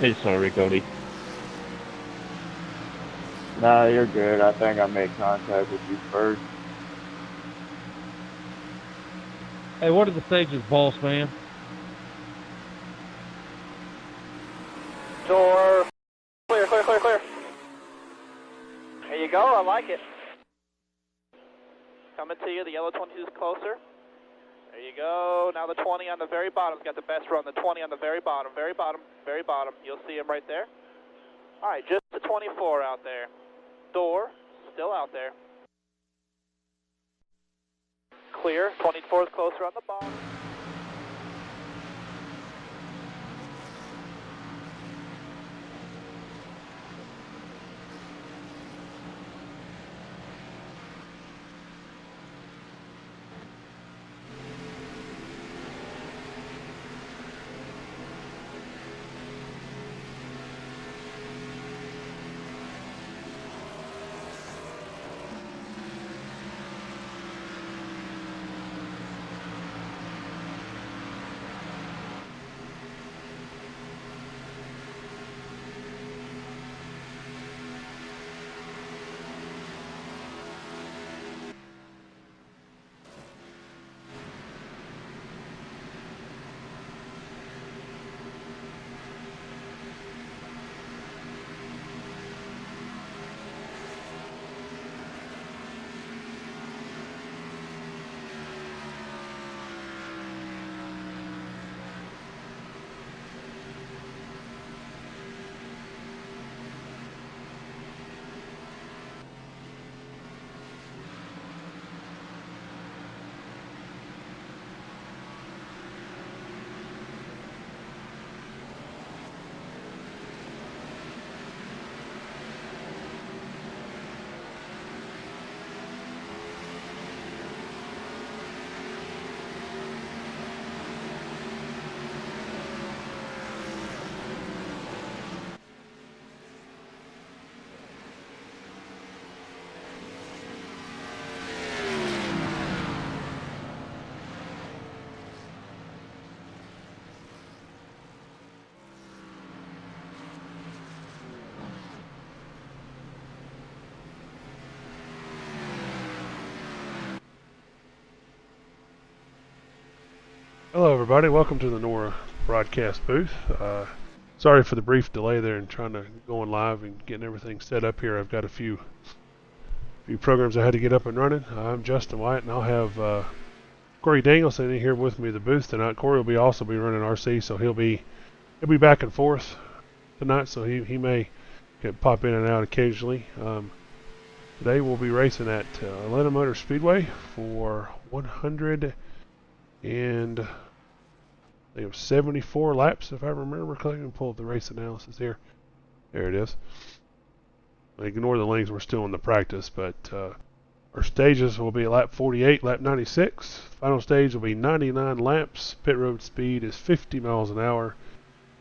Hey, sorry, Cody. Nah, you're good. I think I made contact with you first. Hey, what are the stages, boss man? Door clear, clear, clear, clear. There you go. I like it. Coming to you. The yellow 22 is closer. There you go. Now the 20 on the very bottom's got the best run. The 20 on the very bottom, very bottom, very bottom. You'll see him right there. All right, just the 24 out there. Door still out there. Clear. 24 is closer on the bottom. Hello, everybody. Welcome to the NORA broadcast booth. Sorry for the brief delay there in trying to go on live and getting everything set up here. I've got a few programs I had to get up and running. I'm Justin White, and I'll have Corey Danielson in here with me at the booth tonight. Corey will also be running RC, so he'll be back and forth tonight. So he may pop in and out occasionally. Today we'll be racing at Atlanta Motor Speedway for 100 and they have 74 laps, if I remember correctly. Let me pull up the race analysis here. There it is. Ignore the lanes, we're still in the practice, but our stages will be lap 48, lap 96. Final stage will be 99 laps. Pit road speed is 50 miles an hour.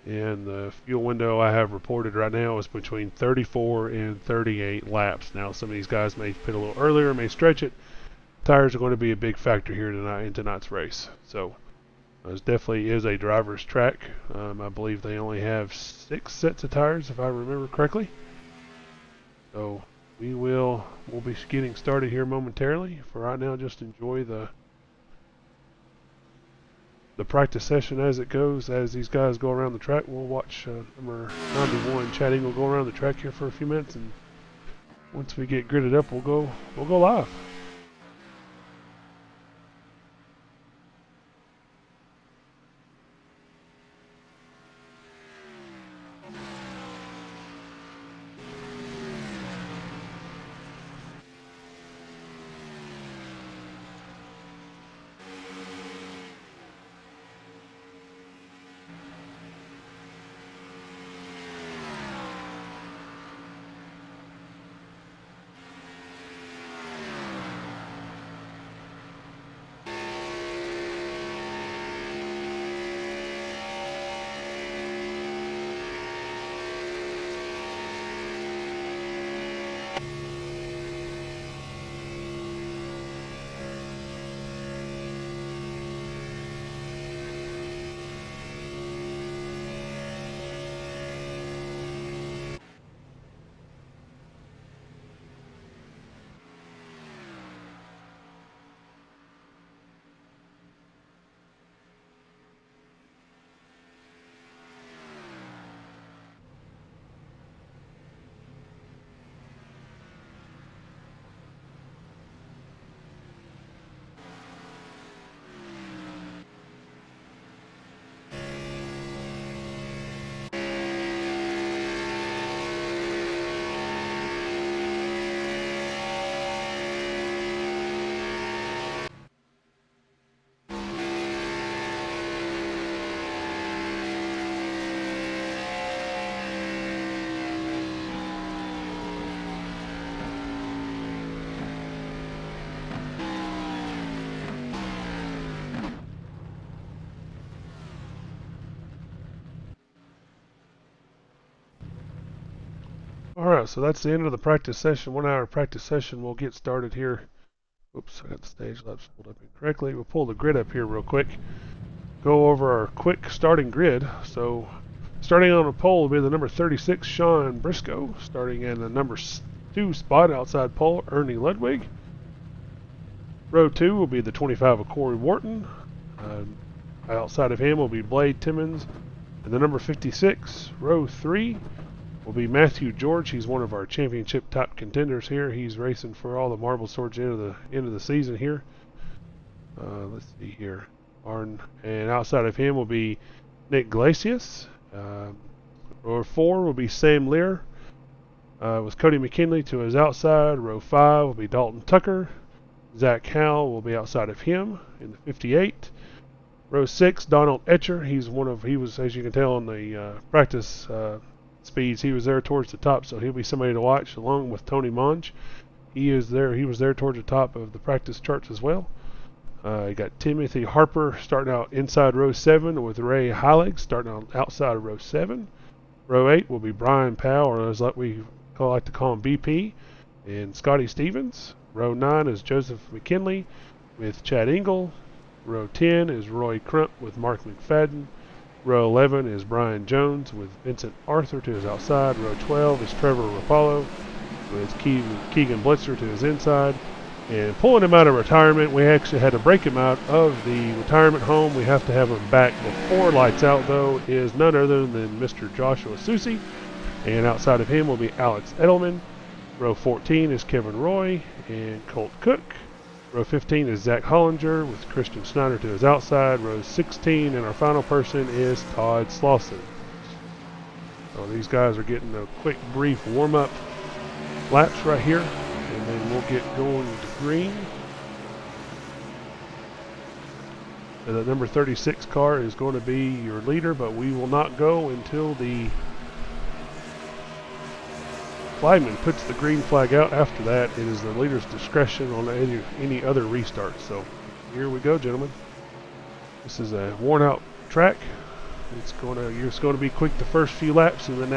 And the fuel window I have reported right now is between 34 and 38 laps. Now, some of these guys may pit a little earlier, may stretch it. Tires are going to be a big factor here tonight in tonight's race. So, this definitely is a driver's track. I believe they only have 6 sets of tires, if I remember correctly. So we'll be getting started here momentarily. For right now, just enjoy the practice session as it goes. As these guys go around the track, we'll watch number 91 Chad Eagle go around the track here for a few minutes, and once we get gridded up, we'll go live. Alright, so that's the end of the practice session. 1 hour practice session. We'll get started here. Oops, I got the stage left pulled up incorrectly. We'll pull the grid up here real quick. Go over our quick starting grid. So, starting on the pole will be the number 36, Sean Briscoe. Starting in the number 2 spot outside pole, Ernie Ludwig. Row 2 will be the 25 of Corey Wharton. Outside of him will be Blade Timmons. And the number 56, row 3, will be Matthew George. He's one of our championship top contenders here. He's racing for all the marbles towards the end of the season here. Let's see here. And outside of him will be Nick Glacius. Row 4 will be Sam Lear with Cody McKinley to his outside. Row 5 will be Dalton Tucker. Zach Howell will be outside of him in the 58. Row 6, Donald Etcher. He was, as you can tell on the practice speeds, he was there towards the top, so he'll be somebody to watch along with Tony Monge. He was there towards the top of the practice charts as well. You got Timothy Harper starting out inside row 7 with Ray Heilig starting out outside of row 7. Row 8 will be Brian Powell, or as we like to call him BP, and Scotty Stevens. Row 9 is Joseph McKinley with Chad Engel. Row 10 is Roy Crump with Mark McFadden. Row 11 is Brian Jones with Vincent Arthur to his outside. Row 12 is Trevor Rapallo with Keegan Blitzer to his inside. And pulling him out of retirement, we actually had to break him out of the retirement home. We have to have him back before lights out, though, is none other than Mr. Joshua Susi. And outside of him will be Alex Edelman. Row 14 is Kevin Roy and Colt Cook. Row 15 is Zach Hollinger with Christian Snyder to his outside. Row 16 and our final person is Todd Slauson. So these guys are getting a quick, brief warm-up laps right here, and then we'll get going to green. And the number 36 car is going to be your leader, but we will not go until the flagman puts the green flag out. After that, it is the leader's discretion on any other restart. So here we go, gentlemen. This is a worn-out track. It's going to be quick the first few laps, and then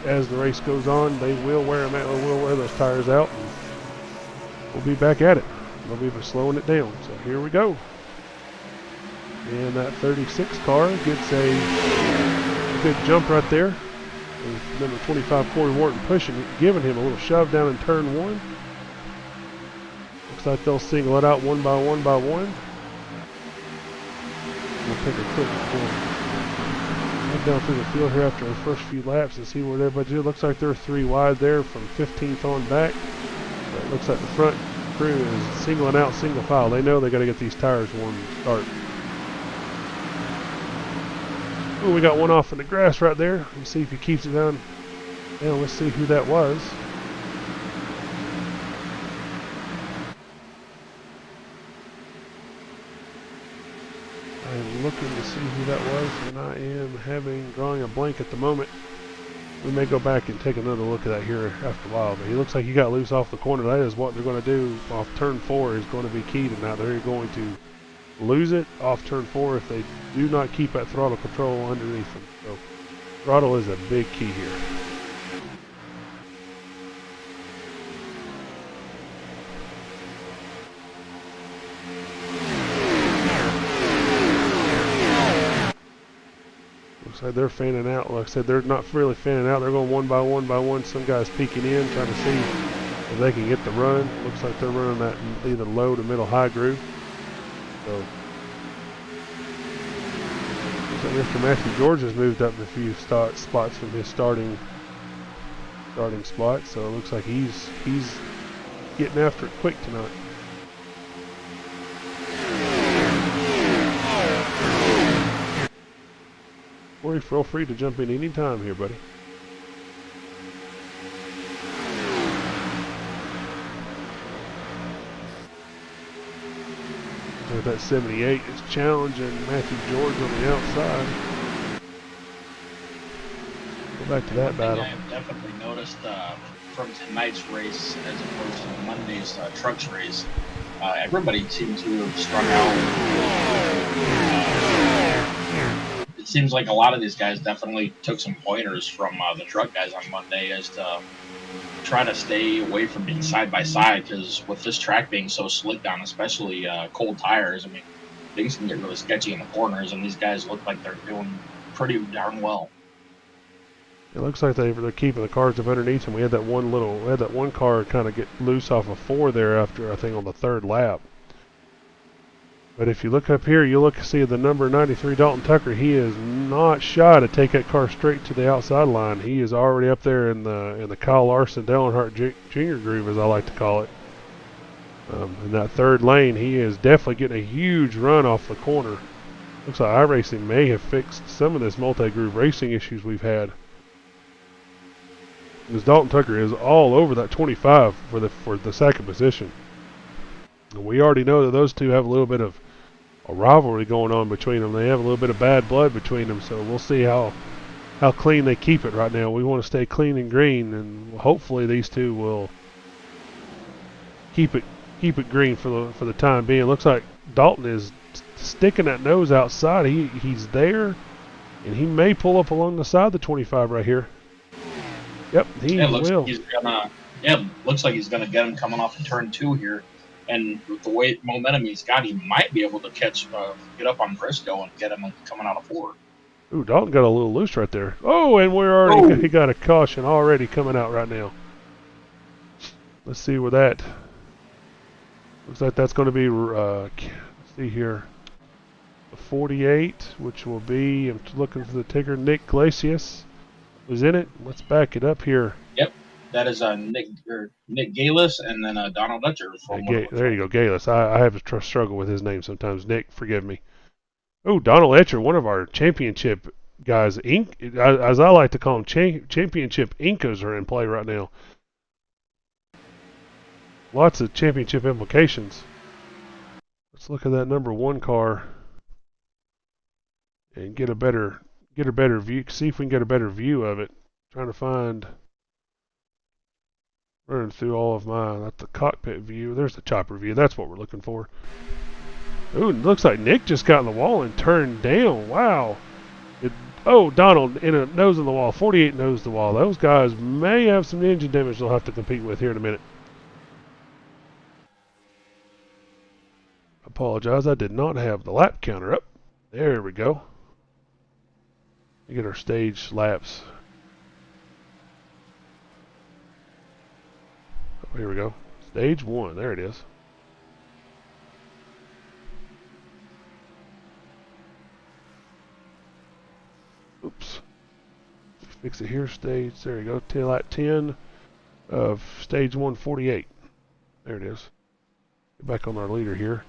as the race goes on, they will wear those tires out, and we'll be back at it. They'll be slowing it down. So here we go. And that 36 car gets a good jump right there. With number 25, Corey Wharton, pushing it, giving him a little shove down in turn 1. Looks like they'll single it out one by one. We'll take a quick head down through the field here after the first few laps and see what everybody's doing. Looks like they're 3 wide there from 15th on back. But it looks like the front crew is singling out single file. They know they got to get these tires warm to start. Ooh, we got one off in the grass right there. Let's see if he keeps it down. And let's see who that was. I am looking to see who that was, and I am drawing a blank at the moment. We may go back and take another look at that here after a while, but he looks like he got loose off the corner. That is what they're going to do off turn 4 is going to be key tonight. They're going to lose it off turn 4 if they do not keep that throttle control underneath them. So throttle is a big key here. Looks like they're fanning out. Like I said, they're not really fanning out. They're going one by one. Some guy's peeking in, trying to see if they can get the run. Looks like they're running that either low to middle high groove. So, looks like Mr. Matthew George has moved up a few spots from his starting spot. So it looks like he's getting after it quick tonight. Corey, feel free to jump in any time here, buddy. That 78 is challenging Matthew George on the outside. Go back to that battle. I have definitely noticed from tonight's race as opposed to Monday's trucks race, everybody seems to have strung out. It seems like a lot of these guys definitely took some pointers from the truck guys on Monday as to try to stay away from being side by side because with this track being so slick down, especially cold tires, I mean, things can get really sketchy in the corners, and these guys look like they're doing pretty darn well. It looks like they're keeping the cars up underneath, and we had that one car kind of get loose off of 4 there after, I think, on the 3rd lap. But if you look up here, you'll see the number 93 Dalton Tucker. He is not shy to take that car straight to the outside line. He is already up there in the Kyle Larson, Dale Earnhardt Jr. groove, as I like to call it. In that 3rd lane, he is definitely getting a huge run off the corner. Looks like iRacing may have fixed some of this multi-groove racing issues we've had. Because Dalton Tucker is all over that 25 for the 2nd position. And we already know that those two have a little bit of a rivalry going on between them. They have a little bit of bad blood between them, so we'll see how clean they keep it right now. We want to stay clean and green, and hopefully these two will keep it green for the time being. It looks like Dalton is sticking that nose outside. He's there, and he may pull up along the side of the 25 right here. Yep, he will. Looks like he's gonna get him coming off of turn 2 here. And with the weight momentum he's got, he might be able to get up on Briscoe and get him coming out of 4. Ooh, Dalton got a little loose right there. Oh, and he got a caution already coming out right now. Let's see where that. Looks like that's going to be. Let's see here, the 48, which will be. I'm looking for the ticker. Nick Glacius was in it. Let's back it up here. Yep. That is Nick Galis and then Donald Dutcher. There you go, Galis. I have a struggle with his name sometimes. Nick, forgive me. Oh, Donald Etcher, one of our championship guys, as I like to call them, championship Incas are in play right now. Lots of championship implications. Let's look at that number 1 car and get a better view. See if we can get a better view of it. Trying to find. Running through all of that's the cockpit view. There's the chopper view. That's what we're looking for. Ooh, it looks like Nick just got in the wall and turned down. Wow. Donald in a nose in the wall. 48 nose the wall. Those guys may have some engine damage they'll have to compete with here in a minute. Apologize. I did not have the lap counter up. There we go. We get our stage laps. Here we go. Stage 1. There it is. Oops. Fix it here. Stage. There you go. Till at 10 of stage 148. There it is. Get back on our leader here.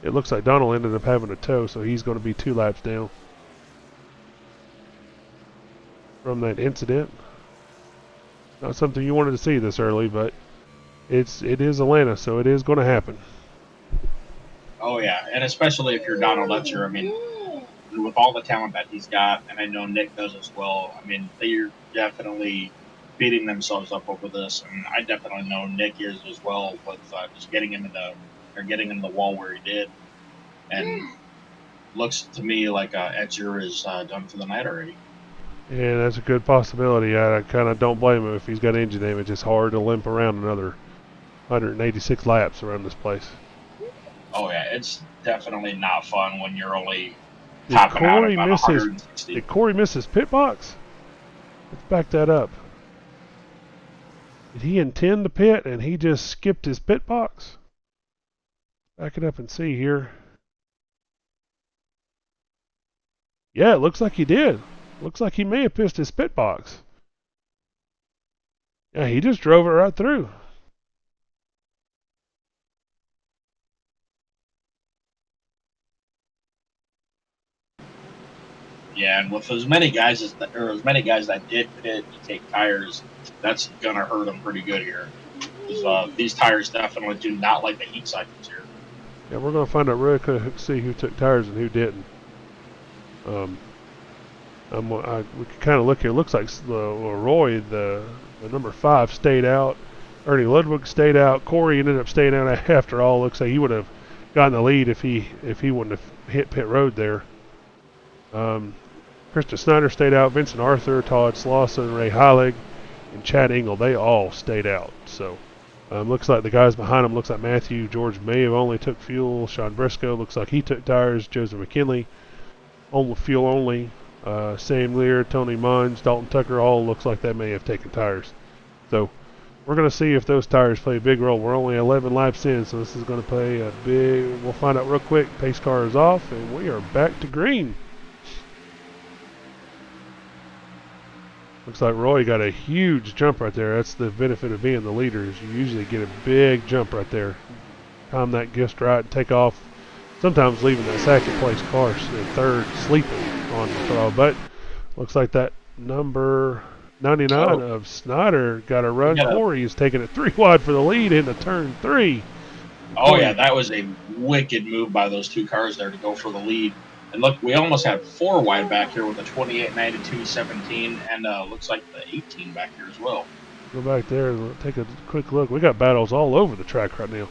It looks like Donald ended up having a tow, so he's going to be 2 laps down from that incident. Not something you wanted to see this early, but it is Atlanta, so it is going to happen. Oh yeah, and especially if you're Donald Dutcher. I mean, with all the talent that he's got, and I know Nick does as well. I mean, they're definitely beating themselves up over this, and I definitely know Nick is as well with just getting into the wall where he did, and looks to me like Etcher is done for the night already. Yeah, that's a good possibility. I kind of don't blame him if he's got engine damage. It's hard to limp around another 186 laps around this place. Oh yeah, it's definitely not fun when you're only topping out about 160. Did Corey miss his pit box? Let's back that up. Did he intend to pit and he just skipped his pit box? Back it up and see here. Yeah, it looks like he did. Looks like he may have pissed his pit box. Yeah, he just drove it right through. Yeah, and with as many guys that did pit to take tires, that's gonna hurt them pretty good here. These tires definitely do not like the heat cycles here. Yeah, we're gonna find out really quick, see who took tires and who didn't. We can kind of look here. It looks like Roy, the number 5, stayed out. Ernie Ludwig stayed out. Corey ended up staying out after all. Looks like he would have gotten the lead if he wouldn't have hit pit road there. Krista Snyder stayed out. Vincent Arthur, Todd Slauson, Ray Heilig, and Chad Engel, they all stayed out. So looks like the guys behind them, looks like Matthew George may have only took fuel. Sean Briscoe looks like he took tires. Joseph McKinley, only fuel only. Sam Lear, Tony Munns, Dalton Tucker, all looks like they may have taken tires. So we're going to see if those tires play a big role. We're only 11 laps in, so this is going to play a big... We'll find out real quick. Pace car is off, and we are back to green. Looks like Roy got a huge jump right there. That's the benefit of being the leader, is you usually get a big jump right there. Time that gift right and take off. Sometimes leaving that second place car in third sleeping on the throttle. But looks like that number 99 of Snyder got a run. Corey is taking it 3 wide for the lead into turn 3. Oh, yeah, that was a wicked move by those 2 cars there to go for the lead. And look, we almost have 4 wide back here with the 28, 92, 17, and looks like the 18 back here as well. Go back there and take a quick look. We got battles all over the track right now.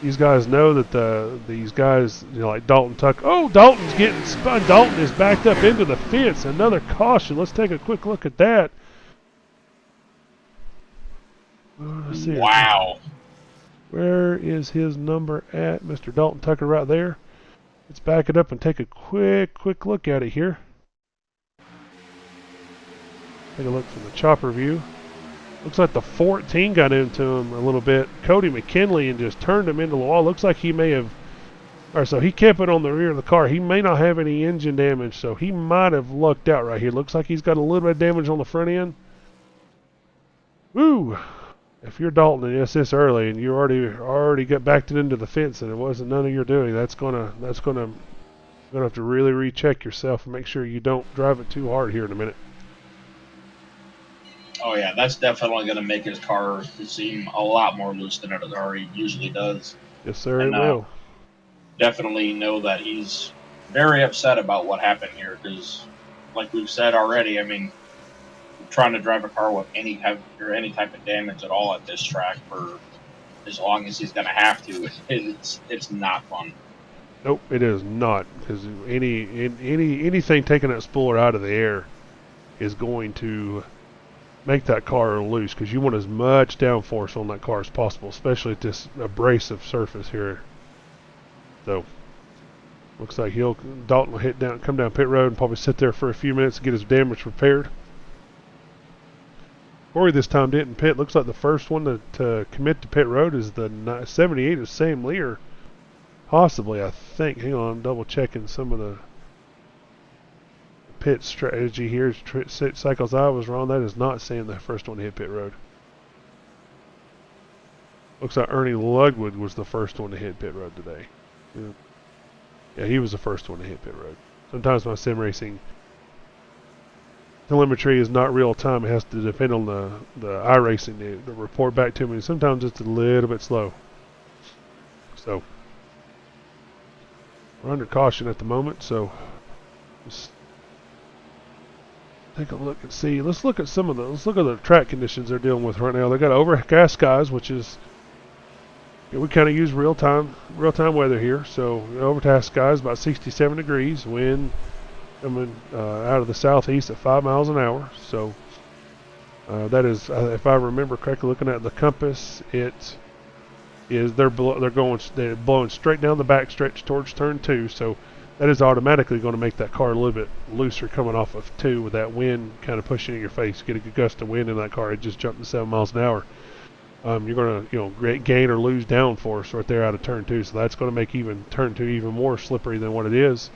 These guys know that these guys, like Dalton Tuck. Oh, Dalton's getting spun. Dalton is backed up into the fence. Another caution. Let's take a quick look at that. Let's see. Wow. Where is his number at? Mr. Dalton Tucker right there. Let's back it up and take a quick look at it here. Take a look from the chopper view. Looks like the 14 got into him a little bit. Cody McKinley and just turned him into the wall. Looks like he may have... Alright, so he kept it on the rear of the car. He may not have any engine damage, so he might have lucked out right here. Looks like he's got a little bit of damage on the front end. Woo! If you're Dalton and it's this early and you already got backed it into the fence and it wasn't none of your doing, that's gonna have to really recheck yourself and make sure you don't drive it too hard here in a minute. Oh, yeah, that's definitely going to make his car seem a lot more loose than it already usually does. Yes, sir, it will. Definitely know that he's very upset about what happened here because, like we've said already, I mean, trying to drive a car with any type of damage at all at this track for as long as he's going to have to, it's not fun. Nope, it is not, because anything taking that spooler out of the air is going to make that car loose, because you want as much downforce on that car as possible, especially at this abrasive surface here. So looks like Dalton will come down pit road and probably sit there for a few minutes to get his damage repaired. Corey this time didn't pit. Looks like the first one to commit to pit road is the 78 of Sam Lear. Possibly, I think. Hang on, I'm double checking some of the pit strategy here. Cycles I was wrong. That is not Sam, the first one to hit pit road. Looks like Ernie Ludwig was the first one to hit pit road today. Yeah, he was the first one to hit pit road. Sometimes my sim racing telemetry is not real time. It has to depend on the iRacing to report back to me. Sometimes it's a little bit slow. So we're under caution at the moment, so just take a look and see. Let's look at the track conditions they're dealing with right now. They got overcast skies, which is, we kind of use real time weather here. So overcast skies, about 67 degrees, wind coming out of the southeast at 5 miles an hour. So that is, if I remember correctly, looking at the compass, it is they're blowing straight down the backstretch towards turn 2. So that is automatically going to make that car a little bit looser coming off of 2 with that wind kind of pushing in your face. Get a good gust of wind in that car. It just jumped to 7 miles an hour. You're going to gain or lose downforce right there out of turn 2. So that's going to make turn 2 even more slippery than what it is.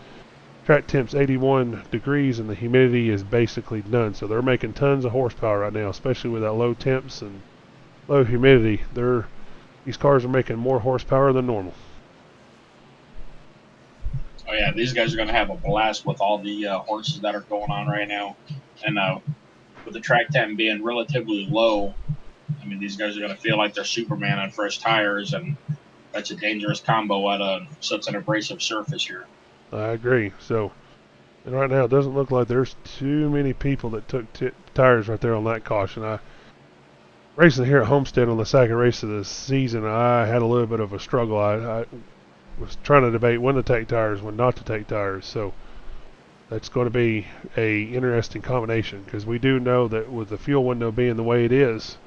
Track temp's 81 degrees and the humidity is basically none. So they're making tons of horsepower right now, especially with that low temps and low humidity. These cars are making more horsepower than normal. Oh, yeah, these guys are going to have a blast with all the horses that are going on right now. And with the track temp being relatively low, I mean, these guys are going to feel like they're Superman on fresh tires, and that's a dangerous combo at such an abrasive surface here. I agree. So, and right now it doesn't look like there's too many people that took tires right there on that caution. Racing here at Homestead on the second race of the season, I had a little bit of a struggle. I was trying to debate when to take tires, when not to take tires. So that's going to be a interesting combination, because we do know that with the fuel window being the way it is,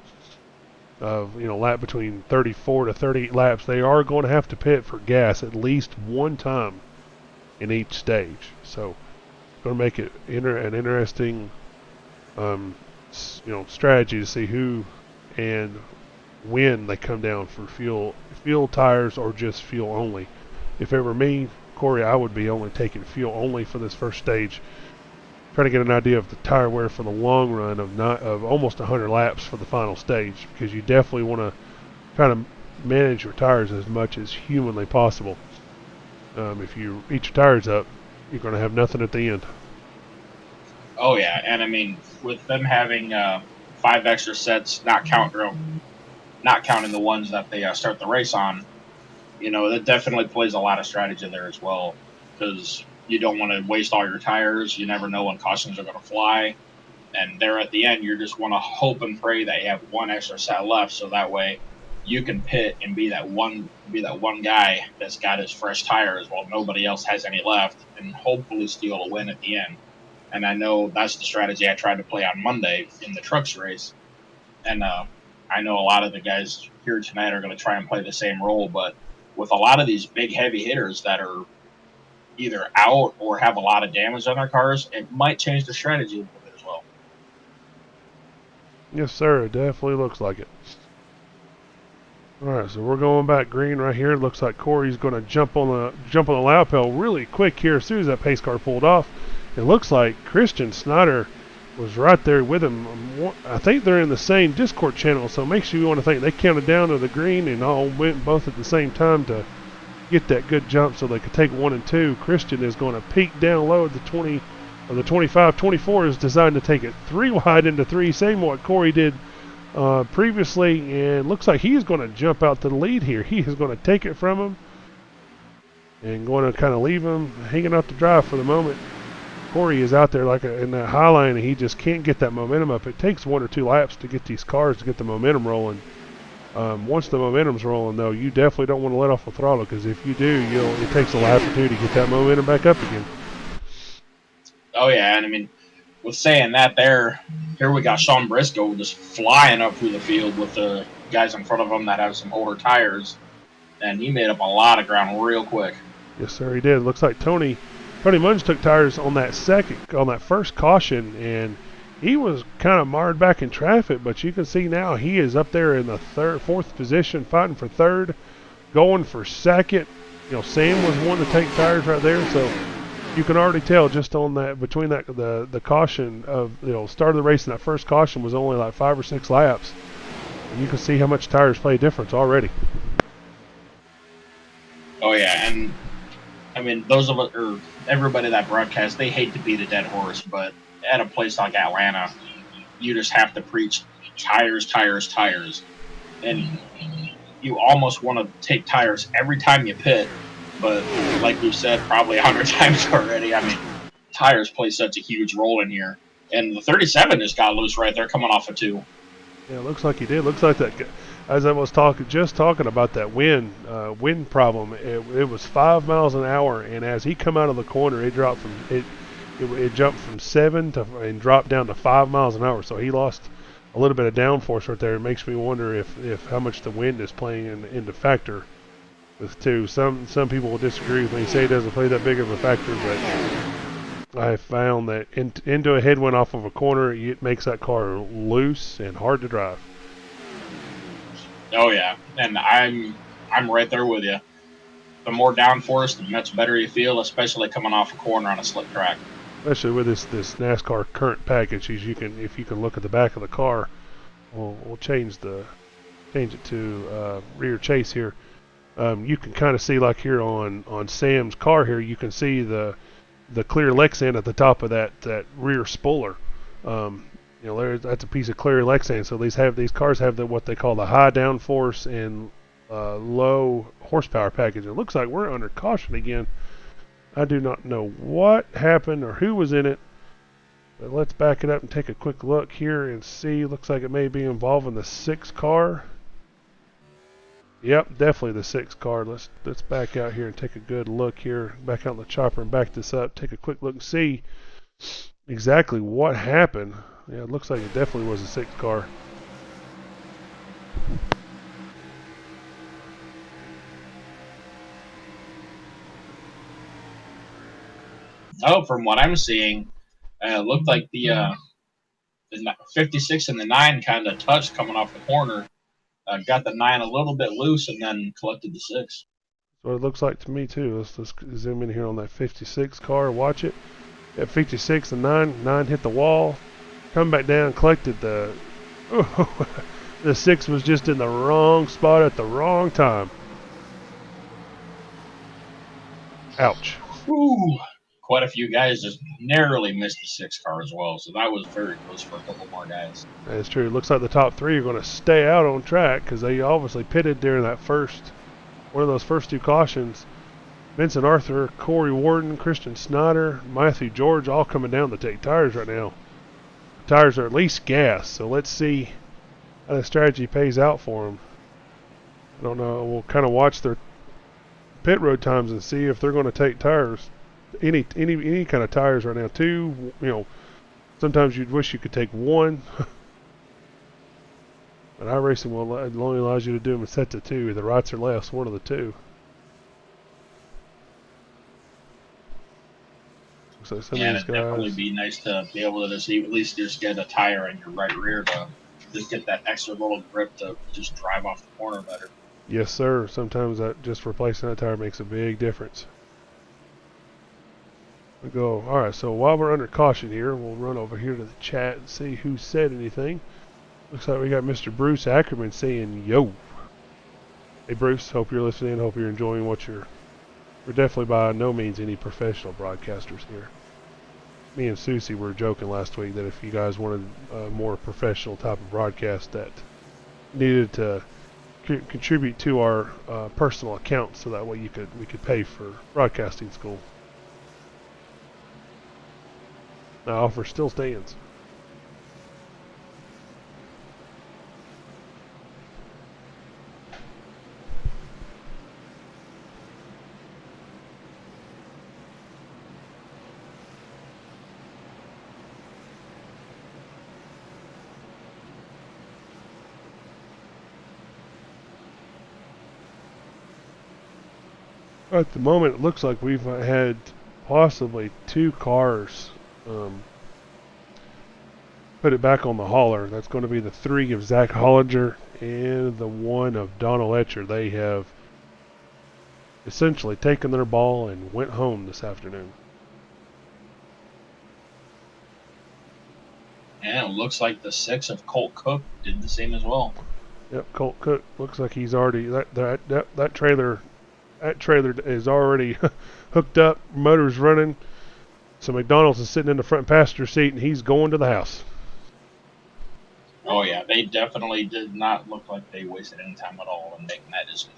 of lap between 34 to 38 laps, they are going to have to pit for gas at least one time in each stage. So, going to make it an interesting strategy to see who and when they come down for fuel tires or just fuel only. If it were me, Corey, I would be only taking fuel only for this first stage, trying to get an idea of the tire wear for the long run of almost 100 laps for the final stage, because you definitely want to kind of manage your tires as much as humanly possible. If you eat your tires up, you're going to have nothing at the end. Oh yeah, and I mean, with them having 5 extra sets, not counting the ones that they start the race on, that definitely plays a lot of strategy there as well, because you don't want to waste all your tires. You never know when cautions are going to fly, and there at the end, you just want to hope and pray that you have 1 extra set left, so that way you can pit and be that one guy that's got his fresh tires while nobody else has any left, and hopefully steal a win at the end. And I know that's the strategy I tried to play on Monday in the trucks race. And I know a lot of the guys here tonight are going to try and play the same role, but with a lot of these big heavy hitters that are either out or have a lot of damage on their cars, it might change the strategy a little bit as well. Yes, sir. It definitely looks like it. All right, so we're going back green right here. It looks like Corey's going to jump on the lapel really quick here as soon as that pace car pulled off. It looks like Christian Snyder was right there with him. I think they're in the same Discord channel, so makes you want to think they counted down to the green and all went both at the same time to get that good jump so they could take 1 and 2. Christian is going to peak down low at the 20 or the 25. 24 is designed to take it 3 wide into 3, same what Corey did previously, and looks like he's going to jump out to the lead here. He is going to take it from him and going to kind of leave him hanging out to dry for the moment. Corey is out there in that high line, and he just can't get that momentum up. It takes 1 or 2 laps to get these cars to get the momentum rolling. Once the momentum's rolling, though, you definitely don't want to let off the throttle, because if you do, it takes a lap or 2 to get that momentum back up again. Oh yeah, and I mean, with saying that, here we got Sean Briscoe just flying up through the field with the guys in front of him that have some older tires, and he made up a lot of ground real quick. Yes, sir, he did. Looks like Tony Munge took tires on that first caution, and he was kind of marred back in traffic, but you can see now he is up there in the fourth position, fighting for third, going for second. Sam was one to take tires right there, so you can already tell just on that, between the caution of start of the race and that first caution was only like 5 or 6 laps, and you can see how much tires play a difference already. Oh yeah, and I mean, those of us, or everybody that broadcasts, they hate to beat a dead horse, but at a place like Atlanta, you just have to preach tires, tires, tires. And you almost want to take tires every time you pit, but like we've said probably 100 times already, I mean, tires play such a huge role in here. And the 37 just got loose right there coming off of 2. Yeah, it looks like he did. Looks like that, as I was talking about that wind problem, it was 5 miles an hour, and as he come out of the corner, it dropped from it jumped from 7 and dropped down to 5 miles an hour. So he lost a little bit of downforce right there. It makes me wonder if how much the wind is playing into factor with 2. Some people will disagree with me, say it doesn't play that big of a factor, but I found that into a headwind off of a corner, it makes that car loose and hard to drive. Oh yeah, and I'm right there with you. The more downforce, the much better you feel, especially coming off a corner on a slick track. Especially with this NASCAR current package, if you can look at the back of the car, we'll change it to rear chase here. You can kind of see, like here on Sam's car here, you can see the clear Lexan at the top of that rear spoiler. That's a piece of clear Lexan. So these cars have what they call the high downforce and low horsepower package. It looks like we're under caution again. I do not know what happened or who was in it, but let's back it up and take a quick look here and see. Looks like it may be involving the 6 car. Yep, definitely the 6 car. Let's back out here and take a good look here. Back out in the chopper and back this up. Take a quick look and see exactly what happened. Yeah, it looks like it definitely was a 6 car. Oh, from what I'm seeing, it looked like the 56 and the 9 kind of touched coming off the corner. Got the 9 a little bit loose and then collected the 6. That's what it looks like to me too. Let's zoom in here on that 56 car. Watch it. At 56 and 9 hit the wall. Come back down, collected the. Oh, the 6 was just in the wrong spot at the wrong time. Ouch. Ooh. Quite a few guys just narrowly missed the 6 car as well, so that was very close for a couple more guys. That's true. It looks like the top 3 are going to stay out on track because they obviously pitted during that one of those first 2 cautions. Vincent Arthur, Corey Warden, Christian Snyder, Matthew George, all coming down to take tires right now. Tires are at least gas, so let's see how the strategy pays out for them. I don't know. We'll kind of watch their pit road times and see if they're going to take tires. Any kind of tires right now. 2, sometimes you'd wish you could take 1. But iRacing only allows you to do them in sets of 2, either rights or lefts, one of the 2. Looks like some Yeah, of these it'd definitely guys. be nice to be able to at least just get a tire in your right rear to just get that extra little grip to just drive off the corner better. Yes, sir. Sometimes that just replacing that tire makes a big difference. We go. All right. So while we're under caution here, we'll run over here to the chat and see who said anything. Looks like we got Mr. Bruce Ackerman saying yo. Hey Bruce, hope you're listening. Hope you're enjoying what we're definitely by no means any professional broadcasters here. Me and Susie were joking last week that if you guys wanted a more professional type of broadcast that needed to contribute to our personal account, so that way we could pay for broadcasting school. The offer still stands. At the moment, it looks like we've had possibly 2 cars put it back on the hauler. That's going to be the 3 of Zach Hollinger and the 1 of Donald Etcher. They have essentially taken their ball and went home this afternoon. And it looks like the 6 of Colt Cook did the same as well. Yep, Colt Cook looks like he's already that trailer is already hooked up, motor's running. So McDonald's is sitting in the front passenger seat and he's going to the house. Oh yeah, they definitely did not look like they wasted any time at all in making that decision.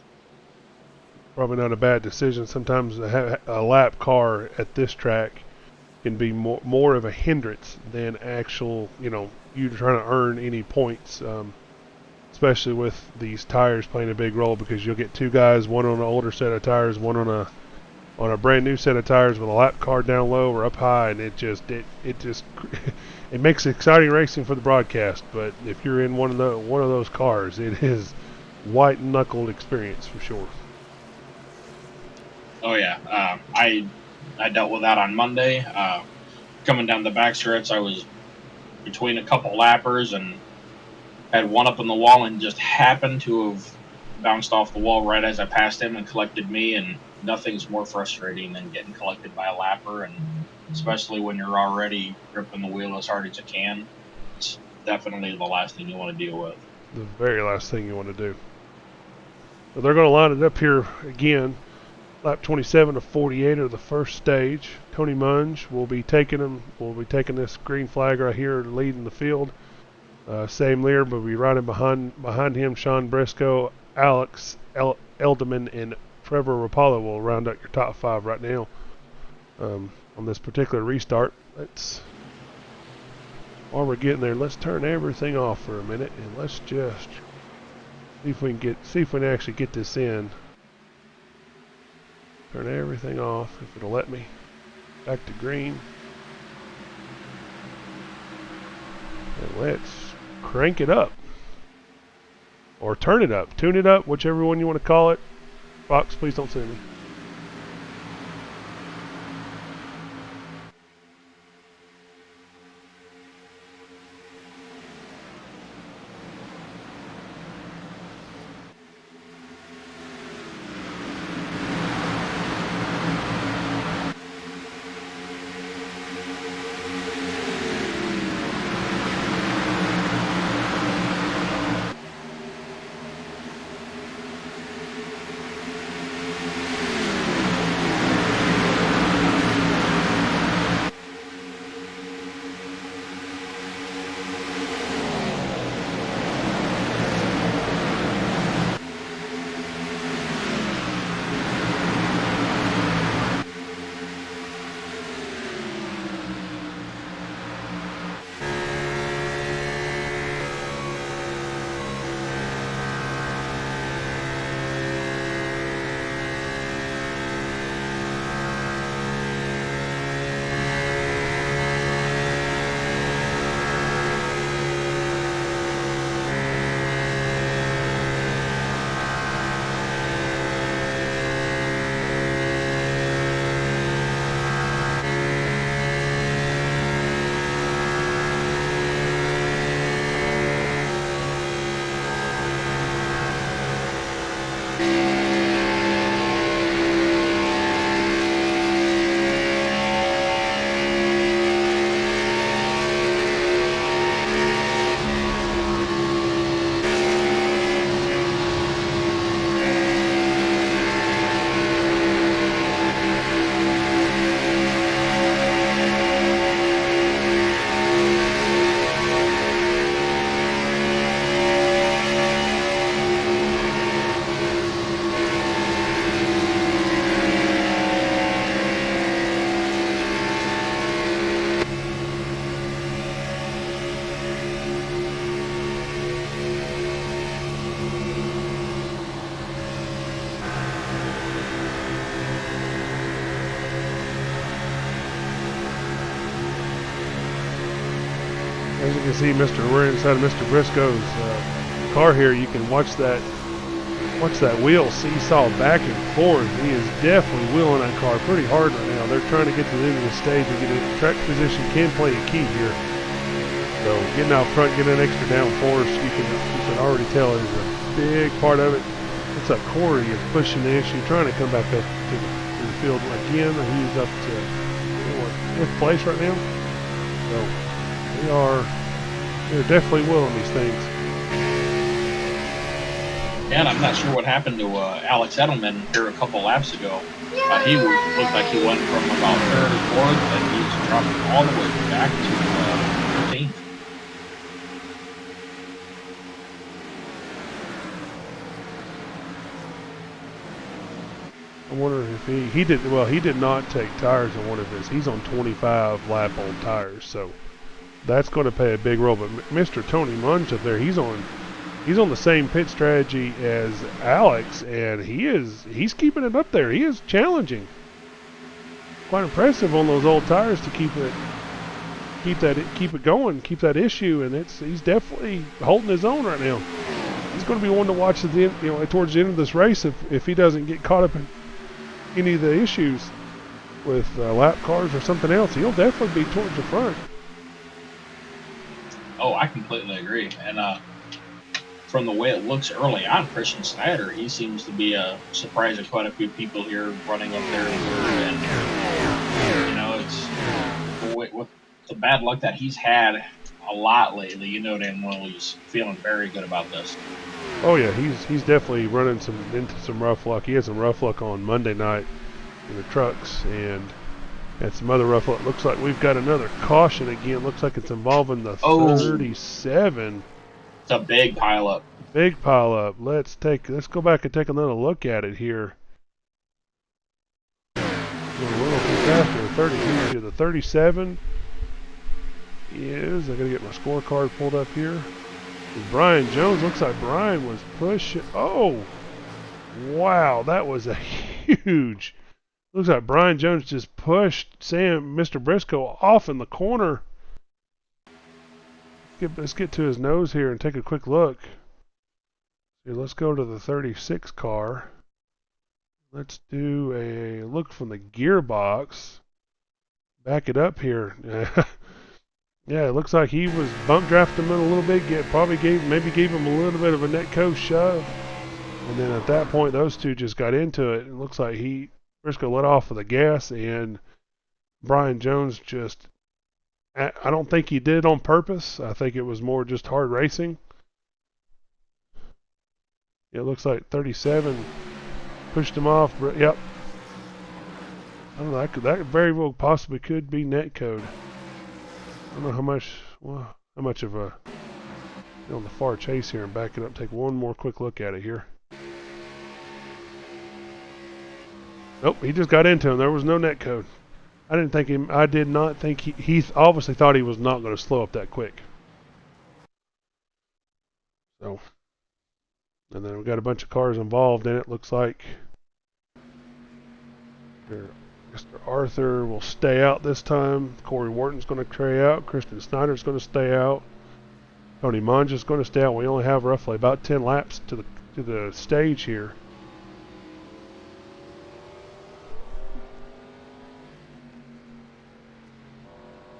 Probably not a bad decision. Sometimes a lap car at this track can be more of a hindrance than actual, you trying to earn any points. Especially with these tires playing a big role, because you'll get 2 guys, one on an older set of tires, one on a brand new set of tires with a lap car down low or up high, and it makes exciting racing for the broadcast. But if you're in one of those cars, it is white knuckled experience for sure. Oh yeah, I dealt with that on Monday. Coming down the back stretch, I was between a couple lappers and had one up on the wall and just happened to have bounced off the wall right as I passed him and collected me, and nothing's more frustrating than getting collected by a lapper, and especially when you're already gripping the wheel as hard as you can. It's definitely the last thing you want to deal with. The very last thing you want to do. But they're going to line it up here again. Lap 27 of 48 of the first stage. Tony Munge will be taking them. We'll be taking this green flag right here, leading the field. Sam Lear will be riding behind him. Sean Briscoe, Alex Elderman, and Trevor Rapallo will round out your top 5 right now on this particular restart. While we're getting there, let's turn everything off for a minute and let's just See if we can actually get this in. Turn everything off if it'll let me. Back to green. And let's crank it up. Or turn it up. Tune it up, whichever one you want to call it. Fox, please don't send me. As you can see, we're inside of Mr. Briscoe's car here. You can watch that wheel seesaw back and forth. He is definitely wheeling that car pretty hard right now. They're trying to get to the end of the stage and get a track position can play a key here. So getting out front, getting an extra downforce, you can already tell is a big part of it. Looks like Corey is pushing the issue, trying to come back up to the field again. He's up to fifth place right now. So they're definitely wheeling these things. Yeah, and I'm not sure what happened to Alex Edelman here a couple laps ago. He looked like he went from about third or fourth, and he's dropping all the way back to 13th. I wonder if he did not take tires on one of his. He's on 25 lap on tires, so that's going to play a big role. But Mr. Tony Munch up there, he's on the same pit strategy as Alex, and he's keeping it up there. He is challenging. Quite impressive on those old tires to keep it going, keep that issue, and he's definitely holding his own right now. He's going to be one to watch at the end, towards the end of this race if he doesn't get caught up in any of the issues with lap cars or something else. He'll definitely be towards the front. Oh, I completely agree. And from the way it looks early on, Christian Snyder, he seems to be surprising quite a few people here running up there. And it's with the bad luck that he's had a lot lately. You know damn well he's feeling very good about this. Oh yeah, he's definitely running into some rough luck. He had some rough luck on Monday night in the trucks, and had some other rough luck. Looks like we've got another caution again. Looks like it's involving the 37. It's a big pileup. Big pileup. Let's go back and take another look at it here. A little too fast. 30 the 37 is. I gotta get my scorecard pulled up here. Brian Jones, looks like Brian was pushing. Oh, wow, that was a huge. Looks like Brian Jones just pushed Mr. Briscoe off in the corner. Let's get to his nose here and take a quick look. Here, let's go to the 36 car. Let's do a look from the gearbox. Back it up here. Yeah, it looks like he was bump drafting him a little bit. Maybe gave him a little bit of a netco shove. And then at that point, those two just got into it. It looks like Briscoe let off of the gas, and Brian Jones just, I don't think he did it on purpose. I think it was more just hard racing. It looks like 37 pushed him off. Yep. I don't know. That very well possibly could be netcode. I don't know how much of a, on the far chase here and back it up. Take one more quick look at it here. Nope, he just got into him. There was no netcode. I did not think he obviously thought he was not going to slow up that quick. So, and then we got a bunch of cars involved in it. Looks like Mr. Arthur will stay out this time. Corey Wharton's going to carry out. Christian Snyder's going to stay out. Tony Monge's going to stay out. We only have roughly about 10 laps to the stage here.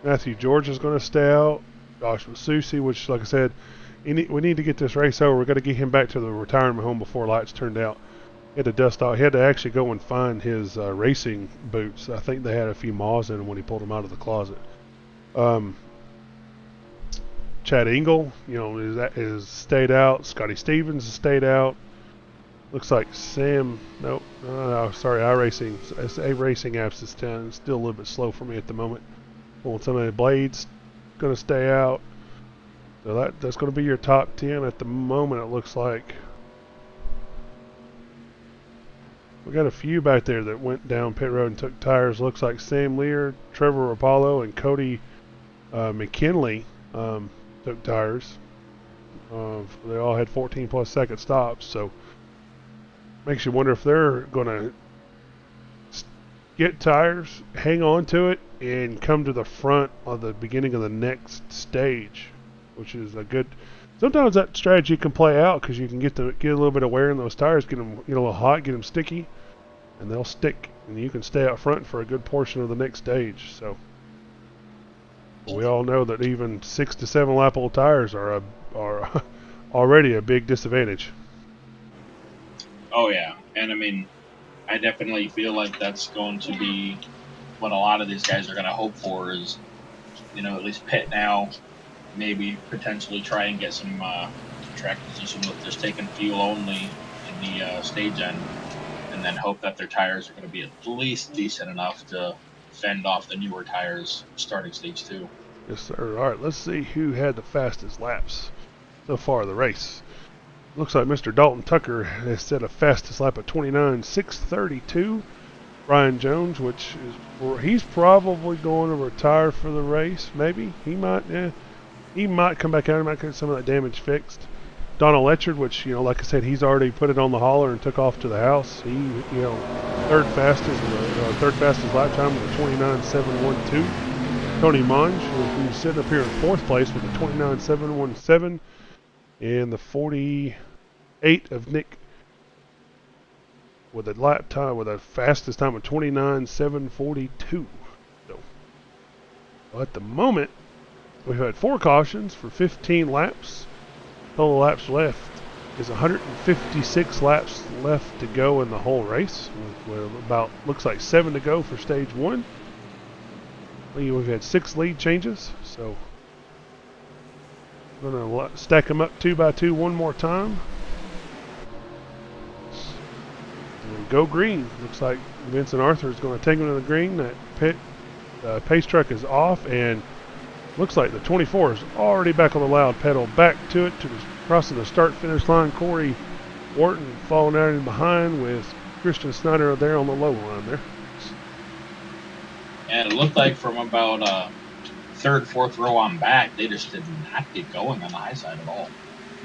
Matthew George is going to stay out. Josh Masusi, which, like I said, we need to get this race over. We've got to get him back to the retirement home before lights turned out. He had to dust off. He had to actually go and find his racing boots. I think they had a few moths in them when he pulled them out of the closet. Chad Engel, is stayed out. Scotty Stevens has stayed out. Looks like Sam. Nope. Sorry, iRacing. A-Racing apps is still a little bit slow for me at the moment. Pulling some of the blades, going to stay out. So that's going to be your top 10 at the moment. It looks like. We got a few back there that went down pit road and took tires. Looks like Sam Lear, Trevor Rapallo, and Cody McKinley took tires. They all had 14 plus second stops, so makes you wonder if they're going to get tires, hang on to it, and come to the front of the beginning of the next stage, which is a good. Sometimes that strategy can play out because you can get a little bit of wear in those tires, get them a little hot, get them sticky, and they'll stick, and you can stay out front for a good portion of the next stage. So we all know that even 6 to 7 lap old tires are already a big disadvantage. Oh yeah, and I mean, I definitely feel like that's going to be what a lot of these guys are going to hope for is, at least pit now, maybe potentially try and get some track position with just taking fuel only in the stage end, and then hope that their tires are going to be at least decent enough to fend off the newer tires starting stage 2. Yes, sir. All right, let's see who had the fastest laps so far of the race. Looks like Mr. Dalton Tucker has set a fastest lap at 29.632. Brian Jones, he's probably going to retire for the race. Maybe he might. Yeah, he might come back out. He might get some of that damage fixed. Donald Letchard, which like I said, he's already put it on the hauler and took off to the house. He third fastest lap time with a 29.712. Tony Monge, who's sitting up here in 4th place with a 29.717. And the 48 of Nick with a fastest time of 29.742. So at the moment, we've had 4 cautions for 15 laps. Total laps left is 156 laps left to go in the whole race. With looks like 7 to go for stage 1. We've had 6 lead changes, so I'm going to stack them up 2 by 2 one more time. And go green. Looks like Vincent Arthur is going to take him to the green. That pace truck is off, and looks like the 24 is already back on the loud pedal. Back to it, crossing the start-finish line. Corey Wharton falling out in behind with Christian Snyder there on the low line there. And it looked like from about 3rd, 4th row on back, they just did not get going on the high side at all.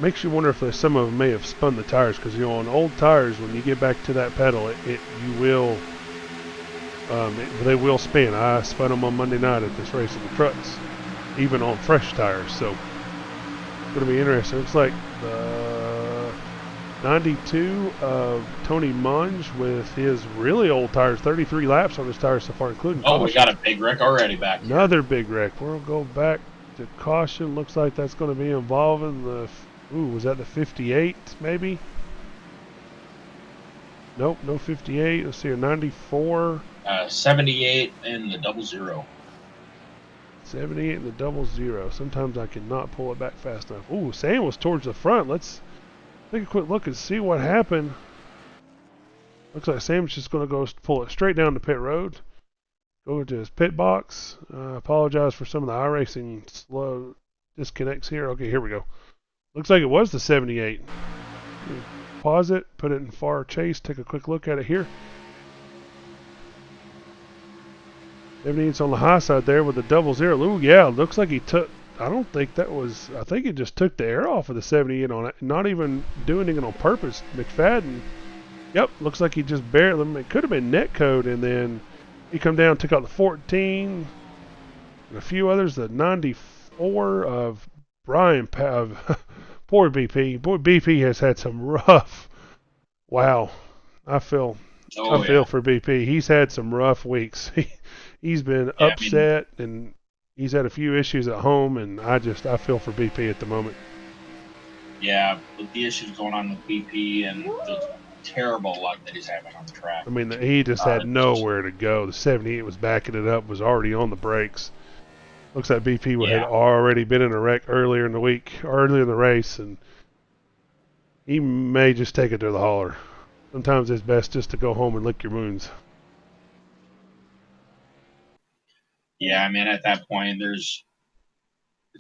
makes you wonder if some of them may have spun the tires, because on old tires, when you get back to that pedal, they will spin. I spun them on Monday night at this race in the trucks, even on fresh tires. So it's going to be interesting. It's like the 92 of Tony Munge with his really old tires, 33 laps on his tires so far, including caution. We got a big wreck already back here. Another big wreck. We'll go back to caution. Looks like that's going to be involving the, was that the 58 maybe? Nope, no 58. Let's see here, 94. 78 in the 00. 78 in the 00. Sometimes I cannot pull it back fast enough. Ooh, Sam was towards the front. Let's take a quick look and see what happened. Looks like Sam's just going to go pull it straight down the pit road. Go to his pit box. Apologize for some of the iRacing slow disconnects here. Okay, here we go. Looks like it was the 78. Pause it, put it in far chase, take a quick look at it here. 78's on the high side there with the 00. Ooh, yeah, looks like he took, I think he just took the air off of the 78 on it, not even doing it on purpose. McFadden, yep, looks like he just barely, it could have been net code, and then he come down, took out the 14, and a few others, the 94 of Brian, poor BP. Boy, BP has had some rough, wow, I feel for BP. He's had some rough weeks. He's been upset, and he's had a few issues at home, and I feel for BP at the moment. Yeah, with the issues going on with BP and the terrible luck that he's having on the track. I mean, he just had nowhere to go. The 78 was backing it up, was already on the brakes. Looks like BP had already been in a wreck earlier in the race, and he may just take it to the hauler. Sometimes it's best just to go home and lick your wounds. Yeah, I mean, at that point, it's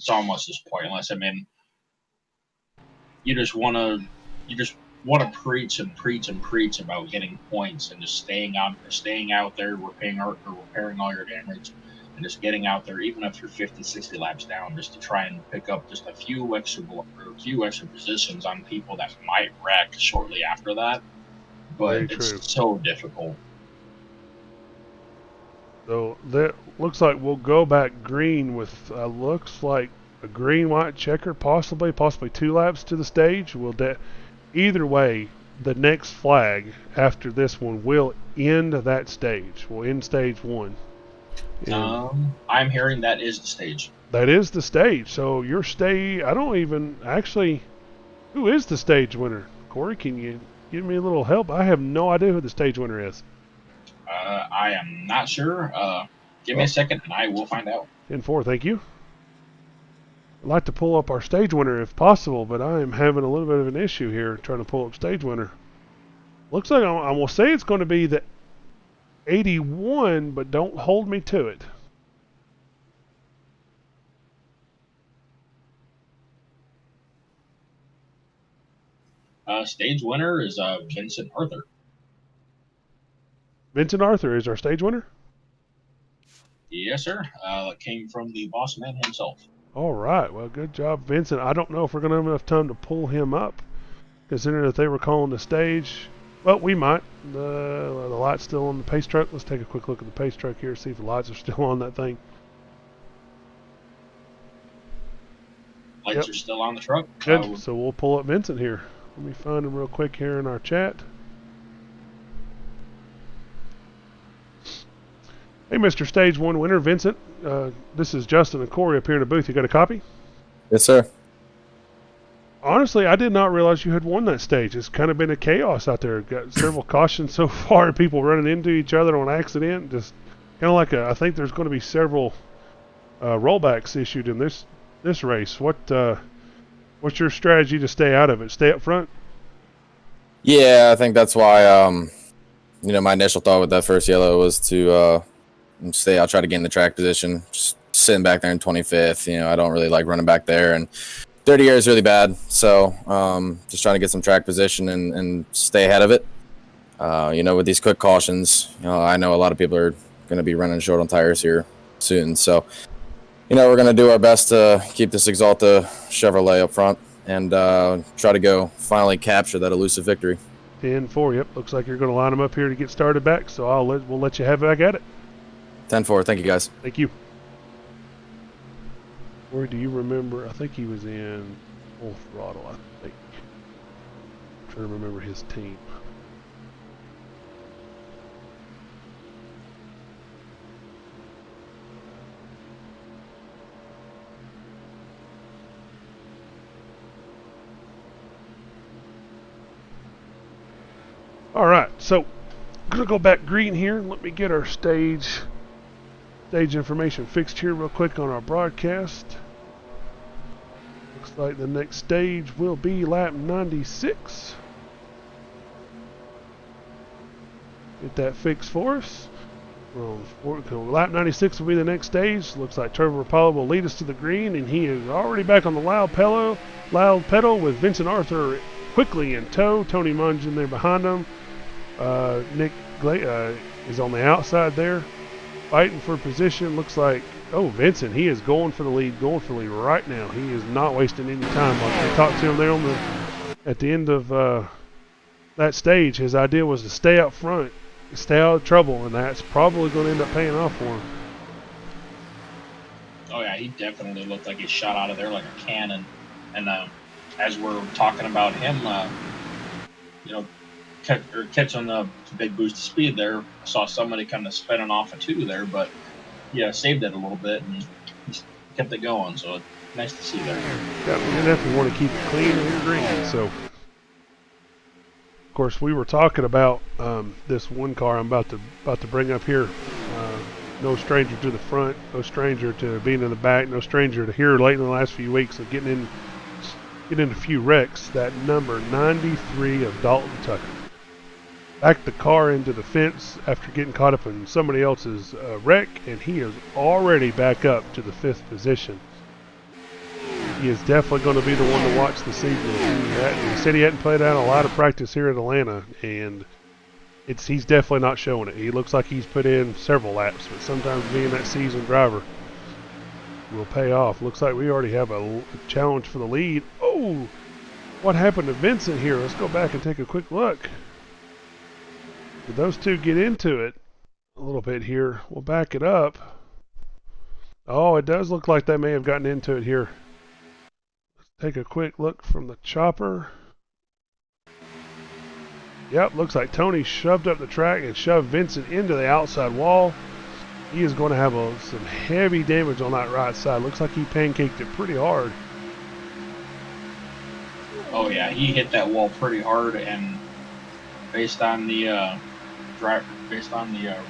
almost just pointless. I mean, you just want to preach and preach and preach about getting points and just staying out there, repairing all your damage, and just getting out there, even if you're 50, 60 laps down, just to try and pick up just a few extra positions on people that might wreck shortly after that. But it's so difficult. So that looks like we'll go back green with looks like a green-white checker, possibly 2 laps to the stage. Either way, the next flag after this one will end that stage. We'll end stage 1. I'm hearing that is the stage. That is the stage. So your stage, I don't even actually. Who is the stage winner? Corey, can you give me a little help? I have no idea who the stage winner is. I am not sure. Give me a second and I will find out. 10-4, thank you. I'd like to pull up our stage winner if possible, but I am having a little bit of an issue here trying to pull up stage winner. Looks like I will say it's going to be the 81, but don't hold me to it. Stage winner is Vincent Arthur. Vincent Arthur is our stage winner? Yes, sir. Came from the boss man himself. All right. Well, good job, Vincent. I don't know if we're going to have enough time to pull him up, considering that they were calling the stage. Well, we might. The light's still on the pace truck. Let's take a quick look at the pace truck here, see if the lights are still on that thing. Lights are still on the truck. Good. So we'll pull up Vincent here. Let me find him real quick here in our chat. Hey, Mr. Stage 1 winner, Vincent. This is Justin and Corey up here in the booth. You got a copy? Yes, sir. Honestly, I did not realize you had won that stage. It's kind of been a chaos out there. Got several cautions so far, people running into each other on accident. Just kind of like I think there's going to be several rollbacks issued in this race. What's your strategy to stay out of it? Stay up front? Yeah, I think that's why. My initial thought with that first yellow was to I'll try to get in the track position, just sitting back there in 25th. I don't really like running back there, and 30 air is really bad. So just trying to get some track position and stay ahead of it. With these quick cautions, I know a lot of people are going to be running short on tires here soon. So, we're going to do our best to keep this Exalta Chevrolet up front and try to go finally capture that elusive victory. 10-4. Yep. Looks like you're going to line them up here to get started back. So we'll let you have back at it. 10-4. Thank you, guys. Thank you. Where do you remember? I think he was in full throttle. I think. I'm trying to remember his team. All right, so I'm gonna go back green here. Let me get our stage information fixed here real quick on our broadcast. Looks like the next stage will be lap 96. Get that fixed for us. Lap 96 will be the next stage. Looks like Trevor Rapallo will lead us to the green, and he is already back on the loud pedal with Vincent Arthur quickly in tow. Tony Mungeon there behind him. Nick is on the outside there, fighting for position. Looks like, Vincent, he is going for the lead right now. He is not wasting any time. Like I talked to him there at the end of that stage. His idea was to stay out front, stay out of trouble, and that's probably going to end up paying off for him. Oh yeah, he definitely looked like he shot out of there like a cannon. And as we're talking about him, catching the big boost of speed there. I saw somebody kind of spinning off a 2 there, but yeah, saved it a little bit and just kept it going. So it's nice to see there. Yeah, we definitely want to keep it clean and green. So, of course, we were talking about this one car I'm about to bring up here. No stranger to the front, no stranger to being in the back, no stranger to here late in the last few weeks of getting in a few wrecks. That number 93 of Dalton Tucker. Backed the car into the fence after getting caught up in somebody else's wreck, and he is already back up to the 5th position. He is definitely going to be the one to watch this evening. He said he hadn't played out a lot of practice here at Atlanta, and he's definitely not showing it. He looks like he's put in several laps, but sometimes being that seasoned driver will pay off. Looks like we already have a challenge for the lead. Oh, what happened to Vincent here? Let's go back and take a quick look. Did those two get into it a little bit here? We'll back it up. Oh, it does look like they may have gotten into it here. Let's take a quick look from the chopper. Yep, looks like Tony shoved up the track and shoved Vincent into the outside wall. He is going to have some heavy damage on that right side. Looks like he pancaked it pretty hard. Oh yeah, he hit that wall pretty hard, and based on the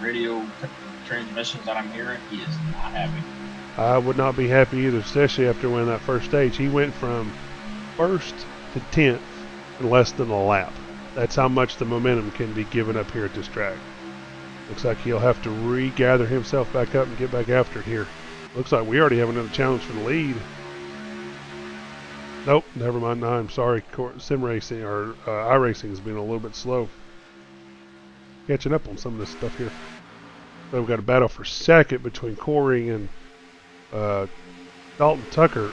radio transmissions that I'm hearing, he is not happy. I would not be happy either, especially after winning that first stage. He went from 1st to 10th in less than a lap. That's how much the momentum can be given up here at this track. Looks like he'll have to regather himself back up and get back after it here. Looks like we already have another challenge for the lead. Nope, never mind. No, I'm sorry. Sim racing or iRacing has been a little bit slow. Catching up on some of this stuff here. So we've got a battle for second between Corey and Dalton Tucker.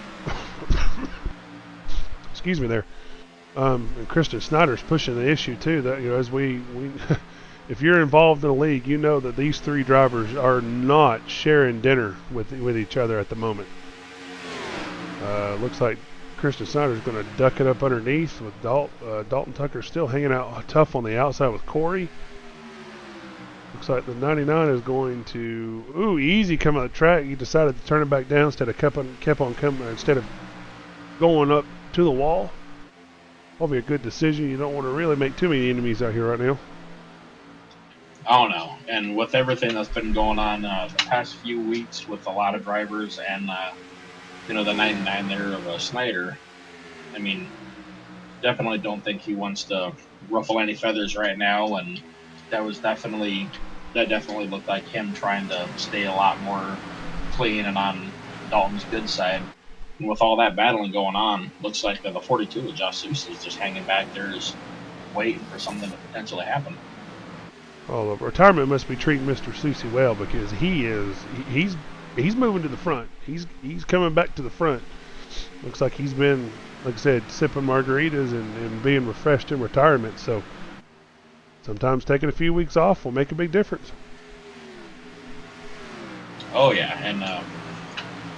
Excuse me there. And Christian Snyder's pushing the issue too. That as we if you're involved in a league, you know that these 3 drivers are not sharing dinner with each other at the moment. Looks like Christian Snyder's going to duck it up underneath with Dalton Tucker still hanging out tough on the outside with Corey. Looks like the 99 is going to easy come out the track. He decided to turn it back down instead of kept on coming instead of going up to the wall. Probably a good decision. You don't want to really make too many enemies out here right now. Oh no, and with everything that's been going on the past few weeks with a lot of drivers and the 99 there of Snyder, I mean, definitely don't think he wants to ruffle any feathers right now, and that definitely looked like him trying to stay a lot more clean and on Dalton's good side. And with all that battling going on, looks like the 42 of Josh Sousa is just hanging back there, just waiting for something to potentially happen. Well, the retirement must be treating Mr. Sousa well, because he's moving to the front. He's coming back to the front. Looks like he's been like I said, sipping margaritas and being refreshed in retirement. So sometimes taking a few weeks off will make a big difference. Oh yeah, and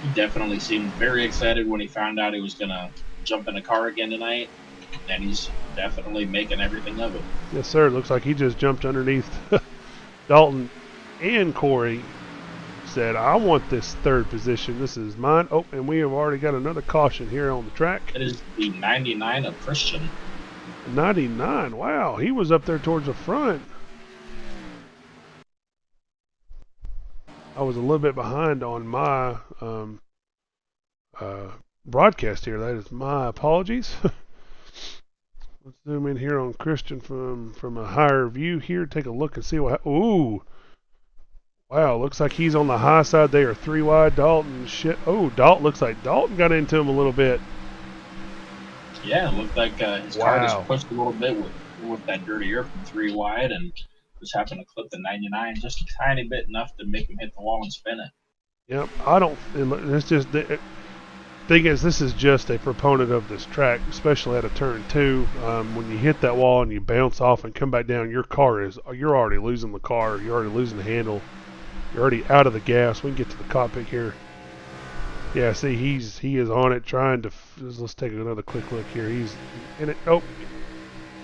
he definitely seemed very excited when he found out he was gonna jump in a car again tonight, and he's definitely making everything of it. Yes, sir. It looks like he just jumped underneath Dalton and Corey. Said, I want this third position. This is mine. Oh, and we have already got another caution here on the track. It is the 99 of Christian. 99. Wow, he was up there towards the front. I was a little bit behind on my broadcast here. That is my apologies. Let's zoom in here on Christian from a higher view here. Take a look and see what. Ooh. Wow, looks like he's on the high side there. 3 wide, Dalton. Shit. Oh, Dalton looks like Dalton got into him a little bit. Yeah, it looked like his car just pushed a little bit with that dirty air from 3 wide, and just happened to clip the 99 just a tiny bit, enough to make him hit the wall and spin it. Yep, I don't. It's just the thing is, this is just a proponent of this track, especially at a turn 2. When you hit that wall and you bounce off and come back down, you're already losing the car. You're already losing the handle. You're already out of the gas. We can get to the cockpit here. Yeah, see, he is on it, trying to. Let's take another quick look here. He's in it. Oh,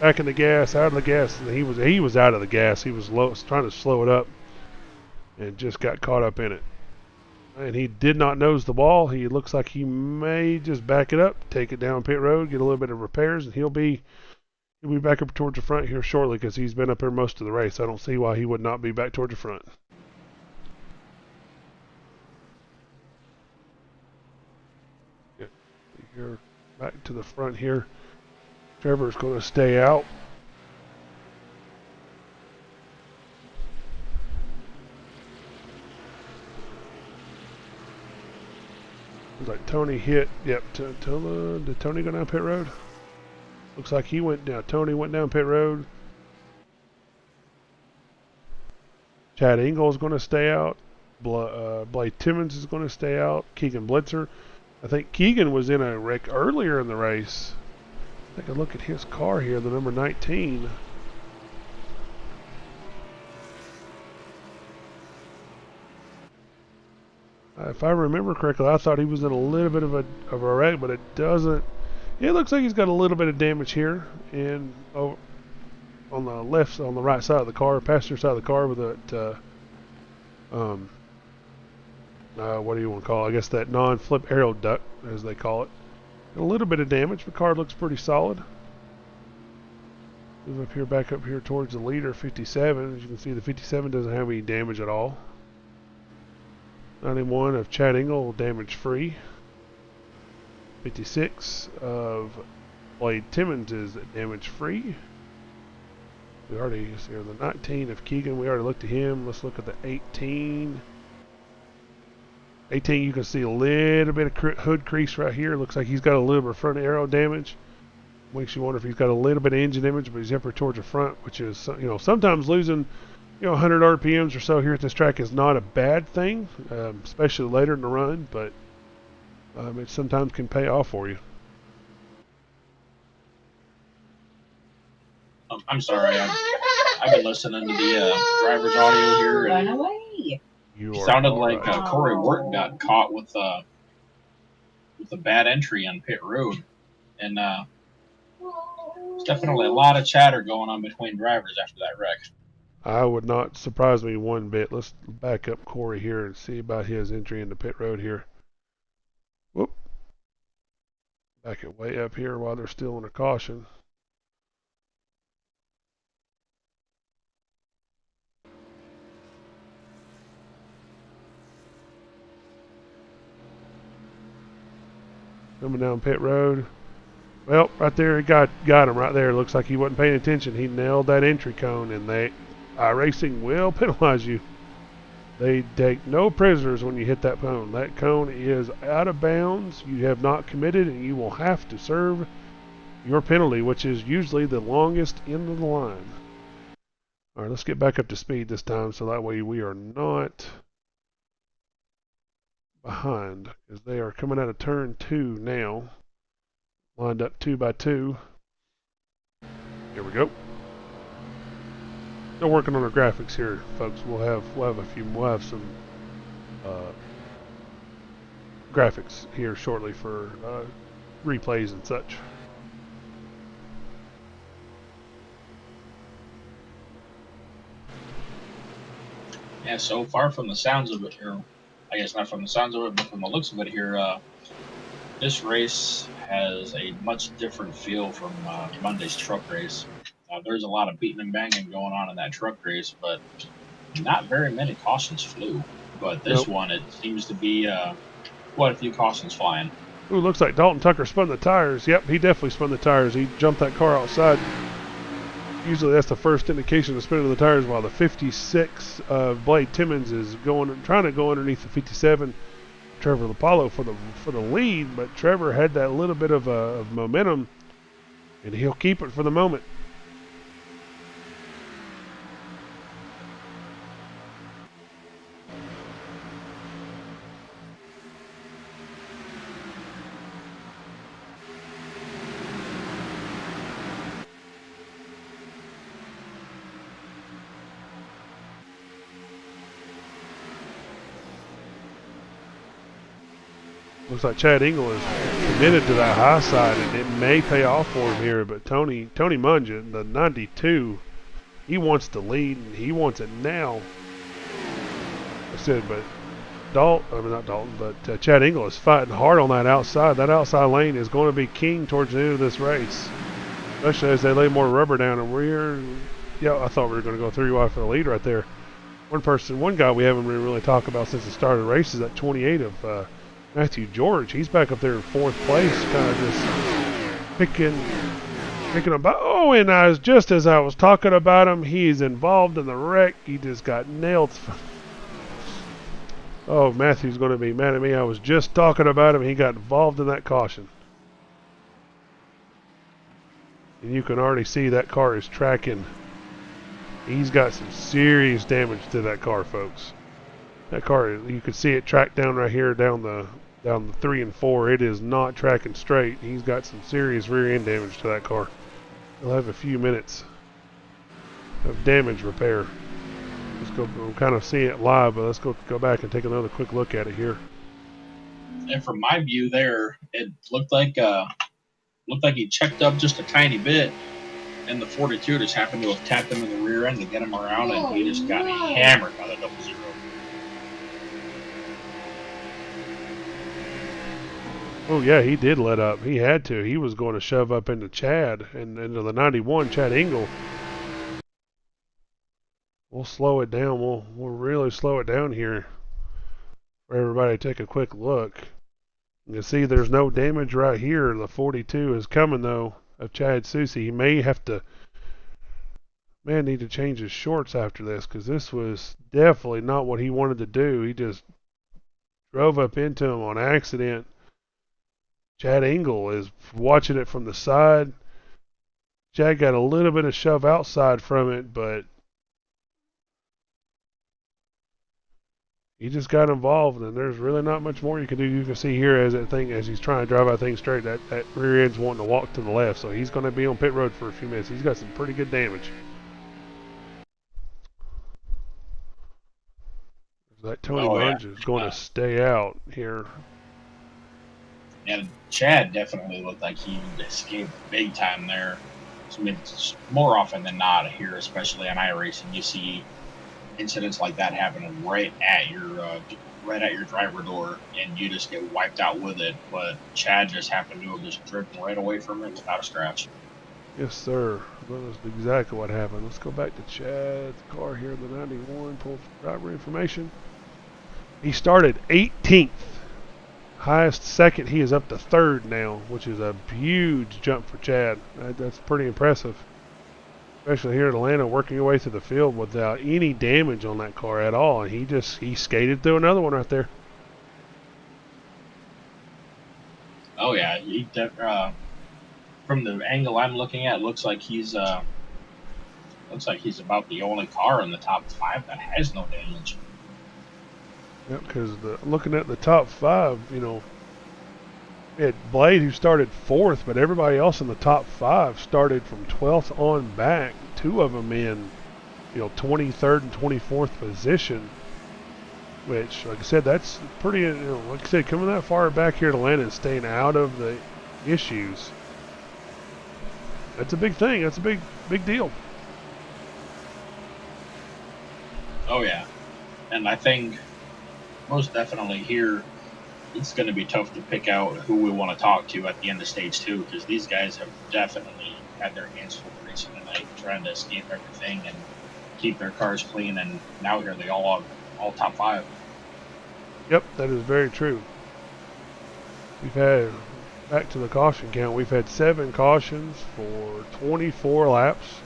back in the gas, out of the gas. And he was out of the gas. He was trying to slow it up, and just got caught up in it. And he did not nose the wall. He looks like he may just back it up, take it down pit road, get a little bit of repairs, and he'll be back up towards the front here shortly, because he's been up here most of the race. I don't see why he would not be back towards the front. Here, back to the front here. Trevor's going to stay out. Looks like Tony hit. Yep. Did Tony go down pit road? Looks like he went down. Tony went down pit road. Chad Ingle's going to stay out. Blake Timmons is going to stay out. Keegan Blitzer. I think Keegan was in a wreck earlier in the race. Take a look at his car here, the number 19. If I remember correctly, I thought he was in a little bit of a wreck, but it doesn't. It looks like he's got a little bit of damage here, and on the right side of the car, passenger side of the car, with that what do you want to call it? I guess that non-flip aero duct, as they call it. A little bit of damage. The car looks pretty solid. Move up here, back up here towards the leader, 57. As you can see, the 57 doesn't have any damage at all. 91 of Chad Ingle, damage free. 56 of Blade Timmons is damage free. We already see the 19 of Keegan. We already looked at him. Let's look at the 18. 18, you can see a little bit of hood crease right here. Looks like he's got a little bit of front aero damage. Makes you wonder if he's got a little bit of engine damage, but he's up here towards the front, which is, sometimes losing, 100 RPMs or so here at this track is not a bad thing, especially later in the run, but it sometimes can pay off for you. I'm sorry, I've been listening to the driver's audio here, and it sounded like Corey Wharton got caught with a bad entry on pit road, and there's definitely a lot of chatter going on between drivers after that wreck. I would not surprise me one bit. Let's back up Corey here and see about his entry into pit road here. Whoop. Back it way up here while they're still in a caution. Coming down pit road. Well, right there, he got him right there. Looks like he wasn't paying attention. He nailed that entry cone, and iRacing will penalize you. They take no prisoners when you hit that cone. That cone is out of bounds. You have not committed, and you will have to serve your penalty, which is usually the longest end of the line. All right, let's get back up to speed this time, so that way we are not behind, because they are coming out of turn 2 now. Lined up 2 by 2. Here we go. Still working on our graphics here, folks. We'll have some graphics here shortly for replays and such. Yeah, so far from the sounds of it here, I guess not from the sounds of it, but from the looks of it here, this race has a much different feel from Monday's truck race. There's a lot of beating and banging going on in that truck race, but not very many cautions flew. But this one, it seems to be quite a few cautions flying. Ooh, looks like Dalton Tucker spun the tires. Yep, he definitely spun the tires. He jumped that car outside. Usually that's the first indication of spinning the tires, while the 56 Blade Timmons is trying to go underneath the 57 Trevor Lupalo for the lead, but Trevor had that little bit of momentum, and he'll keep it for the moment. Looks like Chad Engel is committed to that high side, and it may pay off for him here. But Tony Mungeon, the 92, he wants to lead, and he wants it now. I said, but Chad Engel is fighting hard on that outside. That outside lane is going to be king towards the end of this race, especially as they lay more rubber down. And I thought we were going to go 3 wide for the lead right there. One guy we haven't really talked about since the start of the race is that 28 of Matthew George. He's back up there in 4th place, kind of just picking about. Oh, and just as I was talking about him, he's involved in the wreck. He just got nailed. Oh, Matthew's going to be mad at me. I was just talking about him. He got involved in that caution. And you can already see that car is tracking. He's got some serious damage to that car, folks. That car, you can see it track down right here down the 3 and 4. It is not tracking straight. He's got some serious rear end damage to that car. He'll have a few minutes of damage repair. Let's go. We'll kind of see it live, but let's go back and take another quick look at it here. And from my view there, it looked like he checked up just a tiny bit, and the 42 just happened to have tapped him in the rear end to get him around, and he just got hammered by the 00. Oh, yeah, he did let up. He had to. He was going to shove up into Chad and into the 91, Chad Engel. We'll slow it down. We'll really slow it down here for everybody to take a quick look. You can see there's no damage right here. The 42 is coming, though, of Chad Susie. He may need to change his shorts after this, because this was definitely not what he wanted to do. He just drove up into him on accident. Chad Engel is watching it from the side. Chad got a little bit of shove outside from it, but he just got involved, and there's really not much more you can do. You can see here as he's trying to drive that thing straight, that rear end's wanting to walk to the left, so he's going to be on pit road for a few minutes. He's got some pretty good damage. That Tony Munge is going to stay out here. And Chad definitely looked like he escaped big time there. So, I mean, more often than not here, especially on iRacing, you see incidents like that happening right at your driver door, and you just get wiped out with it. But Chad just happened to have just driven right away from it without a scratch. Yes, sir. That was exactly what happened. Let's go back to Chad's car here, the 91, pull driver information. He started 18th. Highest second, he is up to 3rd now, which is a huge jump for Chad. That's pretty impressive. Especially here at Atlanta, working your way through the field without any damage on that car at all. And he skated through another one right there. Oh yeah, from the angle I'm looking at, looks like he's about the only car in the top 5 that has no damage. Yep, because looking at the top 5, We had Blade who started 4th, but everybody else in the top 5 started from 12th on back. 2 of them in, 23rd and 24th position. Which, like I said, that's pretty, like I said, coming that far back here to land and staying out of the issues. That's a big thing. That's a big deal. Oh yeah, and I think most definitely here it's going to be tough to pick out who we want to talk to at the end of stage 2, because these guys have definitely had their hands full racing tonight, trying to escape everything and keep their cars clean, and now here they all top 5. Yep, that is very true. We've had, back to the caution count, we've had 7 cautions for 24 laps.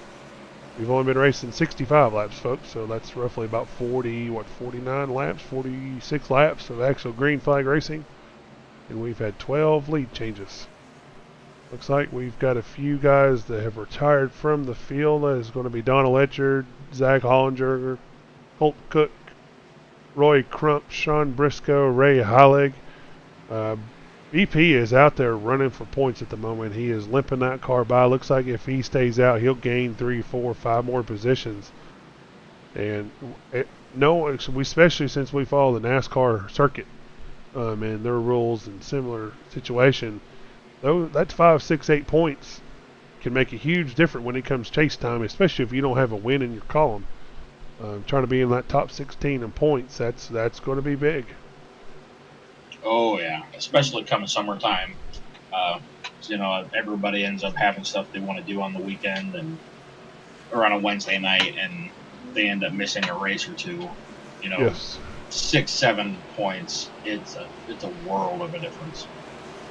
We've only been racing 65 laps, folks, so that's roughly about 49 laps, 46 laps of actual green flag racing. And we've had 12 lead changes. Looks like we've got a few guys that have retired from the field. That is going to be Donald Etchard, Zach Hollinger, Holt Cook, Roy Crump, Sean Briscoe, Ray Heilig. BP is out there running for points at the moment. He is limping that car by. Looks like if he stays out, he'll gain 3, 4, 5 more positions. And especially since we follow the NASCAR circuit and their rules and similar situation, that's 5, 6, 8 points can make a huge difference when it comes chase time, especially if you don't have a win in your column. Trying to be in that top 16 in points, that's going to be big. Oh yeah, especially coming summertime. Everybody ends up having stuff they want to do on the weekend or on a Wednesday night, and they end up missing a race or 2. Yes. 6, 7 points. It's a world of a difference.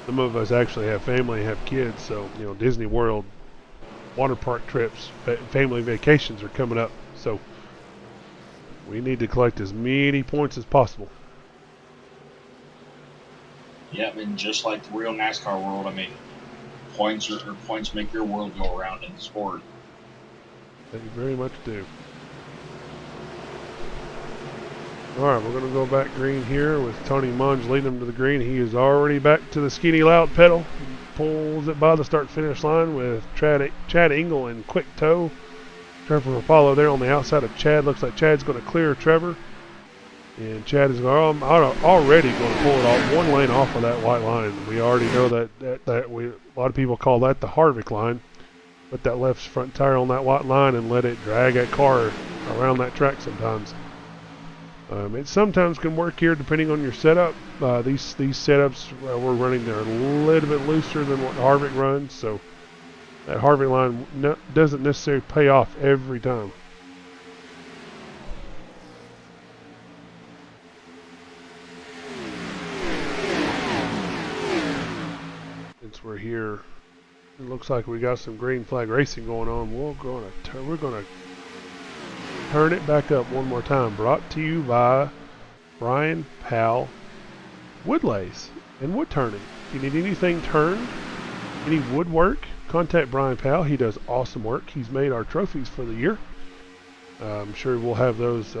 Some of us actually have family, have kids, so Disney World, water park trips, family vacations are coming up, so we need to collect as many points as possible. Yeah, and just like the real NASCAR world, I mean, points make your world go around in the sport. They very much do. Alright, we're going to go back green here with Tony Munge leading him to the green. He is already back to the skinny loud pedal. He pulls it by the start-finish line with Chad Engel in quick tow. Trevor Apollo there on the outside of Chad. Looks like Chad's going to clear Trevor. And Chad is already going to pull it off 1 lane off of that white line. We already know that a lot of people call that the Harvick line. Put that left front tire on that white line and let it drag that car around that track sometimes. It sometimes can work here depending on your setup. These setups we're running, they're a little bit looser than what Harvick runs, so that Harvick line doesn't necessarily pay off every time. Since we're here, it looks like we got some green flag racing going on. We're gonna turn it back up one more time. Brought to you by Brian Powell Woodlays and Wood Turning. If you need anything turned, any woodwork, contact Brian Powell. He does awesome work. He's made our trophies for the year. I'm sure we'll have those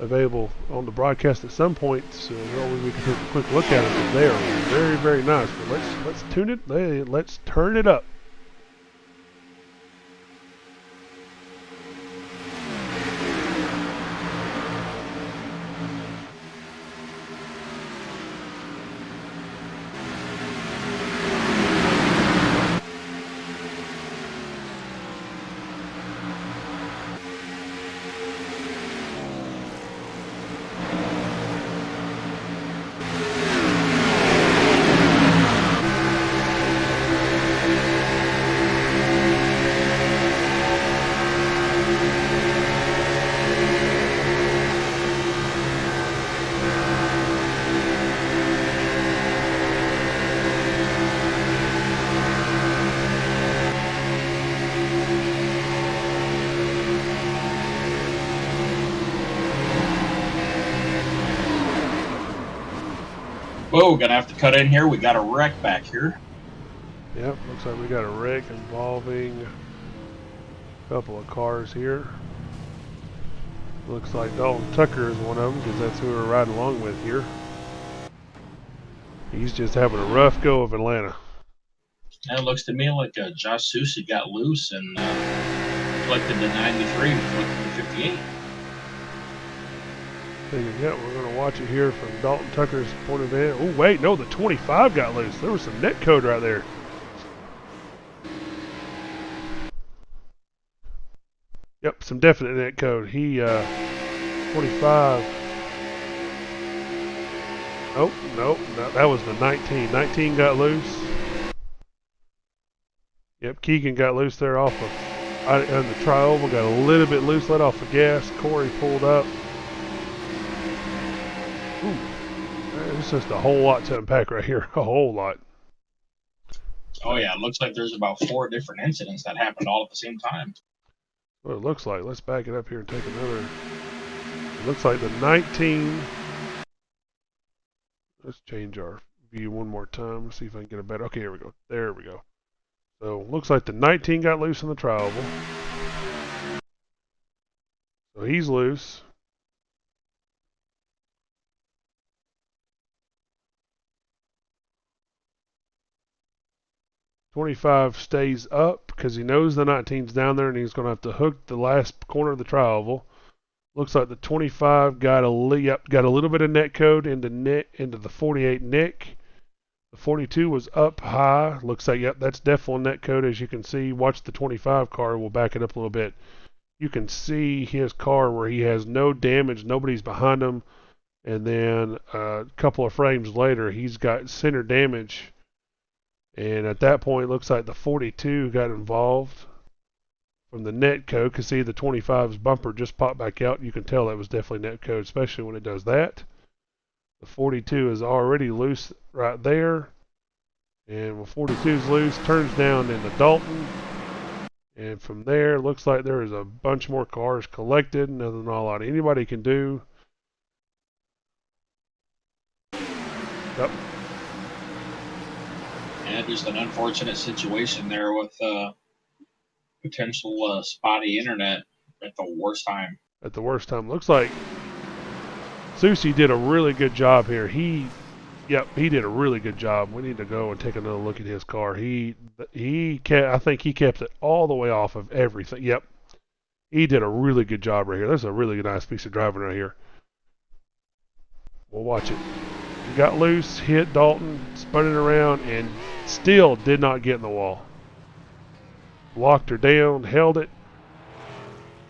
available on the broadcast at some point, so we can take a quick look at them. They are very, very nice. But let's turn it up. Whoa, gonna have to cut in here. We got a wreck back here. Yep, looks like we got a wreck involving a couple of cars here. Looks like Dalton Tucker is one of them because that's who we're riding along with here. He's just having a rough go of Atlanta. And it looks to me like Josh Soucy got loose and collected the 93 and collected the 58. Yeah, we're going to watch it here from Dalton Tucker's point of view. Oh, wait, no, the 25 got loose. There was some net code right there. Yep, some definite net code. He, 25. Nope, no, that was the 19. 19 got loose. Yep, Keegan got loose there off of, on the tri-oval, got a little bit loose, let off the gas. Corey pulled up. Ooh, there's just a whole lot to unpack right here, a whole lot. Oh yeah, it looks like there's about 4 different incidents that happened all at the same time. What it looks like. Let's back it up here and take another. It looks like the 19. Let's change our view one more time. Let's see if I can get a better. Okay, here we go. There we go. So looks like the 19 got loose in the tri-oval. So he's loose. .25 stays up because he knows the 19's down there and he's going to have to hook the last corner of the tri-oval. Looks like the 25 got a little bit of net code into the 48 Nick. The 42 was up high. Looks like, yep, that's definitely net code as you can see. Watch the 25 car. We'll back it up a little bit. You can see his car where he has no damage. Nobody's behind him. And then a couple of frames later, he's got center damage. And at that point, it looks like the 42 got involved from the net code. Because see, the 25's bumper just popped back out. You can tell that was definitely net code, especially when it does that. The 42 is already loose right there. And when 42 is loose, turns down into Dalton. And from there, looks like there is a bunch more cars collected. Nothing a lot anybody can do. Yep. And just an unfortunate situation there with potential spotty internet at the worst time. At the worst time. Looks like Soucy did a really good job here. He did a really good job. We need to go and take another look at his car. I think he kept it all the way off of everything. Yep. He did a really good job right here. That's a really nice piece of driving right here. We'll watch it. He got loose, hit Dalton, spun it around, and still did not get in the wall. Locked her down, held it.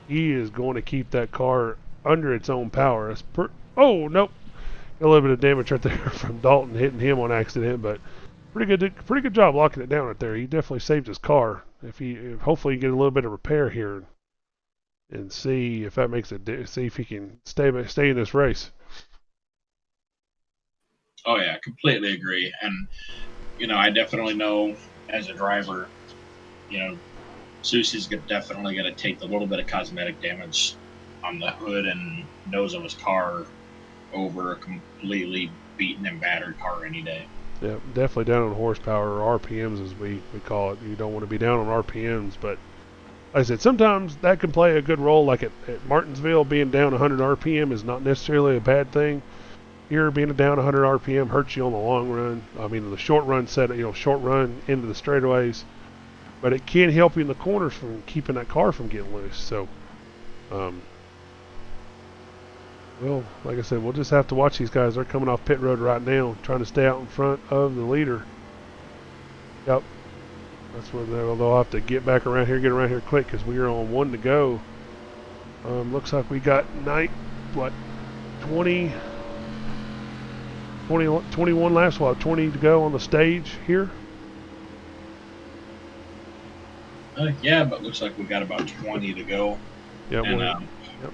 He is going to keep that car under its own power. Oh, nope. A little bit of damage right there from Dalton hitting him on accident, but pretty good job locking it down right there. He definitely saved his car. Hopefully he can get a little bit of repair here and see if that makes it. See if he can stay in this race. Oh yeah, completely agree. And I definitely know as a driver, Soucy's definitely going to take the little bit of cosmetic damage on the hood and nose of his car over a completely beaten and battered car any day. Yeah, definitely down on horsepower, or RPMs as we call it. You don't want to be down on RPMs, but like I said, sometimes that can play a good role. Like at Martinsville, being down 100 RPM is not necessarily a bad thing. Here, being down 100 RPM hurts you on the long run. I mean, the short run short run into the straightaways, but it can help you in the corners from keeping that car from getting loose. So, well, like I said, we'll just have to watch these guys. They're coming off pit road right now, trying to stay out in front of the leader. Yep. That's where they'll have to get around here quick because we are on 1 to go. Looks like we got 21 laps. We'll have 20 to go on the stage here. Yeah, but looks like we got about 20 to go. Yep, and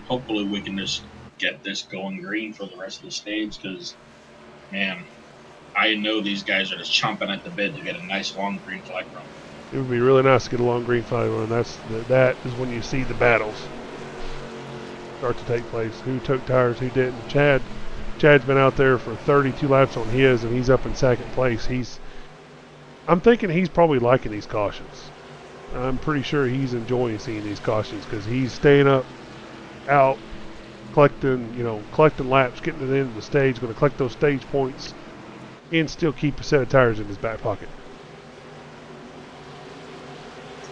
hopefully we can just get this going green for the rest of the stage because, man, I know these guys are just chomping at the bit to get a nice long green flag run. It would be really nice to get a long green flag run. That is when you see the battles start to take place. Who took tires, who didn't. Chad's been out there for 32 laps on his, and he's up in second place. I'm thinking he's probably liking these cautions. I'm pretty sure he's enjoying seeing these cautions because he's staying out, collecting laps, getting to the end of the stage, going to collect those stage points. and still keep a set of tires in his back pocket.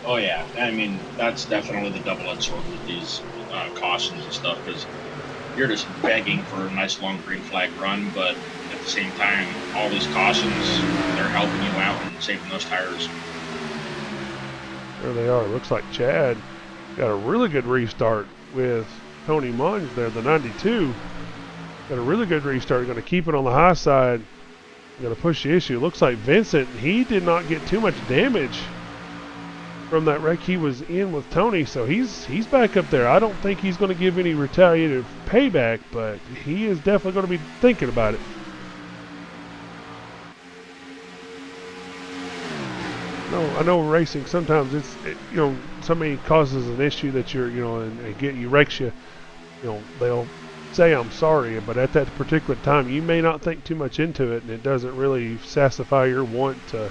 Oh yeah, I mean that's definitely the double-edged sword with these cautions and stuff, because you're just begging for a nice long green flag run, but at the same time, all these cautions, they're helping you out and saving those tires. There they are. Looks like Chad got a really good restart with Tony Munge there, the 92. Got a really good restart. Going to keep it on the high side. Going to push the issue. Looks like Vincent, he did not get too much damage from that wreck he was in with Tony, so he's back up there. I don't think he's going to give any retaliative payback, but he is definitely going to be thinking about it. No, I know racing sometimes somebody causes an issue that you're, and you wrecks you, they'll say I'm sorry, but at that particular time you may not think too much into it, and it doesn't really satisfy your want to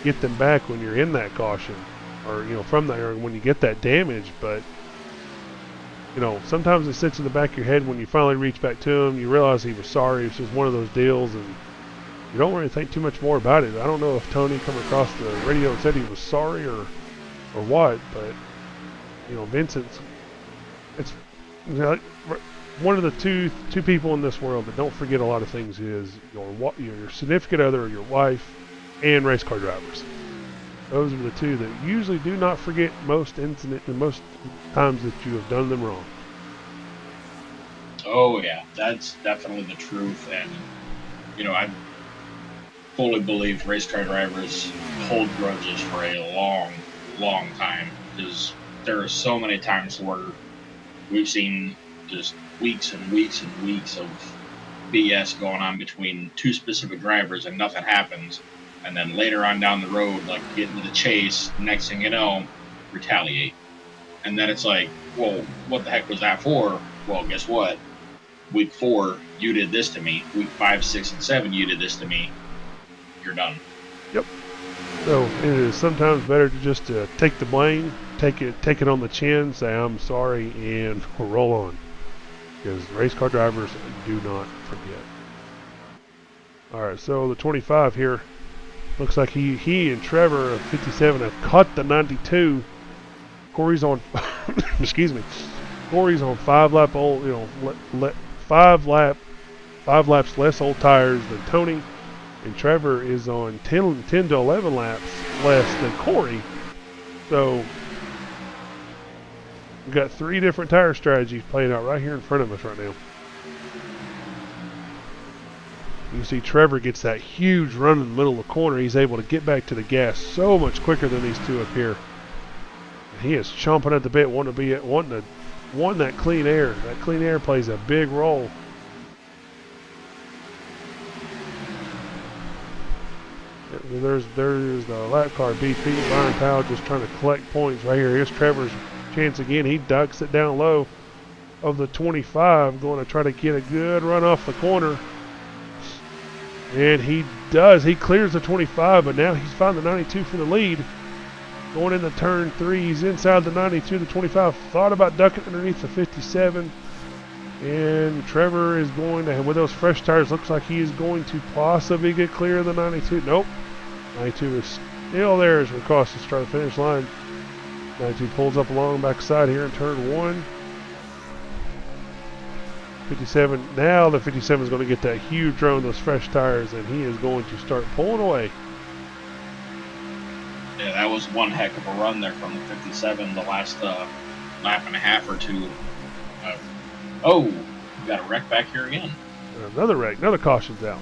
get them back when you're in that caution, or from there when you get that damage. But sometimes it sits in the back of your head when you finally reach back to him, you realize he was sorry. It's just one of those deals, and you don't really think too much more about it. I don't know if Tony come across the radio and said he was sorry or what, but Vincent's, it's one of the two people in this world that don't forget a lot of things is your significant other, or your wife, and race car drivers. Those are the two that usually do not forget most times that you have done them wrong. Oh yeah, that's definitely the truth, and I fully believe race car drivers hold grudges for a long, long time, because there are so many times where we've seen just weeks and weeks and weeks of BS going on between two specific drivers and nothing happens, and then later on down the road, like get into the chase, next thing you know, retaliate. And then it's like, well, what the heck was that for? Well, guess what? Week 4, you did this to me. Week 5, 6, and 7, you did this to me. You're done. Yep. So it is sometimes better to just take the blame, take it on the chin, say I'm sorry, and roll on. Because race car drivers do not forget. All right, so the 25 here looks like he and Trevor of 57 have caught the 92. Corey's on, excuse me. Corey's on 5 laps less old tires than Tony. And Trevor is on 10 to 11 laps less than Corey. So we've got 3 different tire strategies playing out right here in front of us right now. You can see Trevor gets that huge run in the middle of the corner. He's able to get back to the gas so much quicker than these two up here. And he is chomping at the bit, wanting that clean air. That clean air plays a big role. There's the lap car BP, Byron Powell just trying to collect points right here. Here's Trevor's chance again. He ducks it down low of the 25, going to try to get a good run off the corner. And he does. He clears the 25, but now he's found the 92 for the lead. Going into turn 3, he's inside the 92. The 25 thought about ducking underneath the 57. And Trevor is going to, with those fresh tires, looks like he is going to possibly get clear of the 92. Nope. 92 is still there as we cross the start finish line. 92 pulls up along the backside here in turn 1. 57, now the 57 is going to get that huge run with those fresh tires, and he is going to start pulling away. Yeah, that was one heck of a run there from the 57, the last lap and a half or two. Oh, we got a wreck back here again. Another wreck, another caution's out.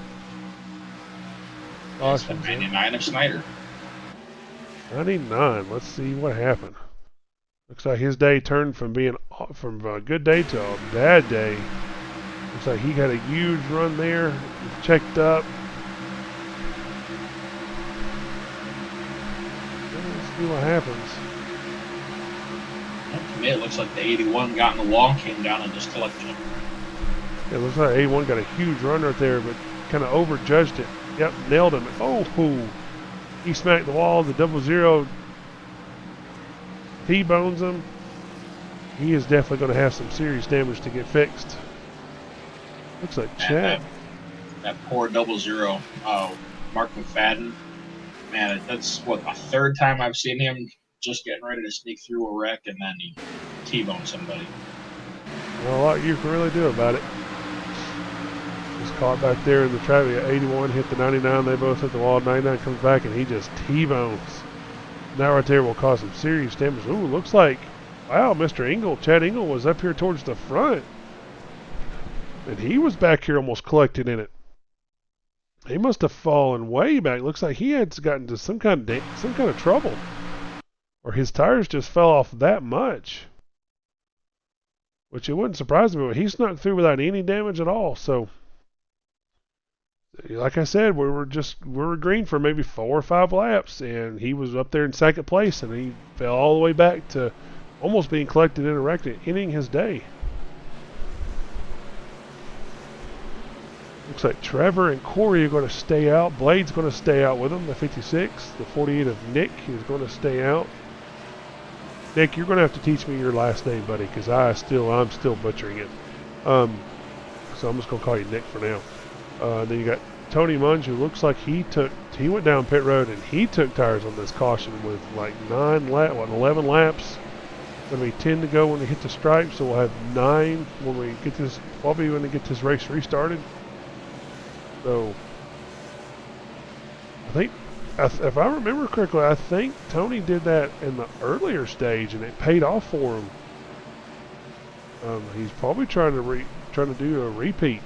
It's the 99 of Snyder. 99, let's see what happened. Looks like his day turned from being from a good day to a bad day. Looks like he had a huge run there. He's checked up. Let's see what happens. To me, it looks like the 81 got in the wall, came down and just collected him. It looks like 81 got a huge run right there, but kind of overjudged it. Yep, nailed him. Oh, he smacked the wall. The 00 T-bones him. He is definitely going to have some serious damage to get fixed. Looks like Chad. that poor 00, Mark McFadden. Man, that's what, the third time I've seen him just getting ready to sneak through a wreck, and then he T-boned somebody. Well, a lot you can really do about it. Just caught back there in the traffic at 81, hit the 99. They both hit the wall. 99 comes back, and he just T-bones. That right there will cause some serious damage. Ooh, looks like, wow, Mr. Engel, Chad Engel was up here towards the front. And he was back here almost collected in it. He must have fallen way back. Looks like he had gotten into some kind of trouble. Or his tires just fell off that much. Which it wouldn't surprise me, but he snuck through without any damage at all. So, like I said, we were green for maybe 4 or 5 laps, and he was up there in second place, and he fell all the way back to almost being collected in a wreck, ending his day. Looks like Trevor and Corey are going to stay out. Blade's going to stay out with him, the 56. The 48 of Nick is going to stay out. Nick, you're going to have to teach me your last name, buddy, because I'm still butchering it. So I'm just going to call you Nick for now. Then you got Tony Munge, who looks like he went down pit road and he took tires on this caution with like 11 laps. Going to be 10 to go when we hit the stripe, so we'll have 9 when we get this. Probably when we get this race restarted. So I think, if I remember correctly, I think Tony did that in the earlier stage, and it paid off for him. He's probably trying to do a repeat.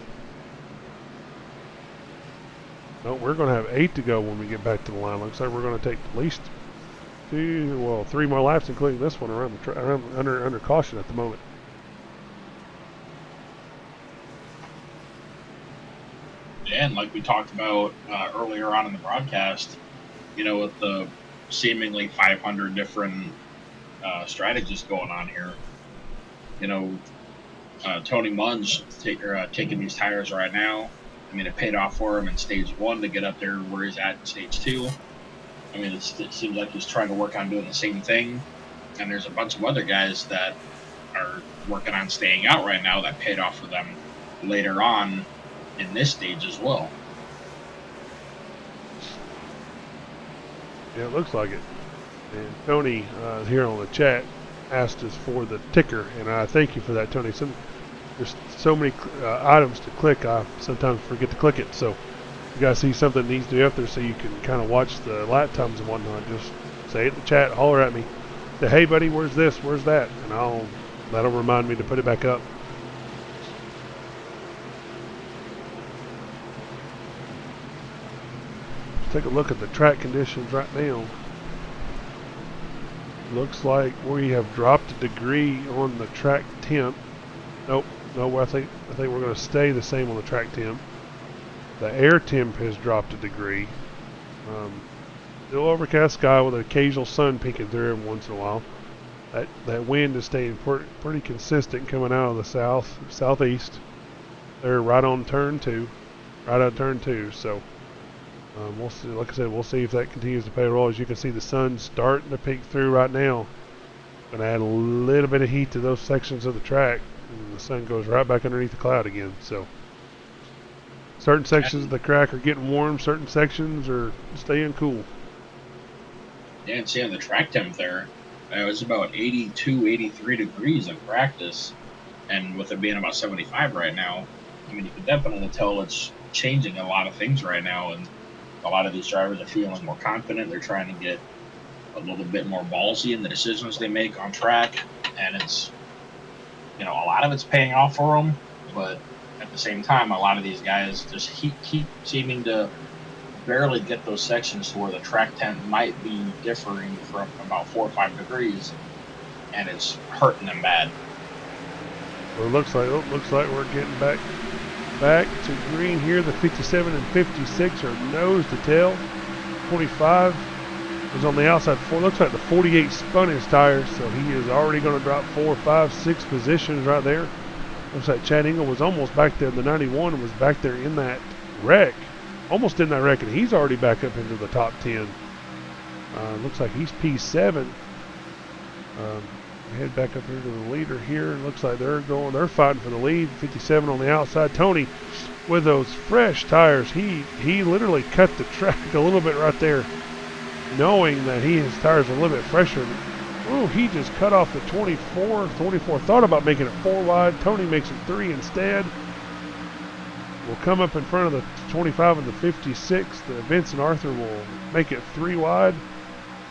No, we're going to have 8 to go when we get back to the line. Looks like we're going to take at least 3 more laps, including this one under caution at the moment. And like we talked about earlier on in the broadcast, with the seemingly 500 different strategies going on here, Tony Munge taking these tires right now. I mean, it paid off for him in stage 1 to get up there where he's at in stage 2. I mean, it seems like he's trying to work on doing the same thing. And there's a bunch of other guys that are working on staying out right now that paid off for them later on in this stage as well. Yeah, it looks like it. And Tony here on the chat asked us for the ticker, and I thank you for that, Tony. There's so many items to click, I sometimes forget to click it. So if you guys see something that needs to be up there so you can kind of watch the lap times and whatnot, just say it in the chat, holler at me. Say, hey buddy, where's this, where's that? And that'll remind me to put it back up. Take a look at the track conditions right now. Looks like we have dropped a degree on the track temp. Nope, no, I think we're going to stay the same on the track temp. The air temp has dropped a degree. Still overcast sky with an occasional sun peeking through every once in a while. That wind is staying pretty consistent coming out of the southeast. They're right on turn 2, right out of turn 2. So. We'll see. Like I said, we'll see if that continues to pay a role. As you can see, the sun's starting to peek through right now. Going to add a little bit of heat to those sections of the track, and the sun goes right back underneath the cloud again. So, certain sections of the track are getting warm. Certain sections are staying cool. Yeah, and see on the track temp there, it was about 82, 83 degrees in practice, and with it being about 75 right now, I mean, you can definitely tell it's changing a lot of things right now, and a lot of these drivers are feeling more confident. They're trying to get a little bit more ballsy in the decisions they make on track, and it's, a lot of it's paying off for them, but at the same time, a lot of these guys just keep seeming to barely get those sections to where the track temp might be differing from about 4 or 5 degrees, and it's hurting them bad. Well, it looks like we're getting back to green here. The 57 and 56 are nose to tail. 25 is on the outside. Looks like the 48 spun his tires, so he is already going to drop 4, 5, 6 positions right there. Looks like Chad Engel was almost back there. The 91 and was back there in that wreck, almost in that wreck, and he's already back up into the top 10. Looks like he's P7. Head back up here to the leader here. Looks like they're fighting for the lead. 57 on the outside. Tony, with those fresh tires, he literally cut the track a little bit right there, knowing that his tires are a little bit fresher. Oh, he just cut off the 24. Thought about making it 4 wide. Tony makes it 3 instead. Will come up in front of the 25 and the 56. The Vincent Arthur will make it 3 wide.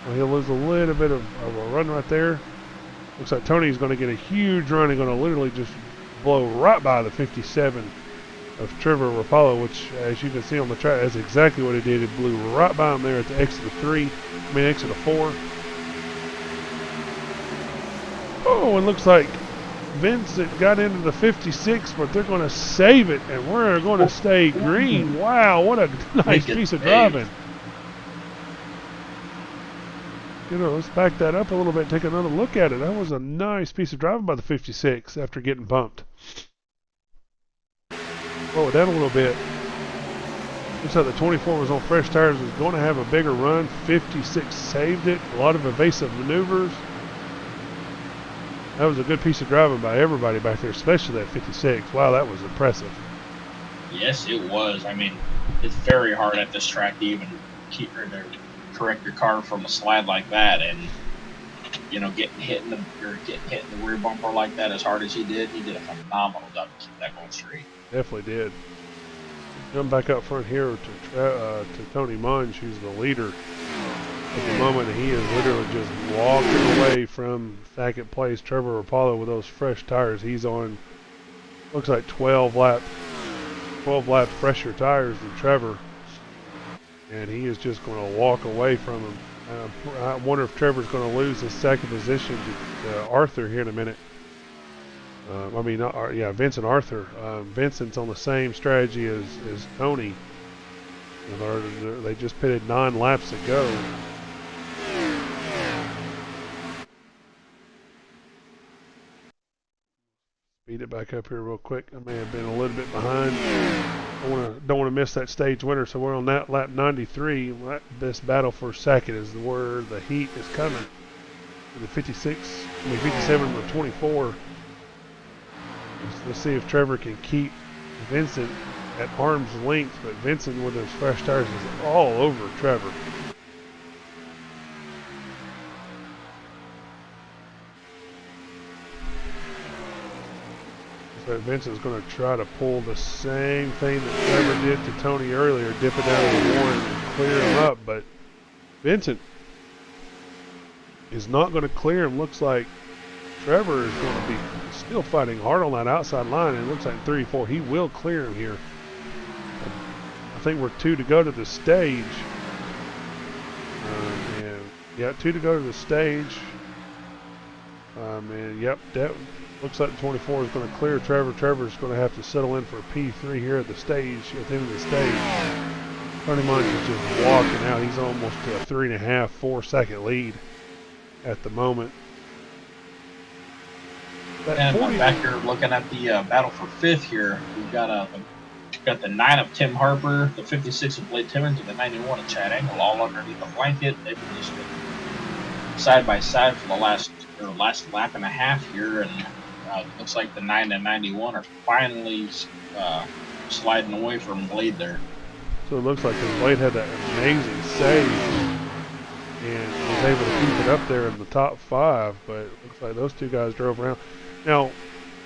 Well, he'll lose a little bit of a run right there. Looks like Tony's going to get a huge run and going to literally just blow right by the 57 of Trevor Rapallo, which, as you can see on the track, that's exactly what it did. It blew right by him there at the exit of 4. Oh, and looks like Vincent got into the 56, but they're going to save it, and we're going to stay green. Wow, what a nice piece of driving. You know, let's back that up a little bit and take another look at it. That was a nice piece of driving by the 56 after getting bumped. Slow it down a little bit. Looks like the 24 was on fresh tires, was going to have a bigger run. 56 saved it. A lot of evasive maneuvers. That was a good piece of driving by everybody back there, especially that 56. Wow, that was impressive. Yes, it was. I mean, it's very hard at this track to even correct your car from a slide like that, and you know, getting hit in the rear bumper like that as hard as he did a phenomenal job to keep that going straight. Definitely did. Come back up front here to Tony Munch, who's the leader at the moment. He is literally just walking away from second place. Trevor Rapallo with those fresh tires. He's on, looks like 12 lap fresher tires than Trevor. And he is just going to walk away from him. I wonder if Trevor's going to lose his second position to Arthur here in a minute. Vincent Arthur. Vincent's on the same strategy as Tony. They just pitted 9 laps ago. Speed it back up here real quick. I may have been a little bit behind. Don't want to miss that stage winner, so we're on that lap 93. This battle for second is where the heat is coming. The 57 and the 24. Let's see if Trevor can keep Vincent at arm's length, but Vincent with those fresh tires is all over Trevor. So Vincent's going to try to pull the same thing that Trevor did to Tony earlier, dip it down to the 1 and clear him up, but Vincent is not going to clear him. Looks like Trevor is going to be still fighting hard on that outside line, and it looks like 3-4. He will clear him here. I think we're 2 to go to the stage. 2 to go to the stage. That looks like the 24 is going to clear Trevor. Trevor's going to have to settle in for a P3 here at the stage, at the end of the stage. Tony Munch is just walking out. He's almost to a 3.5, 4 second lead at the moment. And back here looking at the battle for 5th here, we've got the 9 of Tim Harper, the 56 of Blake Timmons, and the 91 of Chad Engel all underneath the blanket. They've been just side by side for the last lap and a half here, and it looks like the 9 and 91 are finally sliding away from Blade there. So it looks like his Blade had that amazing save and was able to keep it up there in the top 5, but it looks like those 2 guys drove around. Now,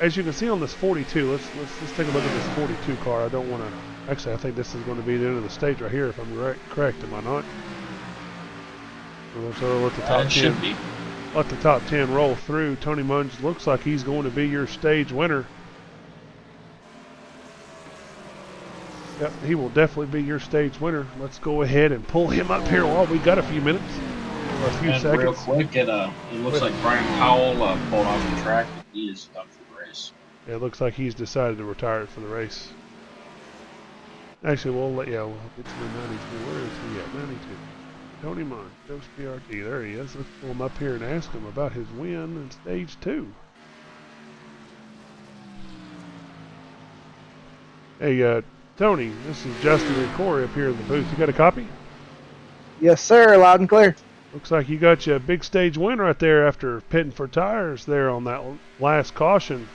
as you can see on this 42, let's take a look at this 42 car. I don't want to, actually I think this is going to be the end of the stage right here if I'm correct, am I not? So let the top 10 should be. Let the top 10 roll through. Tony Munch looks like he's going to be your stage winner. Yep, he will definitely be your stage winner. Let's go ahead and pull him up here while we got a few minutes or a few seconds. Real quick, it looks like Brian Powell pulled off the track. He is done for the race. It looks like he's decided to retire for the race. Actually, we'll get to the 92. Where is he at? 92. Tony Munch, Coach PRT. There he is. Let's pull him up here and ask him about his win in stage 2. Hey, Tony, this is Justin and Corey up here in the booth. You got a copy? Yes, sir. Loud and clear. Looks like you got you a big stage win right there after pitting for tires there on that last caution.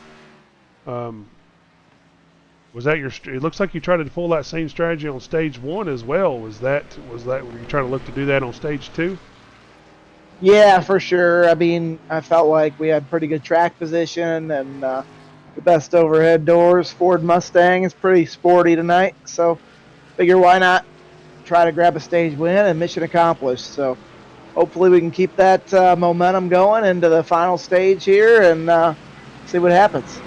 Was that your? It looks like you tried to pull that same strategy on stage 1 as well. Was that? Were you trying to look to do that on stage 2? Yeah, for sure. I mean, I felt like we had pretty good track position and the best overhead doors. Ford Mustang is pretty sporty tonight, so figure why not try to grab a stage win and mission accomplished. So hopefully we can keep that momentum going into the final stage here and see what happens.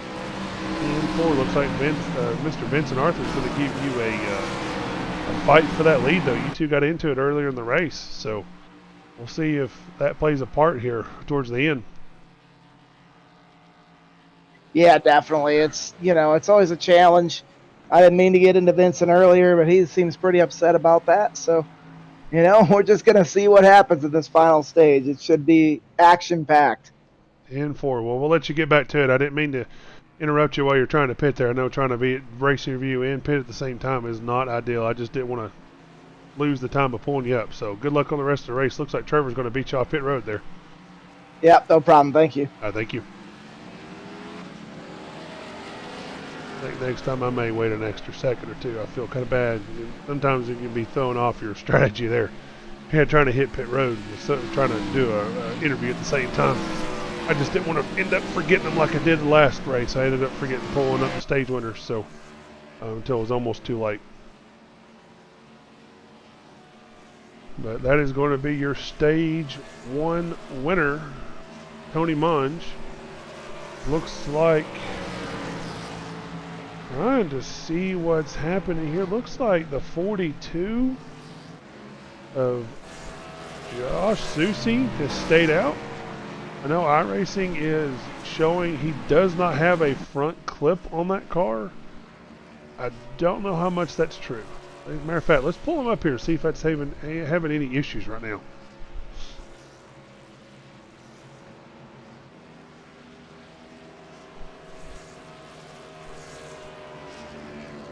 And 4 looks like Mr. Vincent Arthur's going to give you a fight for that lead, though. You two got into it earlier in the race, so we'll see if that plays a part here towards the end. Yeah, definitely. It's always a challenge. I didn't mean to get into Vincent earlier, but he seems pretty upset about that. So, we're just going to see what happens in this final stage. It should be action-packed. And 4. Well, we'll let you get back to it. I didn't mean to interrupt you while you're trying to pit there. I know trying to be at racing review and pit at the same time is not ideal. I just didn't want to lose the time of pulling you up. So good luck on the rest of the race. Looks like Trevor's going to beat you off pit road there. Yep, no problem. Thank you. Thank you. I think next time I may wait an extra second or two. I feel kind of bad. Sometimes it can be throwing off your strategy there. Trying to hit pit road and trying to do an interview at the same time. I just didn't want to end up forgetting them like I did the last race. I ended up forgetting pulling up the stage winners, so until it was almost too late. But that is going to be your stage 1 winner, Tony Monge. Looks like, trying to see what's happening here. Looks like the 42 of Josh Susi has stayed out. I know iRacing is showing he does not have a front clip on that car. I don't know how much that's true. As a matter of fact, let's pull him up here and see if that's having any issues right now.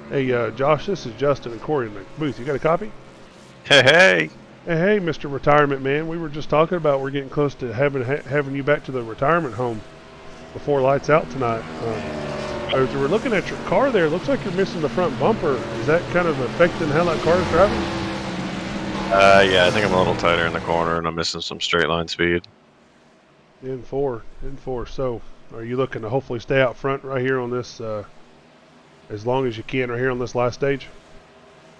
Hey, Josh, this is Justin and Corey in the booth. You got a copy? Hey, hey. Hey, Mr. Retirement Man. We were just talking about we're getting close to having you back to the retirement home before lights out tonight. As we're looking at your car there, it looks like you're missing the front bumper. Is that kind of affecting how that car is driving? Yeah, I think I'm a little tighter in the corner and I'm missing some straight line speed. In four. So, are you looking to hopefully stay out front right here on this, as long as you can right here on this last stage?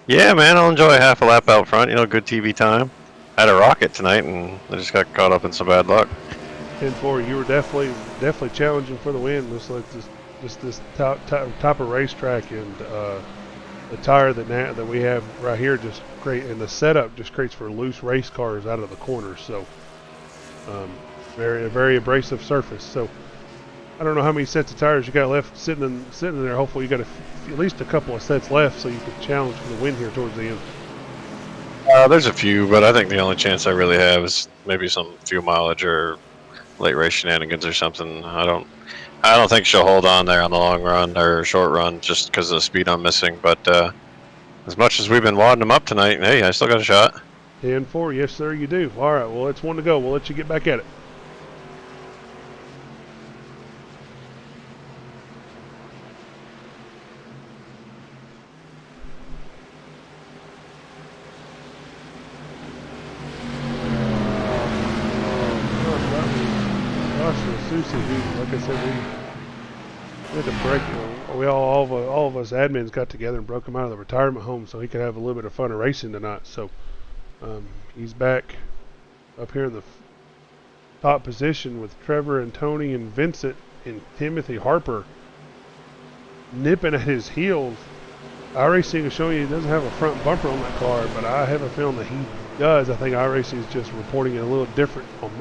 Yeah, man, I'll enjoy half a lap out front. Good TV time. I had a rocket tonight and I just got caught up in some bad luck. 10-4, you were definitely challenging for the win. Looks like this type of racetrack and the tire that we have right here and the setup just creates for loose race cars out of the corners. So very abrasive surface. So I don't know how many sets of tires you got left sitting in there. Hopefully you got at least a couple of sets left so you can challenge for the win here towards the end. There's a few, but I think the only chance I really have is maybe some fuel mileage or late race shenanigans or something. I don't think she'll hold on there on the long run or short run just because of the speed I'm missing. But as much as we've been wadding them up tonight, hey, I still got a shot. 10-4, yes sir, you do. All right, well it's one to go. We'll let you get back at it. Susie, who, like I said, we had to break. All of us admins got together and broke him out of the retirement home so he could have a little bit of fun of racing tonight. So he's back up here in the top position with Trevor and Tony and Vincent and Timothy Harper nipping at his heels. iRacing is showing you he doesn't have a front bumper on that car, but I have a feeling that he does. I think iRacing is just reporting it a little different on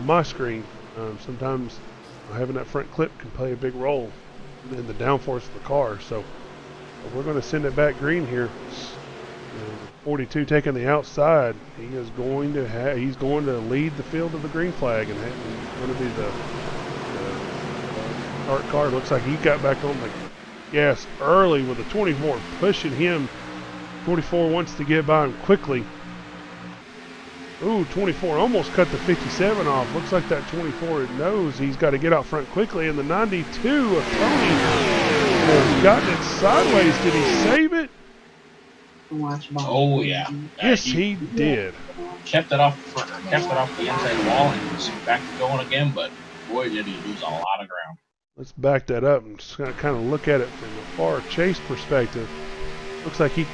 my screen. Sometimes having that front clip can play a big role in the downforce of the car. So we're going to send it back green here. 42 taking the outside. He's going to lead the field of the green flag, and he's going to be the start car. Looks like he got back on the gas early with a 24 pushing him. 24 wants to get by him quickly. Ooh, 24 almost cut the 57 off. Looks like that 24 knows he's got to get out front quickly. And the 92 of Tony has gotten it sideways. Did he save it? Oh yeah. Yes, he did. Kept it off the inside wall and was back to going again. But boy, did he lose a lot of ground. Let's back that up and just kind of look at it from a far chase perspective. Looks like he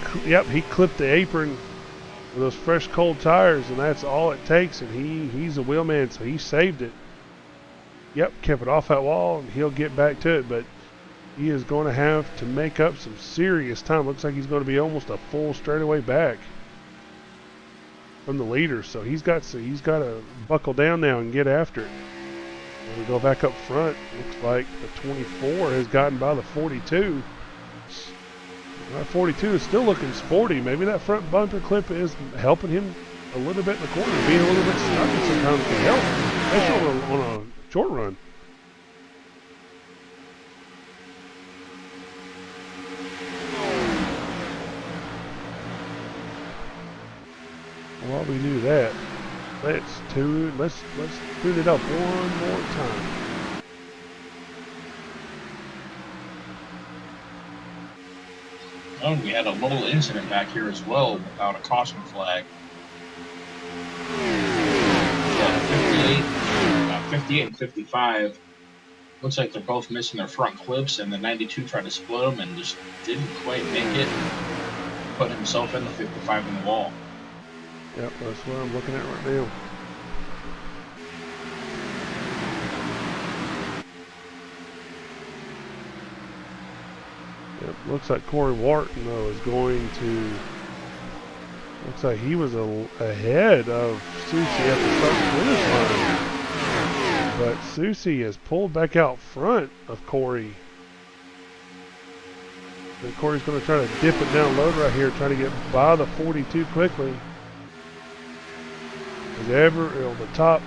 clipped the apron with those fresh cold tires, and that's all it takes. And he's a wheelman, so he saved it. Yep, kept it off that wall, and he'll get back to it. But he is going to have to make up some serious time. Looks like he's going to be almost a full straightaway back from the leader. So he's got to buckle down now and get after it. When we go back up front, looks like the 24 has gotten by the 42. That 42 is still looking sporty. Maybe that front bumper clip is helping him a little bit in the corner. Being a little bit snuggy sometimes can help, especially on a short run. While we do that, let's tune it up one more time. Oh, we had a little incident back here as well without a caution flag. 58 and 55. Looks like they're both missing their front clips, and the 92 tried to split them and just didn't quite make it. Put himself in the 55 in the wall. Yep, that's what I'm looking at right now. Yep, looks like Corey Wharton, though, is going to... Looks like he was ahead of Susie at the start finish line. But Susie has pulled back out front of Corey. And Corey's going to try to dip it down low right here, trying to get by the 42 quickly. The top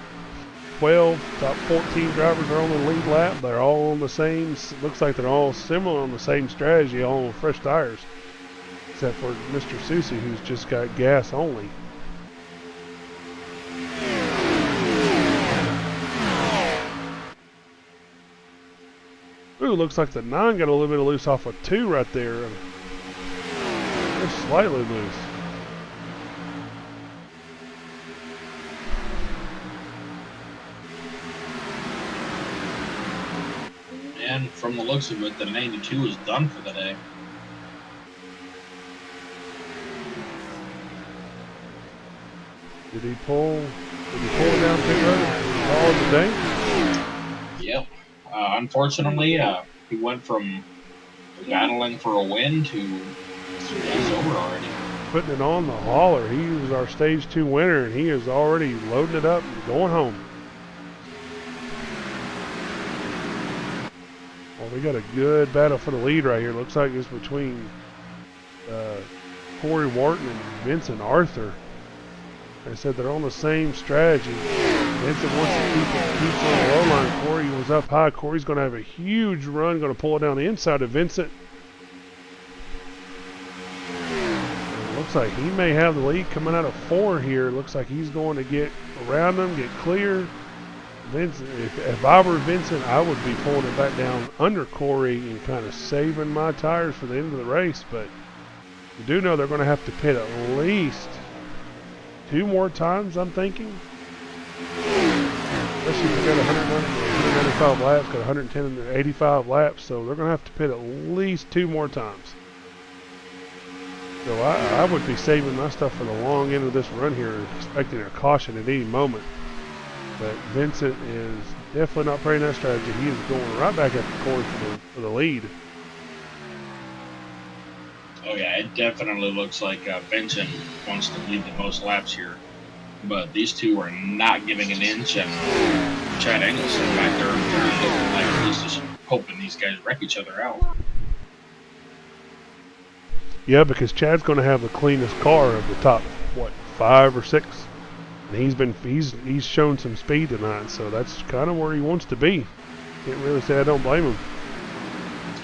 12, top 14 drivers are on the lead lap. They're all on the same, looks like they're all similar on the same strategy, all on fresh tires. Except for Mr. Susie, who's just got gas only. Ooh, looks like the 9 got a little bit of loose off a 2 right there. Just slightly loose. And from the looks of it, the 92 is done for the day. Did he pull it down pit road and call it a day? Yep. Unfortunately, he went from battling for a win to he's over already. Putting it on the hauler. He was our stage 2 winner, and he is already loading it up and going home. Well, we got a good battle for the lead right here. Looks like it's between Corey Wharton and Vincent Arthur. They said they're on the same strategy. Vincent wants to keep on the low line. Corey was up high. Corey's going to have a huge run, going to pull it down the inside of Vincent. Looks like he may have the lead coming out of 4 here. Looks like he's going to get around them, get clear. Vincent, if I were Vincent, I would be pulling it back down under Corey and kind of saving my tires for the end of the race. But you do know they're going to have to pit at least 2 more times, I'm thinking. Especially if they've got 195 laps, got 110 and 85 laps, so they're going to have to pit at least 2 more times. So I would be saving my stuff for the long end of this run here, expecting a caution at any moment. But Vincent is definitely not playing that strategy. He is going right back after Corey for the lead. Oh yeah, it definitely looks like Vincent wants to lead the most laps here. But these two are not giving an inch, and Chad Engelson back there looking like he's just hoping these guys wreck each other out. Yeah, because Chad's going to have the cleanest car of the top, 5 or 6. And he's shown some speed tonight, so that's kind of where he wants to be. Can't really say I don't blame him.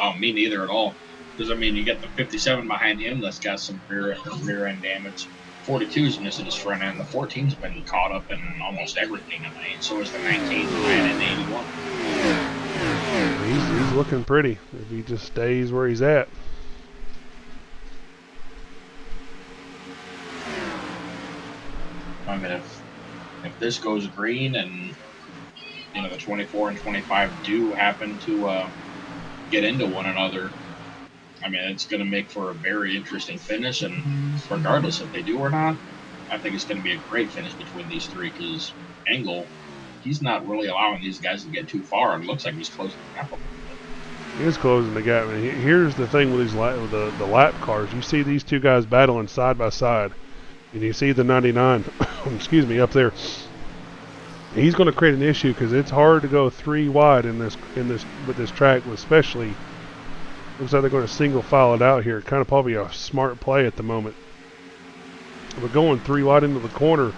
Oh, me neither at all. Because, I mean, you got the 57 behind him that's got some rear end damage. 42's missing his front end. The 14's been caught up in almost everything tonight. So is the 19 and 81. He's looking pretty if he just stays where he's at. I mean, if this goes green and the 24 and 25 do happen to get into one another, I mean, it's going to make for a very interesting finish. And regardless if they do or not, I think it's going to be a great finish between these three because Engel, he's not really allowing these guys to get too far. It looks like he's closing the gap a little bit. He is closing the gap. And here's the thing with these the lap cars. You see these two guys battling side by side, and you see the 99, excuse me, up there. He's going to create an issue because it's hard to go 3 wide with this track, especially. Looks like they're going to single file it out here. Kind of probably a smart play at the moment. We're going 3 wide into the corner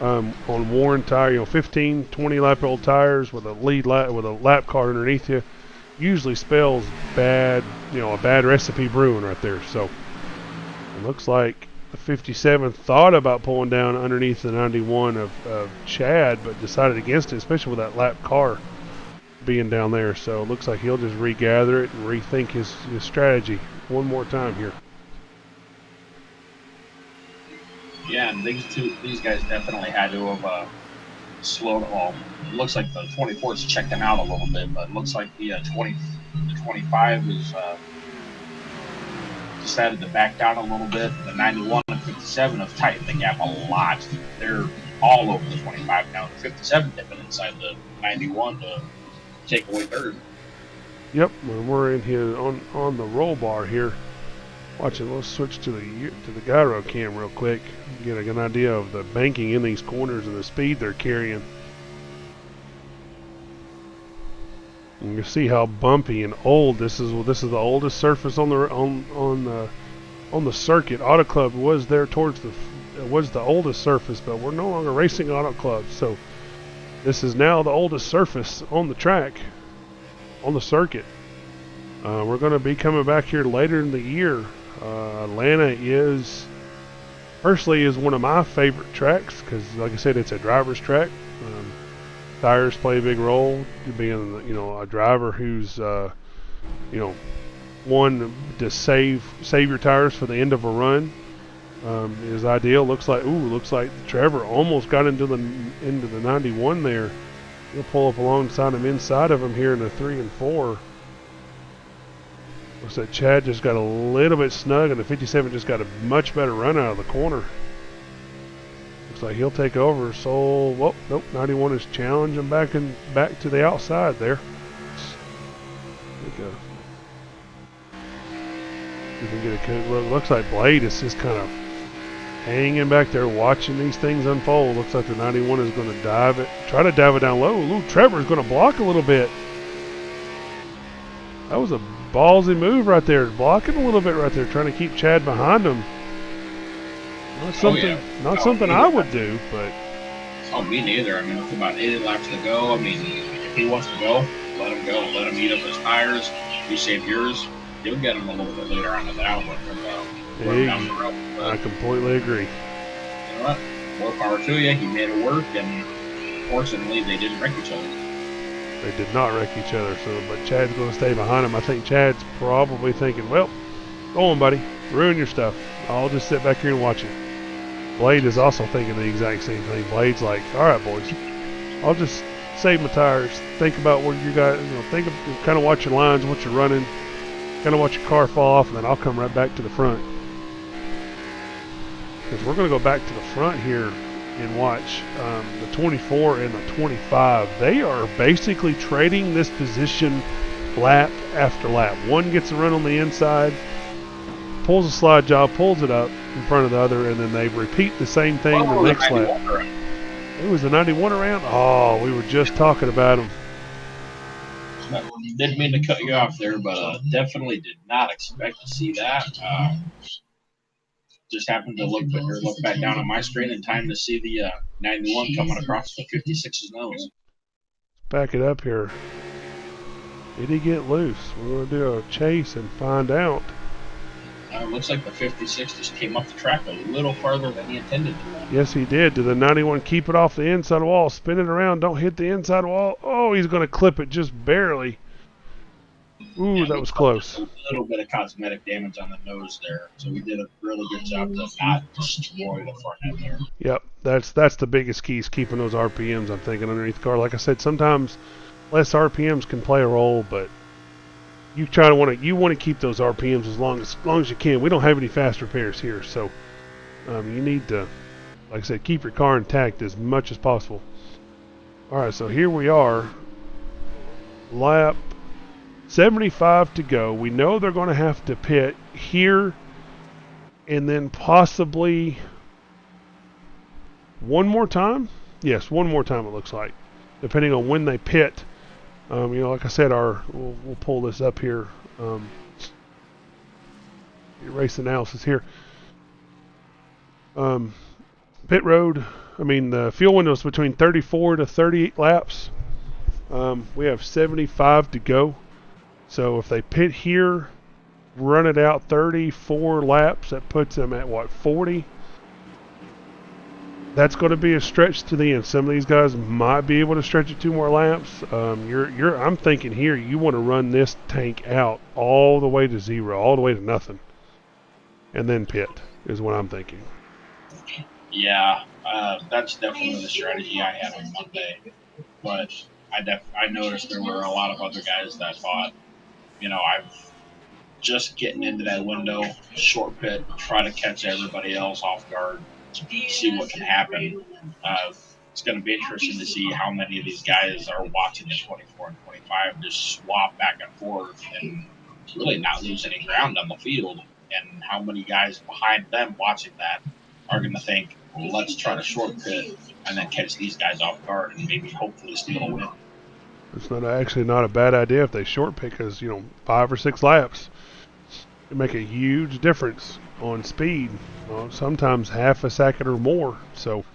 on worn tire, 15, 20 lap old tires with a lap car underneath you. Usually spells bad, a bad recipe brewing right there. So it looks like the 57 thought about pulling down underneath the 91 of Chad, but decided against it, especially with that lap car being down there. So it looks like he'll just regather it and rethink his strategy one more time here. Yeah, and these guys definitely had to have slowed. Well, it looks like the 24's checking out a little bit, but it looks like the 25 is decided to back down a little bit. The 91 and 57 have tightened the gap a lot. They're all over the 25 now. The 57 dipping inside the 91 to take away third. Yep, and we're in here on the roll bar here. Watching, let's switch to the gyro cam real quick. Get an idea of the banking in these corners and the speed they're carrying. And you see how bumpy and old this is. Well, this is the oldest surface on the circuit. Auto Club was there was the oldest surface, but we're no longer racing Auto Club, so this is now the oldest surface on the track, on the circuit. We're going to be coming back here later in the year. Atlanta personally is one of my favorite tracks because, like I said, it's a driver's track. Tires play a big role. Being a driver who's one to save your tires for the end of a run is ideal. Looks like Trevor almost got into the 91 there. He'll pull up alongside him, inside of him here in the 3 and 4. Looks like Chad just got a little bit snug, and the 57 just got a much better run out of the corner. Looks like he'll take over. So, nope, 91 is challenging back to the outside there. You can get a good look. Looks like Blade is just kind of hanging back there watching these things unfold. Looks like the 91 is going to try to dive it down low. Ooh, Trevor's going to block a little bit. That was a ballsy move right there, blocking a little bit right there, trying to keep Chad behind him. Not something I would do, but. Oh, me neither. I mean, with about 80 laps to go, I mean, if he wants to go, let him go. Let him eat up his tires. You save yours, you'll get him a little bit later on in the outlet from down the road. But, I completely agree. You know what? More power to you. He made it work, and fortunately, they didn't wreck each other. They did not wreck each other, but Chad's going to stay behind him. I think Chad's probably thinking, well, go on, buddy. Ruin your stuff. I'll just sit back here and watch it. Blade is also thinking the exact same thing. Blade's like, all right, boys, I'll just save my tires. Think about where you got, kind of watch your lines, what you're running, kind of watch your car fall off, and then I'll come right back to the front. Because we're going to go back to the front here and watch the 24 and the 25. They are basically trading this position lap after lap. One gets a run on the inside, pulls a slide job, pulls it up in front of the other, and then they repeat the same thing in the next lap. It was the 91 around? Oh, we were just talking about him. Didn't mean to cut you off there, but definitely did not expect to see that. Just happened to look back down on my screen in time to see the 91 coming across the 56's nose. Back it up here. Did he get loose? We're going to do a chase and find out. It looks like the 56 just came up the track a little farther than he intended to. Yes, he did. Did the 91 keep it off the inside wall? Spin it around. Don't hit the inside wall. Oh, he's going to clip it just barely. Ooh, Yeah, that was close. A little bit of cosmetic damage on the nose there, so we did a really good job to not destroy the front end there. Yep, that's the biggest key, is keeping those RPMs, I'm thinking, underneath the car. Like I said, sometimes less RPMs can play a role, but you want to keep those RPMs as long as you can. We don't have any fast repairs here, so you need to, like I said, keep your car intact as much as possible. All right, so here we are, lap 75 to go. We know they're going to have to pit here and then possibly one more time. Yes, one more time it looks like, depending on when they pit. Like I said, we'll pull this up here. Race analysis here. Pit road. The fuel window is between 34 to 38 laps. We have 75 to go. So if they pit here, run it out 34 laps, that puts them at what, 40? That's going to be a stretch to the end. Some of these guys might be able to stretch it 2 more laps. I'm thinking here you want to run this tank out all the way to 0, all the way to nothing, and then pit is what I'm thinking. Yeah, that's definitely the strategy I had on Monday. But I noticed there were a lot of other guys that thought, I'm just getting into that window, short pit, try to catch everybody else off guard, see what can happen. It's going to be interesting to see how many of these guys are watching the 24 and 25 just swap back and forth and really not lose any ground on the field, and how many guys behind them watching that are going to think, well, let's try to short pit and then catch these guys off guard and maybe hopefully steal a win. It's actually not a bad idea if they short pick, because 5 or 6 laps can make a huge difference on speed. Sometimes half a second or more. So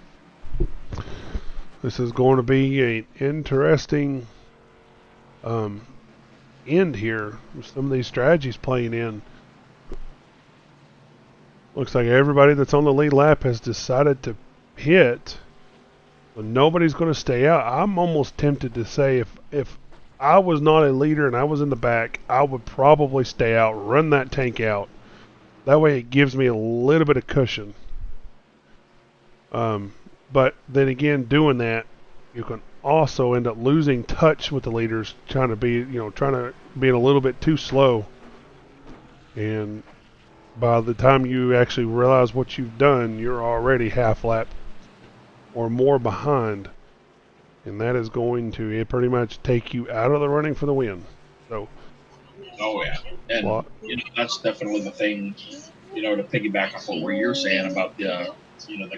this is going to be an interesting end here with some of these strategies playing in. Looks like everybody that's on the lead lap has decided to hit. But nobody's going to stay out. I'm almost tempted to say if I was not a leader and I was in the back, I would probably stay out, run that tank out. That way it gives me a little bit of cushion. But then again, doing that, you can also end up losing touch with the leaders, trying to be a little bit too slow. And by the time you actually realize what you've done, you're already half lap or more behind, and that is going to pretty much take you out of the running for the win. So, oh yeah, and that's definitely the thing. To piggyback off what you're saying about the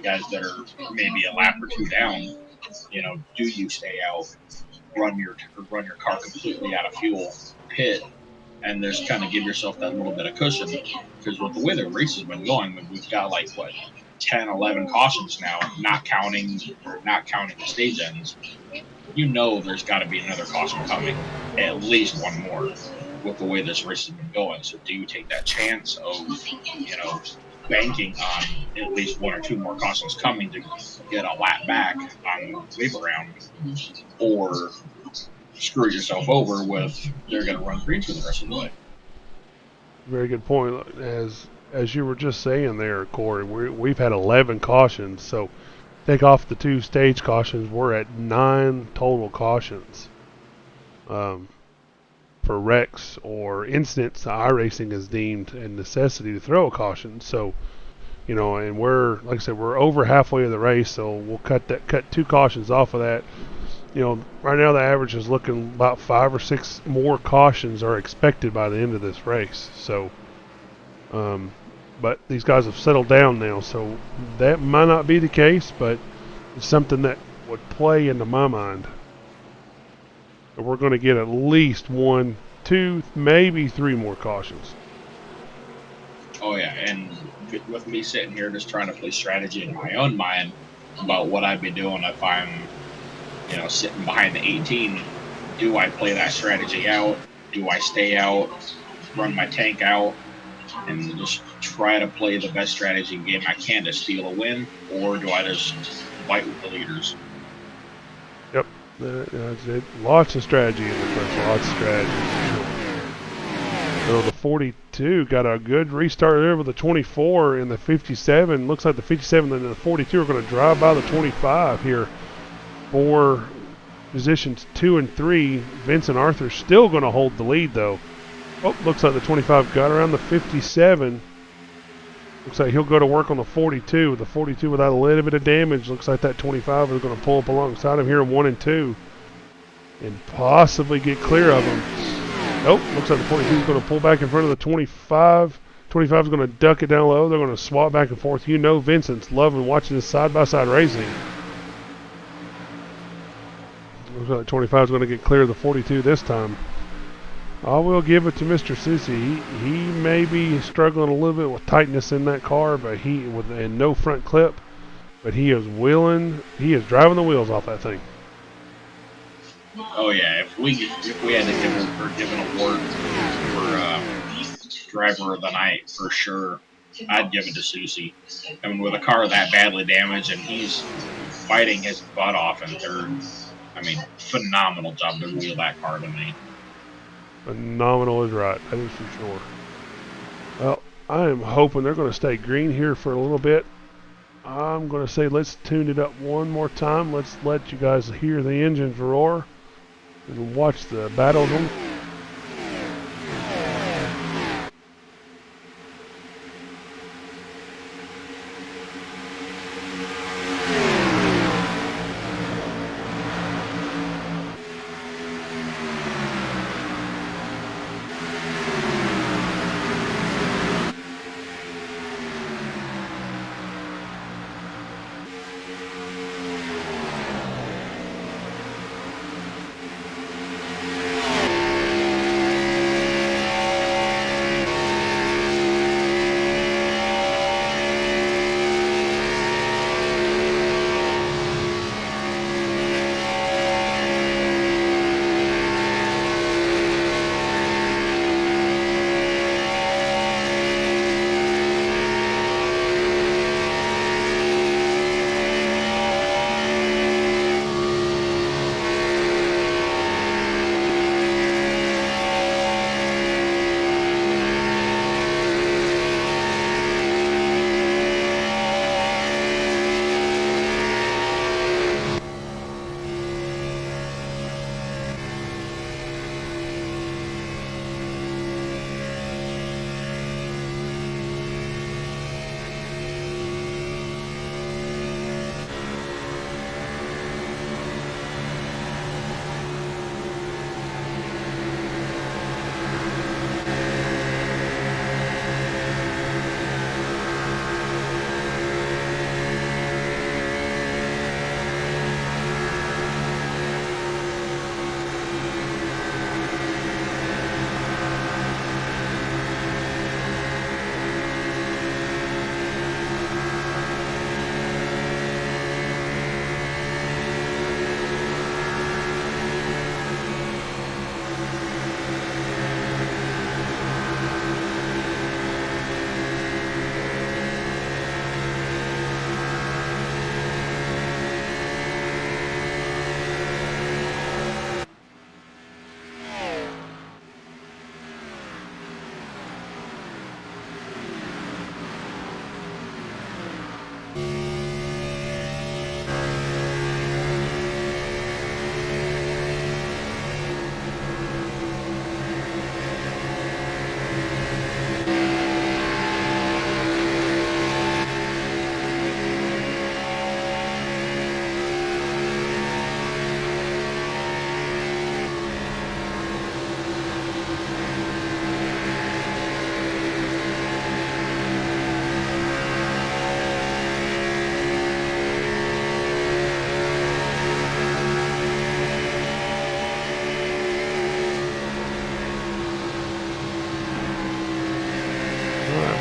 guys that are maybe a lap or 2 down. Do you stay out, run your car completely out of fuel, pit, and just kind of give yourself that little bit of cushion? Because with the way the race has been going, we've got 10, 11 cautions now, not counting the stage ends. There's got to be another caution coming, at least one more, with the way this race has been going. So do you take that chance of, banking on at least 1 or 2 more cautions coming to get a lap back on the wave around, or screw yourself over with they're going to run green for the rest of the way? Very good point. As you were just saying there, Corey, we've had 11 cautions, so take off the 2 stage cautions, we're at 9 total cautions. For wrecks or incidents, iRacing is deemed a necessity to throw a caution. So, and we're, like I said, we're over halfway of the race, so we'll cut 2 cautions off of that. Right now the average is looking about 5 or 6 more cautions are expected by the end of this race. So, but these guys have settled down now, so that might not be the case, but it's something that would play into my mind. And we're going to get at least 1, 2, maybe 3 more cautions. Oh yeah, and with me sitting here just trying to play strategy in my own mind about what I'd be doing if I'm, sitting behind the 18, do I play that strategy out? Do I stay out, run my tank out, and just try to play the best strategy game I can to steal a win, or do I just fight with the leaders? Yep. That's it. Lots of strategy in this race. Lots of strategy. So the 42 got a good restart there with the 24 and the 57. Looks like the 57 and the 42 are going to drive by the 25 here for positions 2 and 3. Vincent Arthur's still going to hold the lead though. Oh, looks like the 25 got around the 57. Looks like he'll go to work on the 42. The 42 without a little bit of damage. Looks like that 25 is going to pull up alongside him here in 1 and 2 and possibly get clear of him. Nope, looks like the 42 is going to pull back in front of the 25. 25 is going to duck it down low. They're going to swap back and forth. You know Vincent's loving watching this side-by-side racing. Looks like 25 is going to get clear of the 42 this time. I will give it to Mr. Sissy. He may be struggling a little bit with tightness in that car, but and no front clip, but he is willing. He is driving the wheels off that thing. Oh yeah, if we had to give an award for driver of the night for sure, I'd give it to Susie. I mean, with a car that badly damaged and he's fighting his butt off in third, I mean, phenomenal job to wheel that car to me. Phenomenal is right, that is for sure. Well, I am hoping they're going to stay green here for a little bit. I'm going to say let's tune it up one more time. Let's let you guys hear the engines roar and watch the battle of them.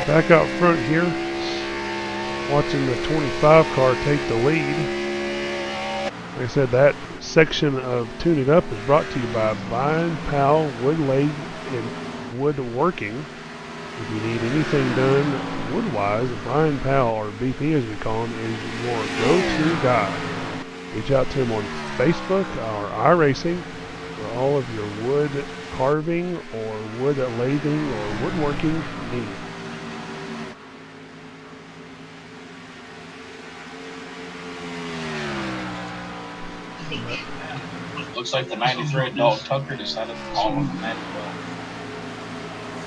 Back out front here, watching the 25 car take the lead. Like I said, that section of Tune It Up is brought to you by Vine, Powell, Wood Lathe, and Woodworking. If you need anything done wood-wise, Brian Powell, or BP as we call him, is your go-to guy. Reach out to him on Facebook or iRacing for all of your wood carving or wood lathing or woodworking needs. Looks like the 93 Dalton Tucker decided to call him the 94.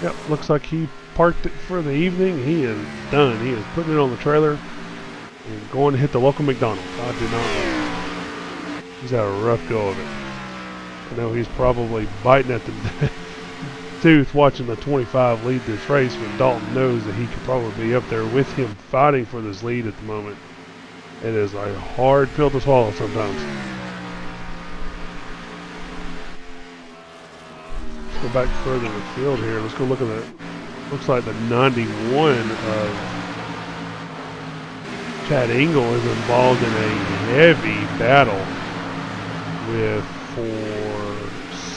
Yep, looks like he parked it for the evening. He is done. He is putting it on the trailer and going to hit the local McDonald's. I do not know. He's had a rough go of it. I know he's probably biting at the tooth watching the 25 lead this race when Dalton knows that he could probably be up there with him fighting for this lead at the moment. It is a hard pill to swallow sometimes. Let's go back further in the field here. Let's go look at that. Looks like the 91 of Chad Engel is involved in a heavy battle with for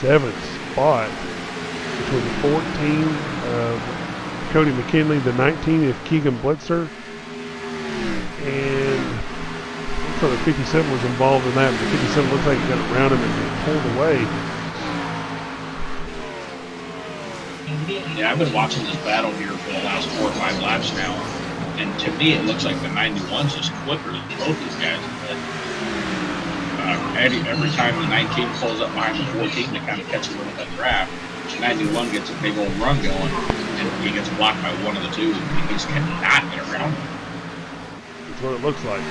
7th spot between the 14 of Cody McKinley, the 19 of Keegan Blitzer, and looks like the 57 was involved in that. But the 57 looks like he got around him and pulled away. Yeah, I've been watching this battle here for the last 4 or 5 laps now, and to me it looks like the 91's just quicker than both these guys. Every time the 19 pulls up behind the 14 to kind of catch a little bit of draft, the 91 gets a big old run going, and he gets blocked by one of the two, and he just cannot get around him. That's what it looks like.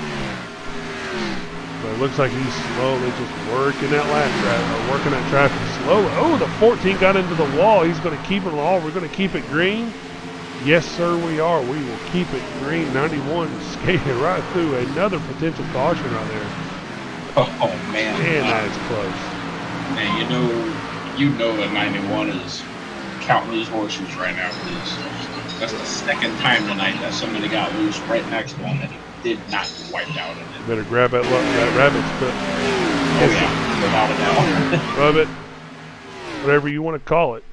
But it looks like he's slowly just working that lap traffic, or working that traffic slowly. Oh, the 14 got into the wall. He's going to keep it all. We're going to keep it green. Yes, sir, we are. We will keep it green. 91 skated right through another potential caution right there. Oh man. Man, that's close. Man, you know that 91 is counting his horseshoes right now, because that's the second time tonight that somebody got loose right next to him and he did not get wiped out in it. Better grab that rabbit's foot. Oh yeah, without a doubt. Rub it. Whatever you want to call it.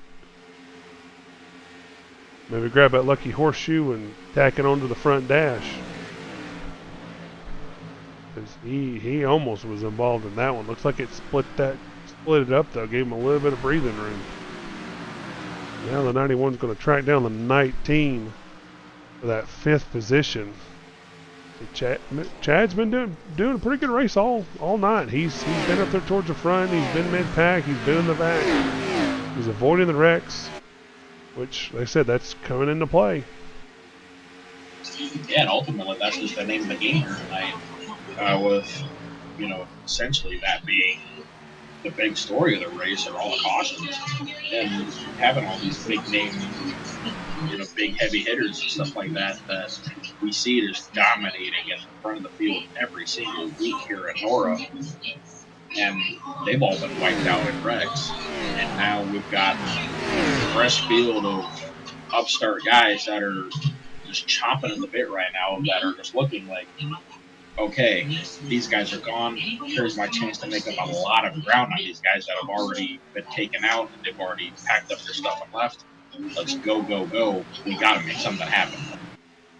Maybe grab that lucky horseshoe and tack it onto the front dash. He almost was involved in that one. Looks like it split it up though, gave him a little bit of breathing room. Now the 91's going to track down the 19 for that 5th position. Chad's been doing a pretty good race all night. He's been up there towards the front. He's been mid-pack. He's been in the back. He's avoiding the wrecks, which, like I said, that's coming into play. Yeah, and ultimately that's just the name of the game here tonight. With, essentially that being the big story of the race are all the cautions. And having all these big names, big heavy hitters and stuff like that we see just dominating in the front of the field every single week here at NORA. And they've all been wiped out in wrecks. And now we've got a fresh field of upstart guys that are just chomping at the bit right now, that are just looking like, okay, these guys are gone. Here's my chance to make up a lot of ground on these guys that have already been taken out and they've already packed up their stuff and left. Let's go, go, go. We got to make something happen.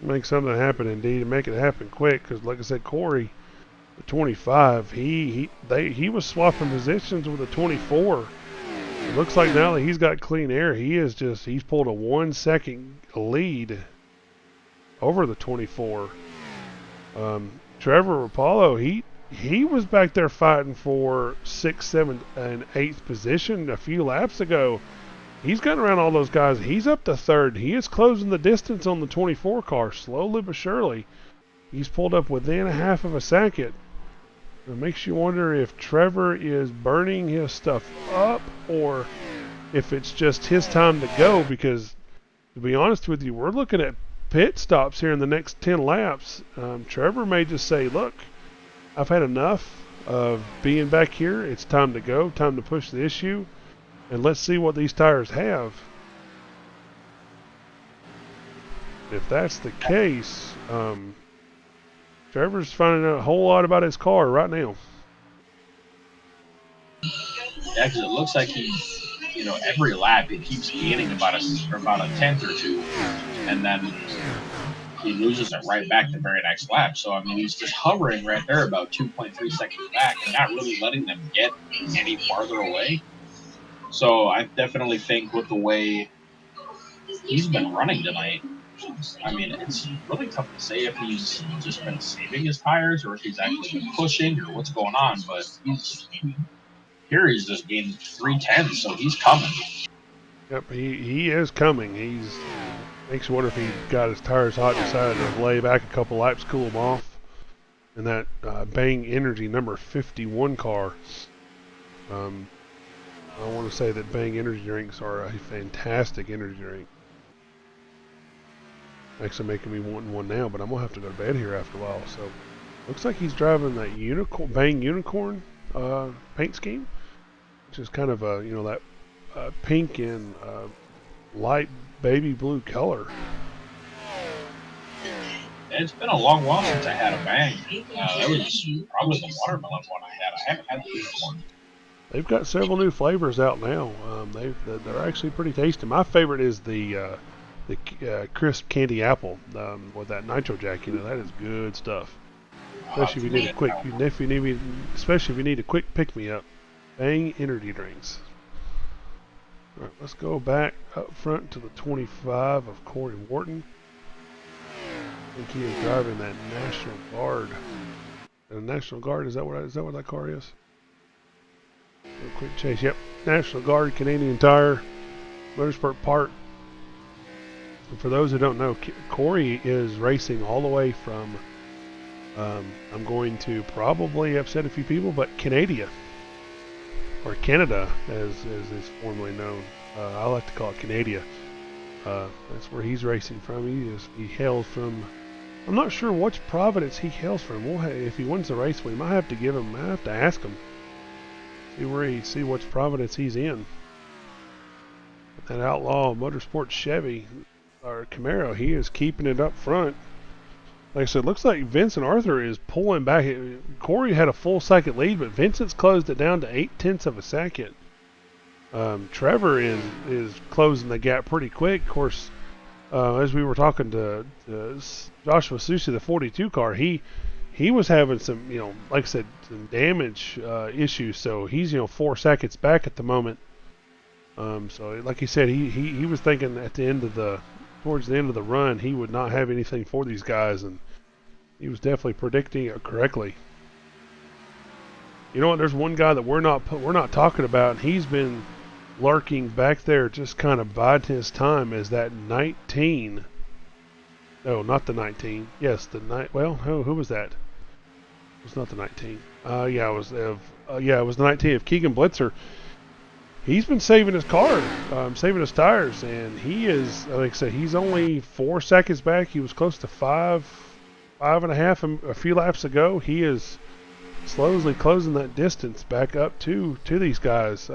Make something happen indeed, and make it happen quick. Because, like I said, Corey, the 25, he was swapping positions with the 24. It looks like now that he's got clean air, he's pulled a 1 second lead over the 24. Trevor Rapallo, he was back there fighting for 6th, 7th, and 8th position a few laps ago. He's gotten around all those guys. He's up to 3rd. He is closing the distance on the 24 car, slowly but surely. He's pulled up within a half of a second. It makes you wonder if Trevor is burning his stuff up or if it's just his time to go, because, to be honest with you, we're looking at pit stops here in the next 10 laps. Trevor may just say, look, I've had enough of being back here. It's time to go, time to push the issue, and let's see what these tires have. If that's the case, Trevor's finding out a whole lot about his car right now. Yeah, because it looks like he's, every lap he keeps gaining about a tenth or two, and then he loses it right back the very next lap. So I mean, he's just hovering right there about 2.3 seconds back, and not really letting them get any farther away. So I definitely think with the way he's been running tonight, I mean, it's really tough to say if he's just been saving his tires or if he's actually been pushing or what's going on. But he's just gained 3/10, so he's coming. Yep, he is coming. Makes you wonder if he got his tires hot and decided to lay back a couple laps, cool them off. And that Bang Energy number 51 car. I want to say that Bang energy drinks are a fantastic energy drink. Actually making me wanting one now, but I'm going to have to go to bed here after a while. So, looks like he's driving that Bang Unicorn paint scheme, which is kind of a, that pink and light baby blue color. It's been a long while since I had a Bang. That was probably the watermelon one I had. I haven't had the unicorn. They've got several new flavors out now. They're actually pretty tasty. My favorite is the crisp candy apple with that nitro jack. That is good stuff. Especially if you need a quick pick me up. Bang energy drinks. All right, let's go back up front to the 25 of Corey Wharton. I think he is driving that National Guard. The National Guard, is that what that car is? Real quick chase. Yep. National Guard, Canadian Tire, Motorsport Park. And for those who don't know, Corey is racing all the way from, I'm going to probably upset a few people, but Canada, or Canada as is formerly known. I like to call it Canada. That's where he's racing from. He hails from, I'm not sure which province he hails from. If he wins the race, we might have to ask him. See which province he's in. That Outlaw Motorsports Chevy, or Camaro, he is keeping it up front. Like I said, looks like Vincent Arthur is pulling back. Corey had a full second lead, but Vincent's closed it down to 0.8 of a second. Trevor is closing the gap pretty quick. Of course, as we were talking to Joshua Susi, the 42 car, he was having some, like I said, some damage issues. So he's 4 seconds back at the moment. So like he said, he was thinking towards the end of the run, he would not have anything for these guys, and he was definitely predicting it correctly. You know what? There's one guy that we're not talking about, and he's been lurking back there, just kind of biding his time. Is that 19? No, not the 19. Yes, the 9. Well, who was that? It was not the 19. It was the 19 of Keegan Blitzer. He's been saving his car, saving his tires, and he is, like I said, he's only 4 seconds back. He was close to 5.5 a few laps ago. He is slowly closing that distance back up to these guys.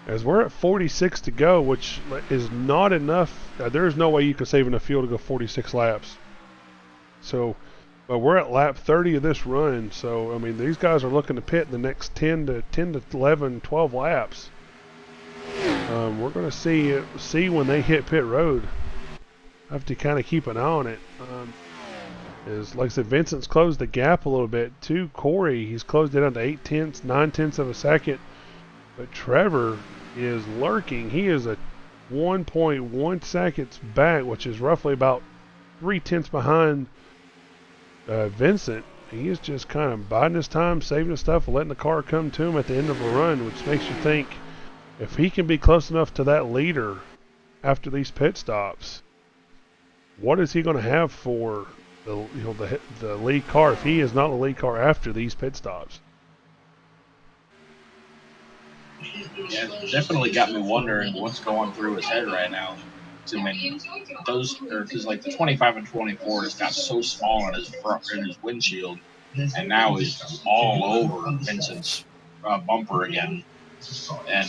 As we're at 46 to go, which is not enough. There's no way you can save enough fuel to go 46 laps. But we're at lap 30 of this run, so I mean these guys are looking to pit in the next 10 to 11, 12 laps. We're going to see when they hit pit road. I have to kind of keep an eye on it. Like I said, Vincent's closed the gap a little bit to Corey. He's closed it down to 0.9 of a second. But Trevor is lurking. He is a 1.1 seconds back, which is roughly about 0.3 behind Vincent. He is just kind of biding his time, saving his stuff, and letting the car come to him at the end of a run, which makes you think if he can be close enough to that leader after these pit stops, what is he going to have for the lead car if he is not the lead car after these pit stops? Yeah, it definitely got me wondering what's going through his head right now. Because like the 25 and 24 just got so small on his windshield, and now he's all over Vincent's bumper again, and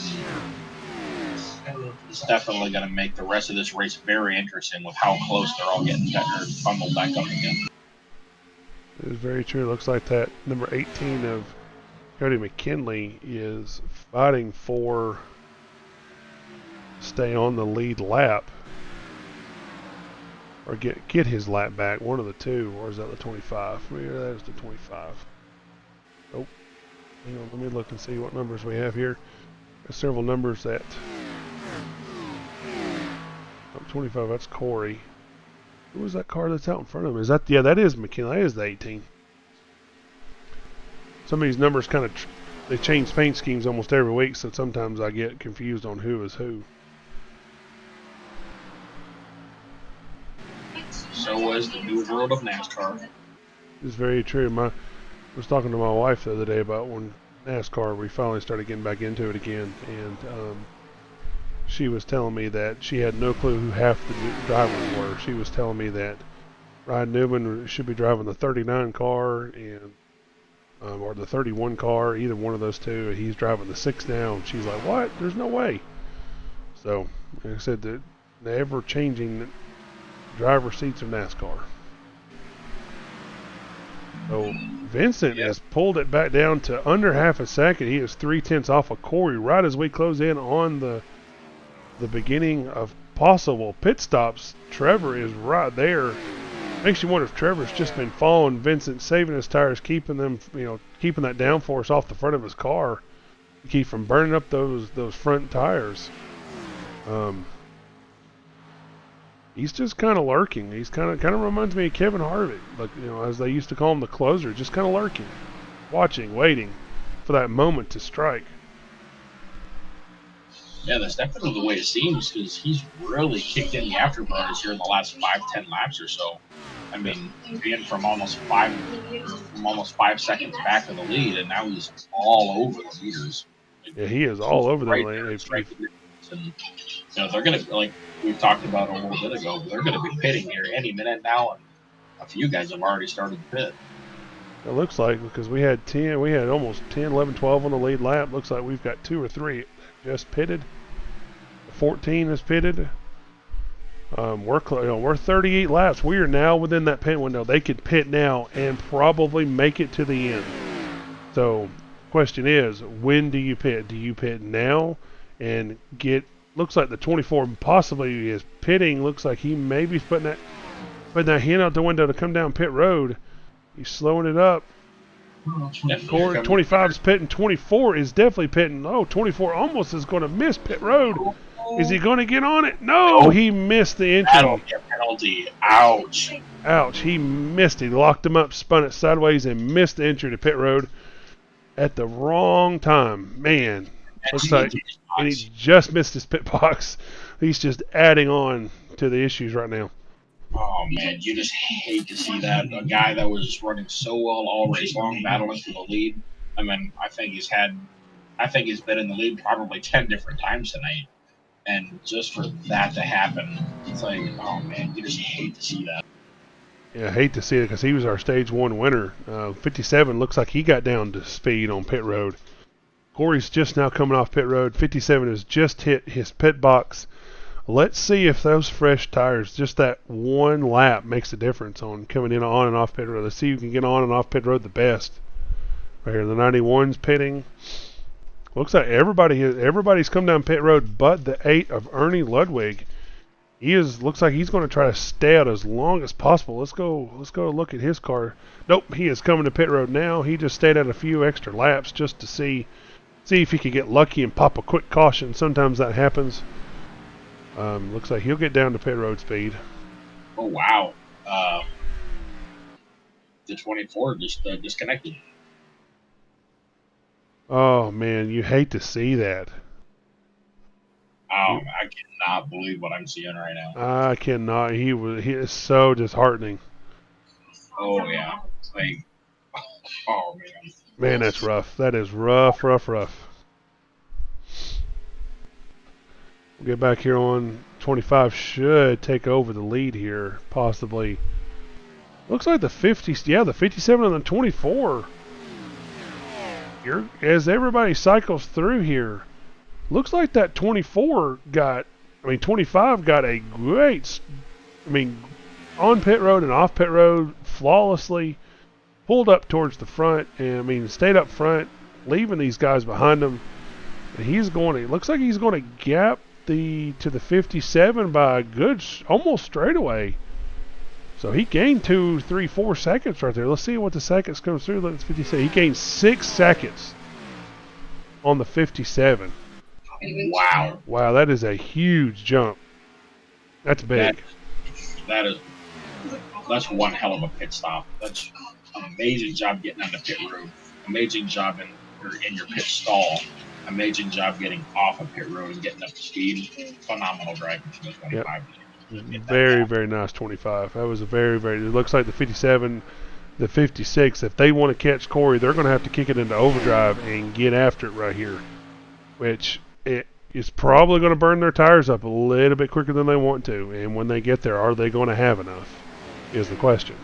it's definitely going to make the rest of this race very interesting with how close they're all getting bundled back up again. It is very true. It looks like that number 18 of Cody McKinley is fighting for stay on the lead lap or get his lap back, one of the two, or is that the 25? Maybe that is the 25. Oh, hang on, let me look and see what numbers we have here. There's several numbers that 25, that's Corey. Who was that car that's out in front of him? Is that, yeah, that is McKinley, that is the 18. Some of these numbers kind of, they change paint schemes almost every week, so sometimes I get confused on who is who. So was the new world of NASCAR. It's very true. I was talking to my wife the other day about when NASCAR, we finally started getting back into it again, and she was telling me that she had no clue who half the drivers were. She was telling me that Ryan Newman should be driving the 39 car and or the 31 car, either one of those two. He's driving the 6 now, and she's like, "What? There's no way." So, like I said, the ever-changing driver seats of NASCAR. So Vincent has pulled it back down to under half a second. He is 3/10 off of Corey right as we close in on the beginning of possible pit stops. Trevor is right there. Makes you wonder if Trevor's just been following Vincent, saving his tires, keeping them, keeping that downforce off the front of his car to keep from burning up those front tires. He's just kind of lurking. He's kind of reminds me of Kevin Harvick, like, as they used to call him, the closer, just kind of lurking, watching, waiting for that moment to strike. Yeah, that's definitely the way it seems, because he's really kicked in the afterburners here in the last 5-10 laps or so. I mean, being from almost 5 seconds back of the lead, and now he's all over the leaders. Yeah, he is all over the lead. And they're gonna, like we've talked about a little bit ago, they're gonna be pitting here any minute now, and a few guys have already started to pit. It looks like, because we had almost 10, 11, 12 on the lead lap. Looks like we've got 2 or 3 just pitted. 14 is pitted. We're 38 laps. We are now within that pit window. They could pit now and probably make it to the end. So, question is, when do you pit? Do you pit now and get? Looks like the 24 possibly is pitting. Looks like he may be putting that hand out the window to come down pit road. He's slowing it up. 25 is pitting. 24 is definitely pitting. Oh, 24 almost is going to miss pit road. Is he going to get on it? No, he missed the entry. That'll be a penalty. Ouch. Ouch. He missed it. He locked him up, spun it sideways, and missed the entry to pit road at the wrong time. Man, looks like he just missed his pit box. He's just adding on to the issues right now. Oh, man, you just hate to see that. A guy that was running so well all race long, battling for the lead. I mean, I think he's been in the lead probably 10 different times tonight. And just for that to happen, it's like, oh, man, you just hate to see that. Yeah, I hate to see it because he was our Stage 1 winner. 57 looks like he got down to speed on pit road. Corey's just now coming off pit road. 57 has just hit his pit box. Let's see if those fresh tires, just that one lap, makes a difference on coming in on and off pit road. Let's see who can get on and off pit road the best. Right here, the 91's pitting. Looks like everybody's come down pit road but the 8 of Ernie Ludwig. Looks like he's going to try to stay out as long as possible. Let's go look at his car. Nope, he is coming to pit road now. He just stayed out a few extra laps just to see if he could get lucky and pop a quick caution. Sometimes that happens. Looks like he'll get down to pit road speed. Oh, wow. The 24 just disconnected. Oh, man, you hate to see that. Oh, I cannot believe what I'm seeing right now. I cannot. He is so disheartening. Oh, yeah. Like, oh, man. Man, that's rough. That is rough. We'll get back here on 25. Should take over the lead here, possibly. Looks like the 57 and the 24. As everybody cycles through here, looks like that 25 got a great, on pit road and off pit road flawlessly, pulled up towards the front, and stayed up front, leaving these guys behind him. And he's going to, it looks like he's going to gap to the 57 by a good, almost straightaway. So he gained 2, 3, 4 seconds right there. Let's see what the seconds comes through. Let's 57. He gained 6 seconds on the 57. Wow. Wow, that is a huge jump. That's big. That's one hell of a pit stop. That's an amazing job getting on the pit road. Amazing job in your pit stall. Amazing job getting off of pit road and getting up to speed. Phenomenal driving from the 25. Yep. Very, very nice 25. That was a very, very, it looks like the 57, the 56, if they want to catch Corey, they're going to have to kick it into overdrive and get after it right here, which it is probably going to burn their tires up a little bit quicker than they want to. And when they get there, are they going to have enough is the question.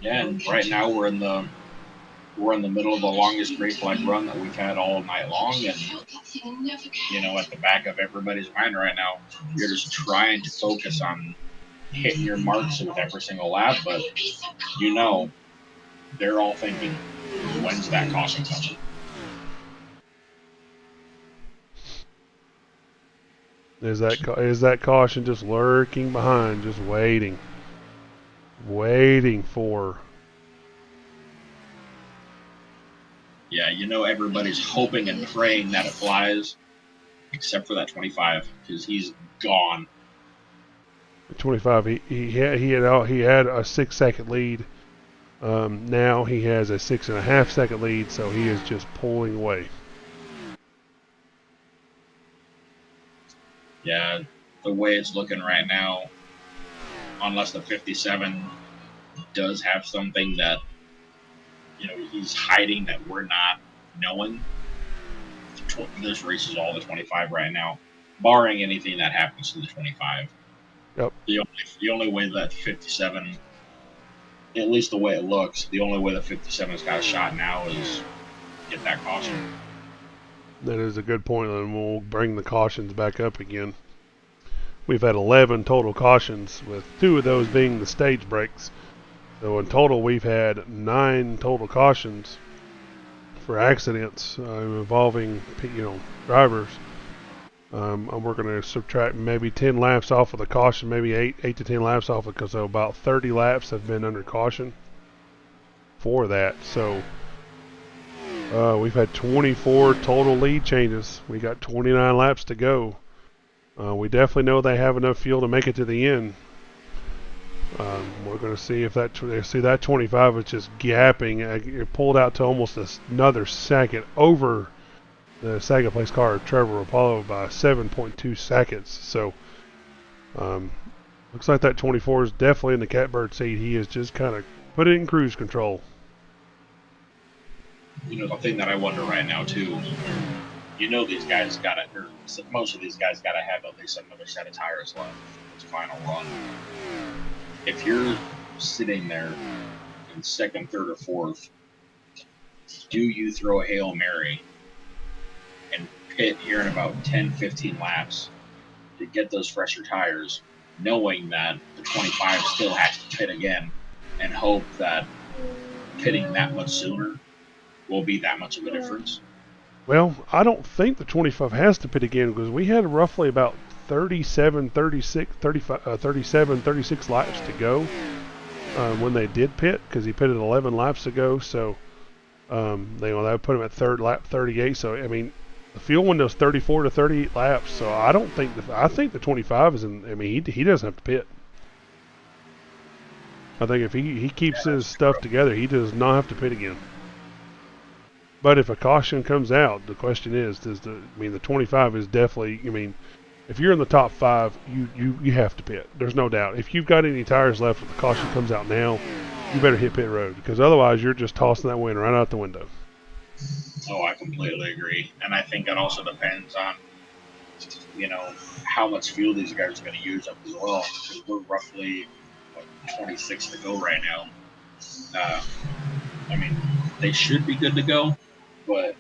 Yeah, and right now we're in the middle of the longest brake flag run that we've had all night long, and at the back of everybody's mind right now, you're just trying to focus on hitting your marks with every single lap, but they're all thinking, when's that caution coming? Is that caution just lurking behind, just waiting for? Yeah, everybody's hoping and praying that it flies, except for that 25, because he's gone. 25, he had a 6-second lead. Now he has a 6.5-second lead, so he is just pulling away. Yeah, the way it's looking right now, unless the 57 does have something that he's hiding that we're not knowing, this race is all the 25 right now, barring anything that happens to the 25. Yep. The only way that 57, at least the way it looks, the only way that 57's got a shot now is get that caution. That is a good point, and we'll bring the cautions back up again. We've had 11 total cautions, with 2 of those being the stage breaks. So in total, we've had 9 total cautions for accidents involving drivers. And we're going to subtract maybe 10 laps off of the caution, maybe 8 to 10 laps off, because about 30 laps have been under caution for that. So we've had 24 total lead changes. We got 29 laps to go. We definitely know they have enough fuel to make it to the end. We're going to see if that 25 is just gapping. It pulled out to almost another second over the second place car, Trevor Rapallo, by 7.2 seconds. So looks like that 24 is definitely in the catbird seat. He has just kind of put it in cruise control. The thing that I wonder right now too, these guys most of these guys gotta have at least another set of tires left for this final run. If you're sitting there in second, third, or fourth, do you throw a Hail Mary and pit here in about 10, 15 laps to get those fresher tires, knowing that the 25 still has to pit again, and hope that pitting that much sooner will be that much of a difference? Well, I don't think the 25 has to pit again, because we had roughly about 37, 36 laps to go when they did pit, because he pitted 11 laps ago. So they would put him at lap 38. So I mean, the fuel window is 34 to 38 laps. So I don't think I think the 25 is in. I mean, he doesn't have to pit. I think if he keeps his stuff together, he does not have to pit again. But if a caution comes out, the question is, the 25 is definitely, if you're in the top 5, you have to pit. There's no doubt. If you've got any tires left when the caution comes out now, you better hit pit road, because otherwise you're just tossing that win right out the window. Oh, I completely agree. And I think it also depends on, how much fuel these guys are going to use up as well, because we're roughly 26 to go right now. They should be good to go, but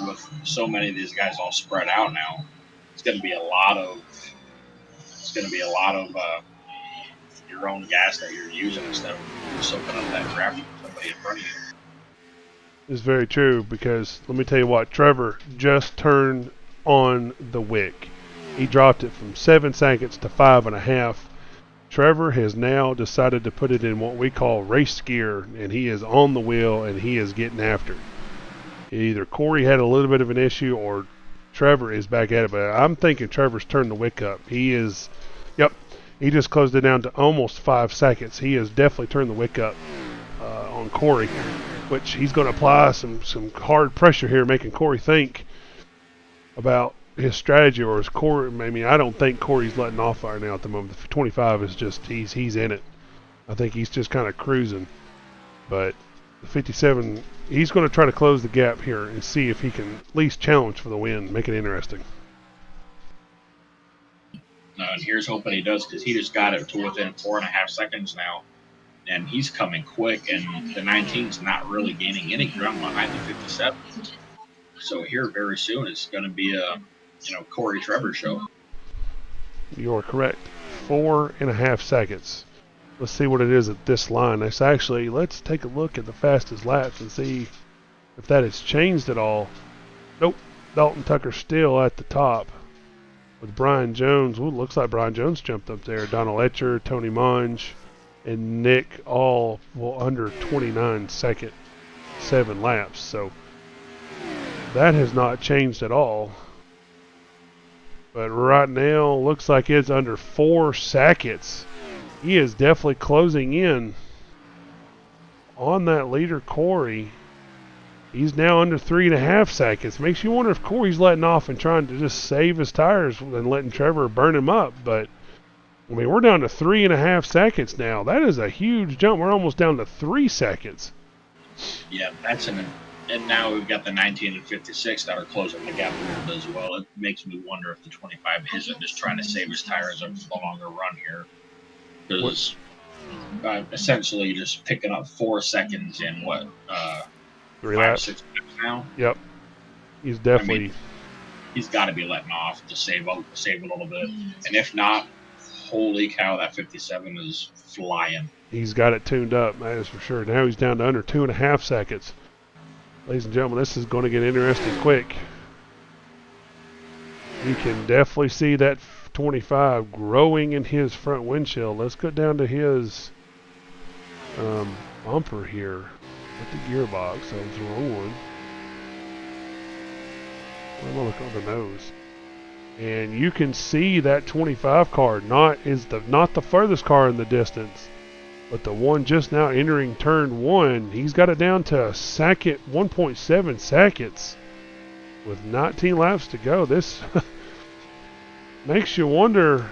with so many of these guys all spread out now, it's going to be a lot of your own gas that you're using instead of soaking up that crap from somebody in front of you. It's very true, because let me tell you what, Trevor just turned on the wick. He dropped it from 7 seconds to 5.5. Trevor has now decided to put it in what we call race gear, and he is on the wheel and he is getting after it. Either Corey had a little bit of an issue or Trevor is back at it, but I'm thinking Trevor's turned the wick up. He is, yep, he just closed it down to almost 5 seconds. He has definitely turned the wick up on Corey, which he's going to apply some hard pressure here, making Corey think about his strategy, or his Corey. I mean, I don't think Corey's letting off right now at the moment. The 25 is just, he's in it. I think he's just kind of cruising. But the 57, he's going to try to close the gap here and see if he can at least challenge for the win, make it interesting. And here's hoping he does, because he just got it to within 4.5 seconds now. And he's coming quick, and the 19's not really gaining any ground behind the 57. So here very soon it's going to be a, Corey Trevor show. You're correct. 4.5 seconds. Let's see what it is at this line. Let's take a look at the fastest laps and see if that has changed at all. Nope. Dalton Tucker still at the top with Brian Jones. Ooh, looks like Brian Jones jumped up there. Donald Etcher, Tony Monge, and Nick all under 29 second, 7 laps. So that has not changed at all. But right now, looks like it's under 4 seconds. He is definitely closing in on that leader, Corey. He's now under 3.5 seconds. Makes you wonder if Corey's letting off and trying to just save his tires and letting Trevor burn him up. But, I mean, we're down to 3.5 seconds now. That is a huge jump. We're almost down to 3 seconds. Yeah, and now we've got the 19 and 56 that are closing the gap a little bit as well. It makes me wonder if the 25 isn't just trying to save his tires on a longer run here. Because essentially just picking up 4 seconds in 3 5 laps. 6 laps now. Yep. He's definitely. He's got to be letting off to save a little bit. And if not, holy cow, that 57 is flying. He's got it tuned up, that is for sure. Now he's down to under 2.5 seconds. Ladies and gentlemen, this is going to get interesting quick. You can definitely see that 25 growing in his front windshield. Let's go down to his bumper here with the gearbox. That was the wrong one. I'm going to look on the nose. And you can see that 25 car not the furthest car in the distance, but the one just now entering turn 1. He's got it down to 1.7 seconds with 19 laps to go. This makes you wonder,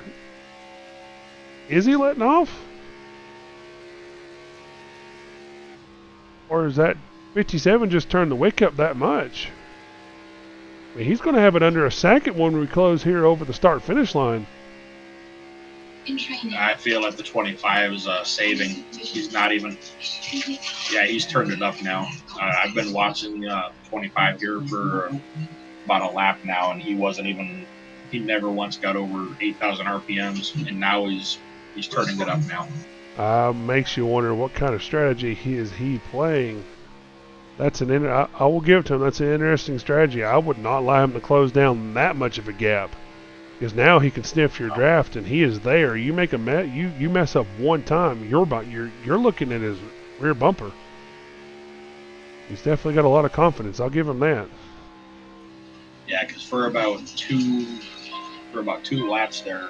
is he letting off? Or is that 57 just turned the wick up that much? I mean, he's going to have it under a second when we close here over the start-finish line. I feel like the 25 is saving. He's not even. Yeah, he's turned it up now. I've been watching 25 here for about a lap now, and he never once got over 8,000 RPMs, and now he's turning it up now. Makes you wonder what kind of strategy is he playing. That's I will give it to him. That's an interesting strategy. I would not allow him to close down that much of a gap, because now he can sniff your draft, and he is there. You make you mess up one time, you're looking at his rear bumper. He's definitely got a lot of confidence. I'll give him that. Yeah, because for about two laps there,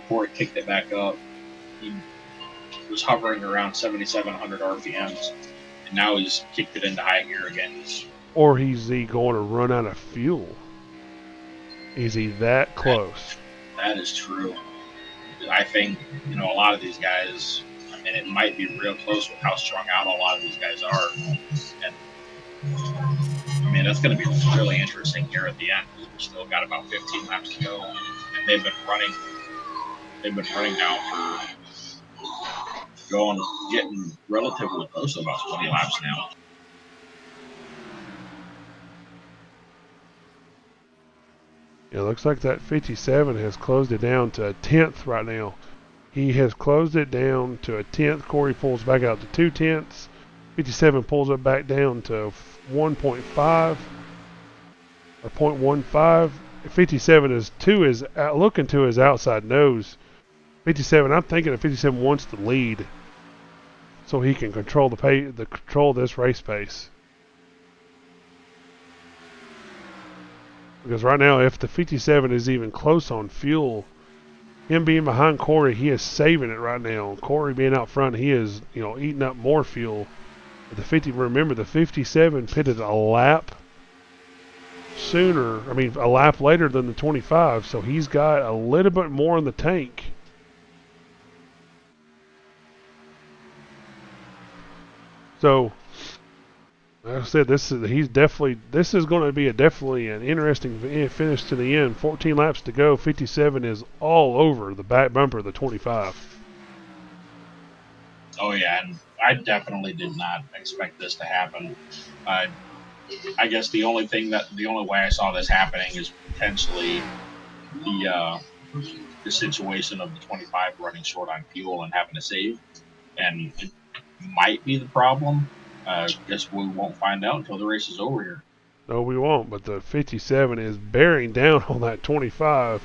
before he kicked it back up, he was hovering around 7,700 RPMs, and now he's kicked it into high gear again. Or is he going to run out of fuel? Is he that close? That is true. I think, a lot of these guys, I mean, it might be real close with how strung out a lot of these guys are. And, I mean, that's going to be really interesting here at the end, because we've still got about 15 laps to go. And they've been running now for getting relatively close to about 20 laps now. It looks like that 57 has closed it down to a 10th right now. He has closed it down to a 10th. Corey pulls back out to 2/10. 57 pulls it back down to 1.5 or 0.15. 57 is looking to his outside nose. 57, I'm thinking that 57 wants the lead so he can control control this race pace. Because right now, if the 57 is even close on fuel, him being behind Corey, he is saving it right now. Corey being out front, he is, eating up more fuel. But remember, the 57 pitted a lap a lap later than the 25, so he's got a little bit more in the tank. So, like I said, this is going to be definitely an interesting finish to the end. 14 laps to go. 57 is all over the back bumper of the 25. Oh yeah, and I definitely did not expect this to happen. I guess the only way I saw this happening is potentially the situation of the 25 running short on fuel and having to save, and it might be the problem. Guess we won't find out until the race is over here. No, we won't, but the 57 is bearing down on that 25.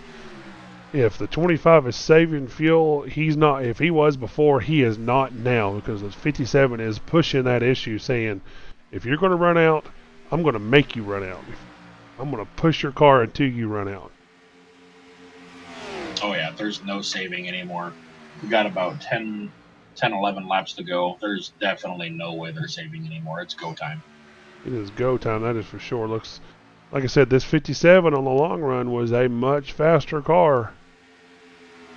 If the 25 is saving fuel, he's not. If he was before, he is not now, because the 57 is pushing that issue, saying, if you're going to run out, I'm going to make you run out. I'm going to push your car until you run out. Oh yeah, there's no saving anymore. We've got about 10, 11 laps to go. There's definitely no way they're saving anymore. It's go time. It is go time, that is for sure. Looks like I said, this 57 on the long run was a much faster car.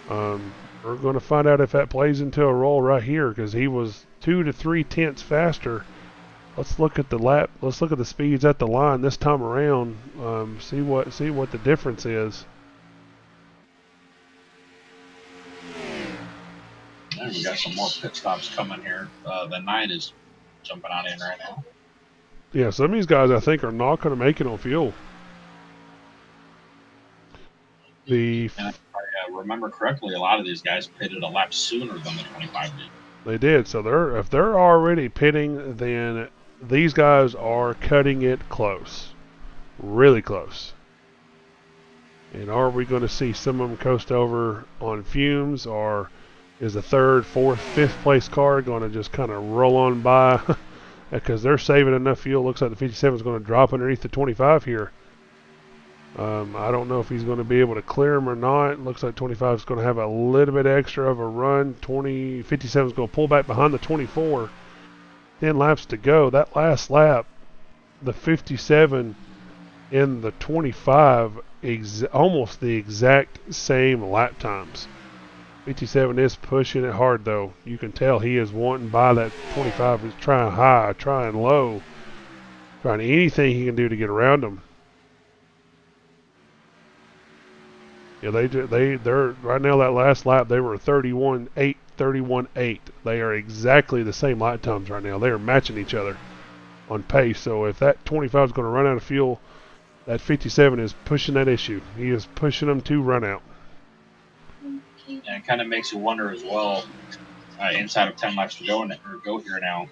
We're going to find out if that plays into a role right here, because he was 2 to 3 tenths faster. Let's look at the speeds at the line this time around. See what the difference is. And we got some more pit stops coming here. The 9 is jumping on in right now. Yeah, some of these guys I think are not going to make it on fuel. And if I remember correctly, a lot of these guys pitted a lap sooner than the 25 did. They did. So if they're already pitting, then these guys are cutting it close, really close. And are we going to see some of them coast over on fumes, or is the 3rd, 4th, 5th place car going to just kind of roll on by because they're saving enough fuel? Looks like the 57 is going to drop underneath the 25 here. I don't know if he's going to be able to clear him or not. Looks like 25 is going to have a little bit extra of a run. 57 is going to pull back behind the 24. 10 laps to go. That last lap, the 57 and the 25 almost the exact same lap times. 57 is pushing it hard though. You can tell he is wanting by that 25. Is trying high, trying low, trying anything he can do to get around him. Yeah, they're right now. That last lap, they were 31.8, 31.8. They are exactly the same lap times right now. They are matching each other on pace. So if that 25 is going to run out of fuel, that 57 is pushing that issue. He is pushing them to run out. And it kind of makes you wonder as well, inside of 10 laps to go here now,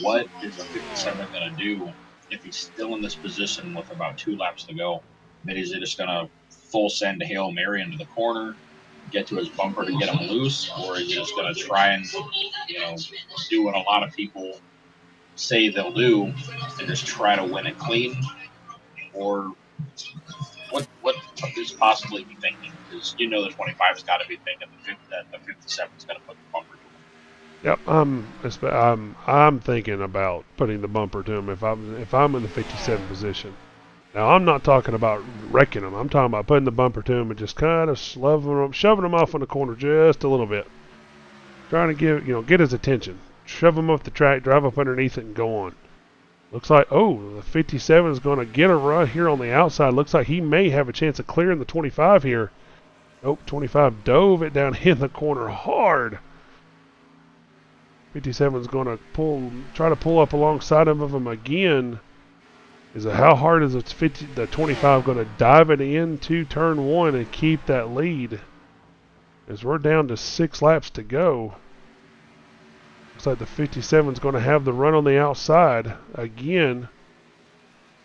what is the 57 going to do if he's still in this position with about 2 laps to go? I mean, is it just going to full send a Hail Mary into the corner, get to his bumper to get him loose, or is he just going to try and, do what a lot of people say they'll do and just try to win it clean? Or what is possibly he thinking? Because the 25's got to be thinking that the 57's going to put the bumper to him. Yep, I'm thinking about putting the bumper to him if I'm in the 57 position. Now, I'm not talking about wrecking him. I'm talking about putting the bumper to him and just kind of shoving him off in the corner just a little bit. Trying to get his attention. Shove him off the track, drive up underneath it, and go on. Looks like, the 57 is going to get a run here on the outside. Looks like he may have a chance of clearing the 25 here. Nope, 25 dove it down in the corner hard. 57 is going to try to pull up alongside of him again. How hard is the 25 going to dive it into turn 1 and keep that lead? As we're down to 6 laps to go. Looks like the 57 is going to have the run on the outside again.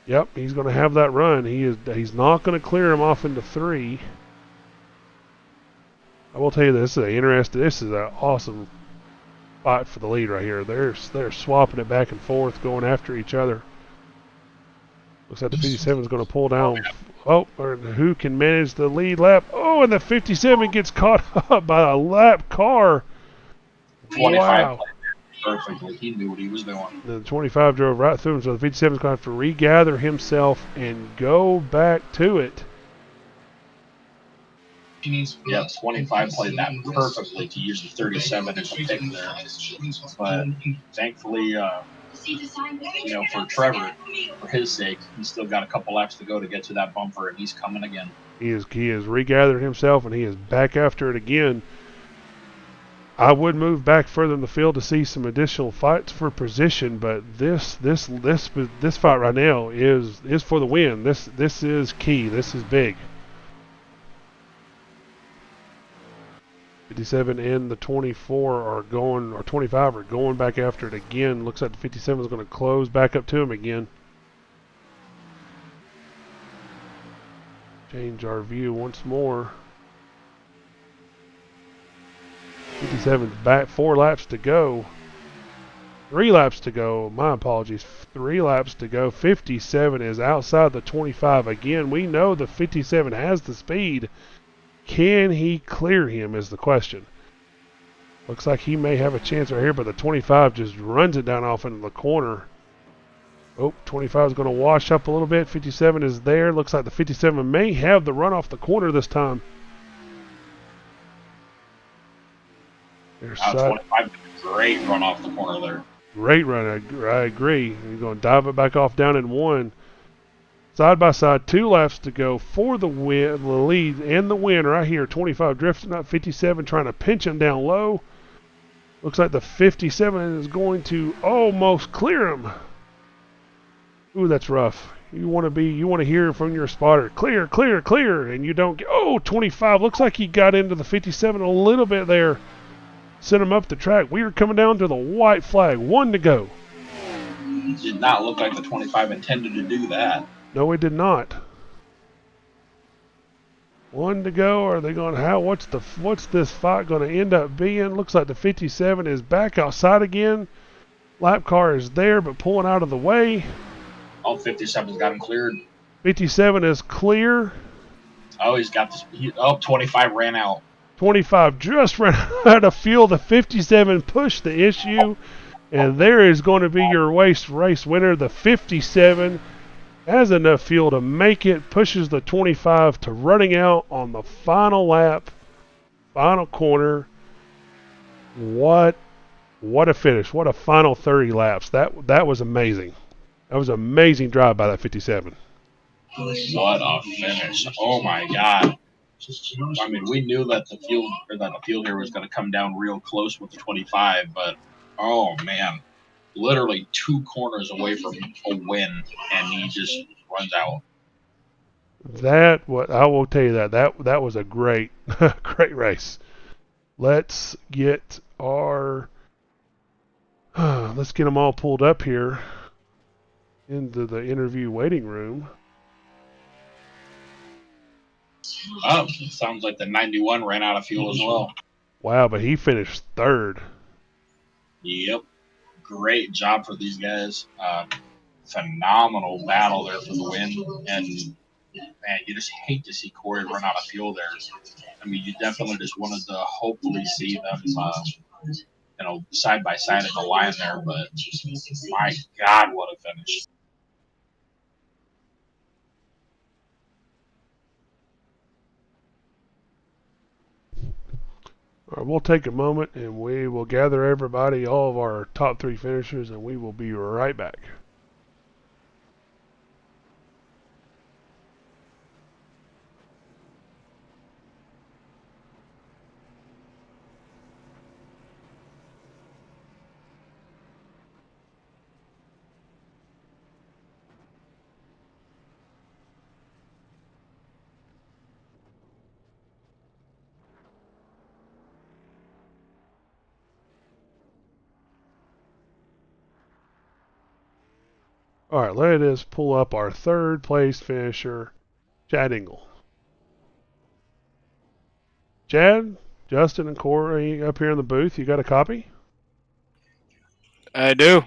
Yep, he's going to have that run. He's not going to clear him off into 3. I will tell you this is an awesome fight for the lead right here. They're swapping it back and forth, going after each other. Looks like the 57 is going to pull down. Oh, or who can manage the lead lap? Oh, and the 57 gets caught up by a lap car. 25 Wow. perfectly. He knew what he was doing. The 25 drove right through him, so the 57 is going to have to regather himself and go back to it. Yeah, 25 played that perfectly to use the 37 as a pick there. But thankfully, for Trevor, for his sake, he's still got a couple laps to go to get to that bumper, and he's coming again. He has regathered himself, and he is back after it again. I would move back further in the field to see some additional fights for position, but this fight right now is for the win. This is key. This is big. 57 and the 24 are going, or 25 are going back after it again. Looks like the 57 is going to close back up to him again. Change our view once more. 57's back, 4 laps to go. 3 laps to go. My apologies. 3 laps to go. 57 is outside the 25. Again, we know the 57 has the speed. Can he clear him is the question. Looks like he may have a chance right here, but the 25 just runs it down off into the corner. Oh, 25 is going to wash up a little bit. 57 is there. Looks like the 57 may have the run off the corner this time. There's 25, great run off the corner there. Great run, I agree. He's going to dive it back off down in 1. Side by side, 2 laps to go for the win, the lead and the win right here. 25 drifting up, 57 trying to pinch him down low. Looks like the 57 is going to almost clear him. Ooh, that's rough. You want to hear from your spotter, clear, clear, clear, and you don't get. Oh, 25 looks like he got into the 57 a little bit there. Sent him up the track. We are coming down to the white flag. 1 to go. It did not look like the 25 intended to do that. No, it did not. 1 to go. Are they going to what's this fight going to end up being? Looks like the 57 is back outside again. Lap car is there, but pulling out of the way. Oh, 57's got him cleared. 57 is clear. Oh, he's got this. 25 ran out. 25 just ran out of fuel. The 57 pushed the issue, and there is going to be your race winner. The 57 has enough fuel to make it, pushes the 25 to running out on the final lap, final corner. What a finish. What a final 30 laps. That was amazing. That was an amazing drive by that 57. What a finish. Oh my God. I mean, we knew that the field here was going to come down real close with the 25, but oh man, literally 2 corners away from a win, and he just runs out. I will tell you that was a great great race. Let's get them all pulled up here into the interview waiting room. Oh, it sounds like the 91 ran out of fuel as well. Wow, but he finished 3rd. Yep. Great job for these guys. Phenomenal battle there for the win. And, man, you just hate to see Corey run out of fuel there. I mean, you definitely just wanted to hopefully see them, side by side in the line there. But, my God, what a finish. All right, we'll take a moment and we will gather everybody, all of our top 3 finishers, and we will be right back. All right, let us pull up our third place finisher, Chad Engel. Chad, Justin, and Corey up here in the booth. You got a copy? I do.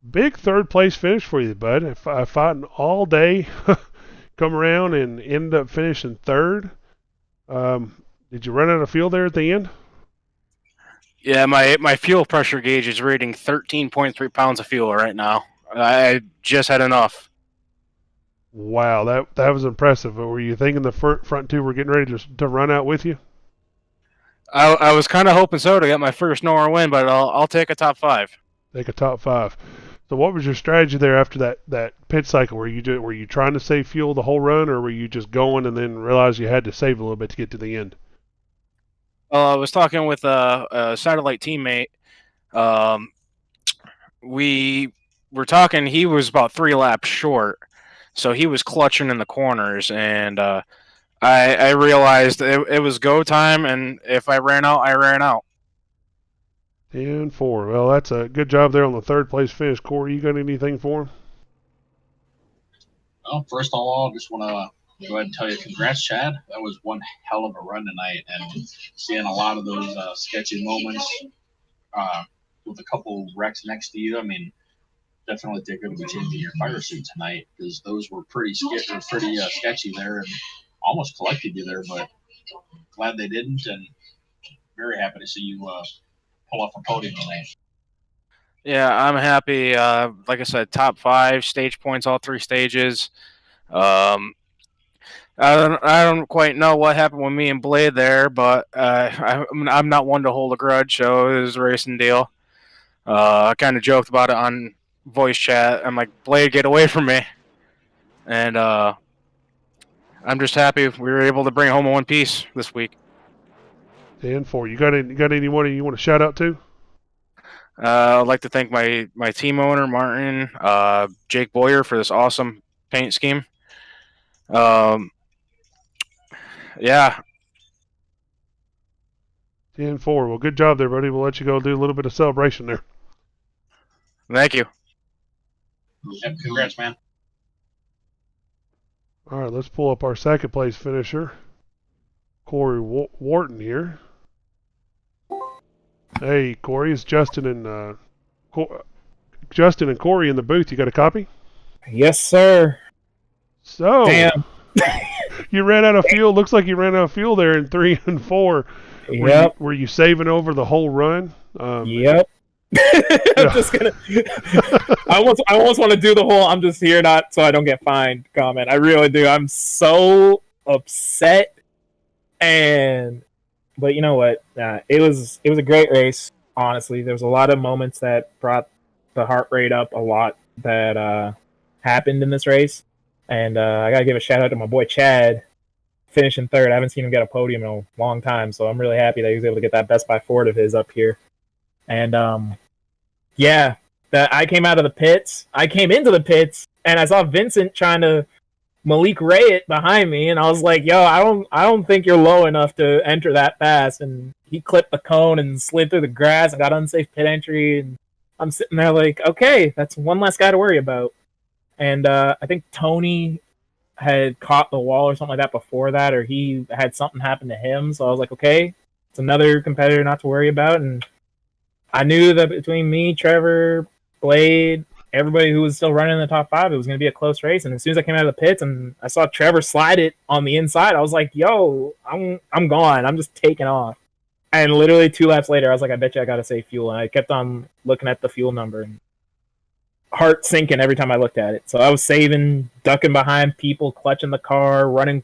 Big third place finish for you, bud. I fought all day, come around and ended up finishing third. Did you run out of fuel there at the end? Yeah, my fuel pressure gauge is reading 13.3 pounds of fuel right now. I just had enough. Wow, that was impressive. Were you thinking the front two were getting ready to run out with you? I was kind of hoping so to get my first NORA win, but I'll take a top 5. Take a top 5. So what was your strategy there after that pit cycle? Were you trying to save fuel the whole run, or were you just going and then realized you had to save a little bit to get to the end? I was talking with a satellite teammate. We were talking. He was about 3 laps short, so he was clutching in the corners, and I realized it was go time, and if I ran out, I ran out. 10-4. Well, that's a good job there on the third place finish. Corey, you got anything for him? Well, first of all, I just want to go ahead and tell you congrats, Chad. That was one hell of a run tonight, and seeing a lot of those sketchy moments with a couple wrecks next to you. I mean, definitely think it'll be changing your fire suit tonight, because those were pretty sketchy there and almost collected you there, but glad they didn't, and very happy to see you pull off a podium tonight. Yeah, I'm happy. Like I said, top 5 stage points, all 3 stages. I don't quite know what happened with me and Blade there, but I'm not one to hold a grudge, so it was a racing deal. I kind of joked about it on voice chat. I'm like, Blade, get away from me. And I'm just happy we were able to bring home a one piece this week. 10-4. You got anyone you want to shout out to? I'd like to thank my team owner, Martin, Jake Boyer, for this awesome paint scheme. Yeah. 10-4. Well, good job there, buddy. We'll let you go do a little bit of celebration there. Thank you. Yep, congrats, man. All right, let's pull up our second place finisher, Corey Wharton here. Hey, Corey, it's Justin and Corey in the booth. You got a copy? Yes, sir. So, damn, you ran out of fuel. Looks like you ran out of fuel there in 3 and 4. Yep. Were you saving over the whole run? Yep. I'm just gonna. I almost want to do the whole "I'm just here not so I don't get fined" comment. I really do. I'm so upset, but you know what? It was a great race. Honestly, there was a lot of moments that brought the heart rate up a lot that happened in this race, and I gotta give a shout out to my boy Chad, finishing third. I haven't seen him get a podium in a long time, so I'm really happy that he was able to get that Best by Ford of his up here. And yeah, that I came into the pits, and I saw Vincent trying to Malik Ray it behind me, and I was like, "Yo, I don't think you're low enough to enter that fast." And he clipped the cone and slid through the grass and got unsafe pit entry. And I'm sitting there like, "Okay, that's one less guy to worry about." And I think Tony had caught the wall or something like that before that, or he had something happen to him. So I was like, "Okay, it's another competitor not to worry about." And I knew that between me, Trevor, Blade, everybody who was still running in the top 5, it was going to be a close race. And as soon as I came out of the pits and I saw Trevor slide it on the inside, I was like, "Yo, I'm gone. I'm just taking off." And literally 2 laps later, I was like, "I bet you I got to save fuel." And I kept on looking at the fuel number and heart sinking every time I looked at it. So I was saving, ducking behind people, clutching the car, running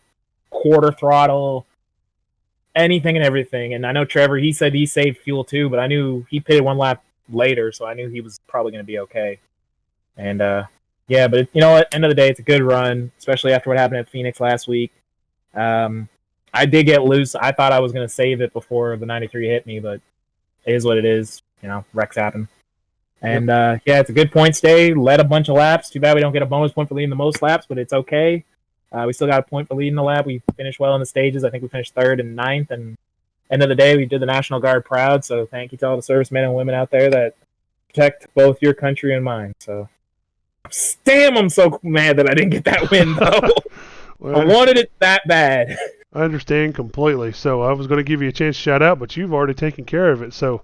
quarter throttle, anything and everything. And I know Trevor, he said he saved fuel too, but I knew he pitted 1 lap later, so I knew he was probably going to be okay. And yeah, but you know what? End of the day, it's a good run, especially after what happened at Phoenix last week. I did get loose. I thought I was going to save it before the 93 hit me, but it is what it is. You know, wrecks happen. And yeah, it's a good points day. Led a bunch of laps. Too bad we don't get a bonus point for leading the most laps, but it's okay. We still got a point for leading the lap. We finished well in the stages. I think we finished 3rd and 9th. And end of the day, we did the National Guard proud. So thank you to all the servicemen and women out there that protect both your country and mine. So Damn, I'm so mad that I didn't get that win, though. Well, I wanted it that bad. I understand completely. So I was going to give you a chance to shout out, but you've already taken care of it. So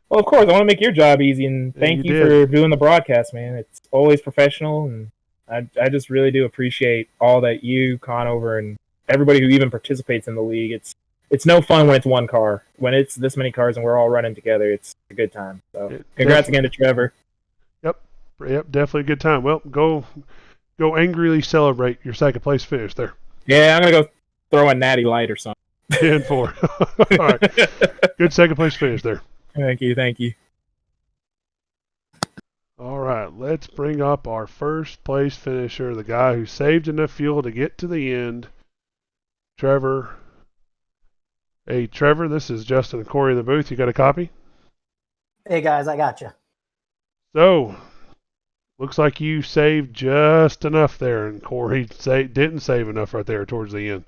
Well, of course, I want to make your job easy, and Yeah, thank you you did. for doing the broadcast, man. It's always professional, and I just really do appreciate all that you, Conover, and everybody who even participates in the league. It's no fun when it's one car. When it's this many cars and we're all running together, it's a good time. So, congrats again to Trevor. Yep, definitely a good time. Well, go angrily celebrate your second place finish there. Yeah, I'm gonna go throw a natty light or something. 10-4. All right, good second place finish there. Thank you. All right, let's bring up our first place finisher, the guy who saved enough fuel to get to the end, Trevor. Hey, Trevor, this is Justin and Corey in the booth. You got a copy? Hey, guys, I got you. So, looks like you saved just enough there, and Corey didn't save enough right there towards the end.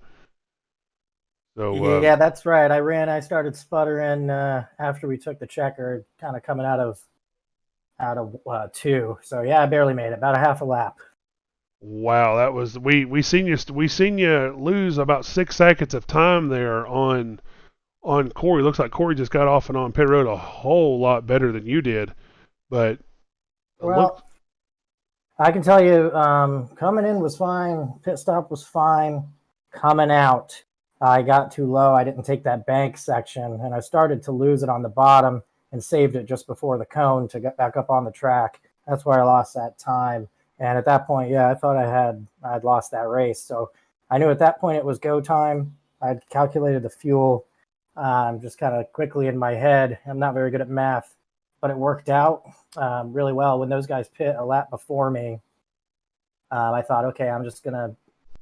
So yeah, that's right. I started sputtering after we took the checker, kind of coming out of 2. So yeah, I barely made it, about a half a lap. Wow, that was we seen you lose about 6 seconds of time there on Corey. Looks like Corey just got off and on pit road a whole lot better than you did, but well, I can tell you, coming in was fine. Pit stop was fine. Coming out, I got too low. I didn't take that bank section, and I started to lose it on the bottom and saved it just before the cone to get back up on the track. That's where I lost that time. And at that point, yeah, I thought I'd lost that race. So I knew at that point it was go time. I'd calculated the fuel just kind of quickly in my head. I'm not very good at math, but it worked out really well. When those guys pit a lap before me, I thought, okay, I'm just going to,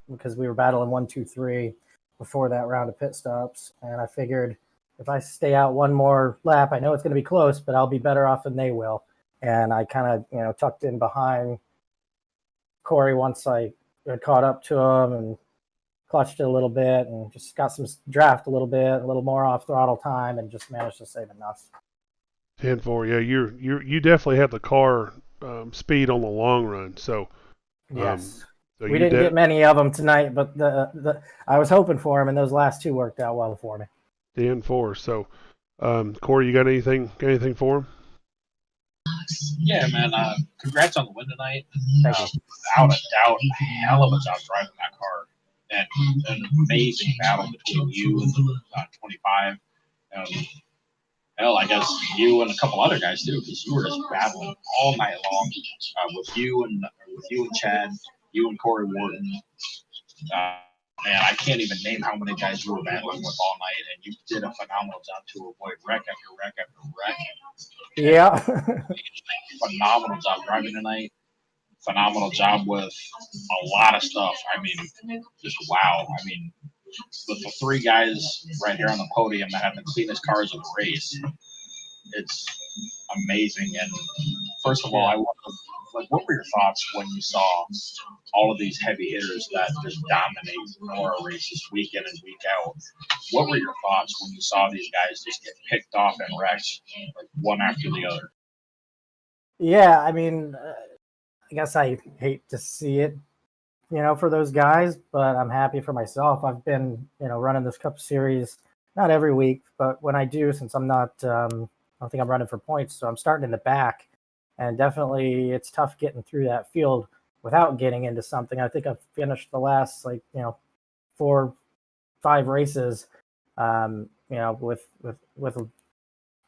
because we were battling 1, 2, 3 before that round of pit stops. And I figured if I stay out one more lap, I know it's going to be close, but I'll be better off than they will. And I kind of, tucked in behind Corey once I had caught up to him and clutched it a little bit and just got some draft a little more off throttle time, and just managed to save enough. 10-4. Yeah, you definitely had the car speed on the long run. So yes, so we didn't get many of them tonight, but the I was hoping for them, and those last 2 worked out well for me. 10-4. So Corey, you got anything for him? Yeah, man. Congrats on the win tonight. Thank you. Without a doubt, hell of a job driving that car, and an amazing battle between you and 25. Hell, I guess you and a couple other guys too, because you were just battling all night long with you and Chad, you and Corey Wharton. Man, I can't even name how many guys you were battling with all night, and you did a phenomenal job to avoid wreck after wreck after wreck. Yeah. Phenomenal job driving tonight. Phenomenal job with a lot of stuff. I mean, just wow. I mean, with the 3 guys right here on the podium that have the cleanest cars of the race, it's amazing. And first of all, what were your thoughts when you saw all of these heavy hitters that just dominate NORA races week in and week out? What were your thoughts when you saw these guys just get picked off and wrecked like one after the other? Yeah, I mean, I guess I hate to see it, for those guys, but I'm happy for myself. I've been, running this Cup Series, not every week, but when I do, since I'm not, I don't think I'm running for points, so I'm starting in the back. And definitely it's tough getting through that field without getting into something. I think I've finished the last 4, 5 races, with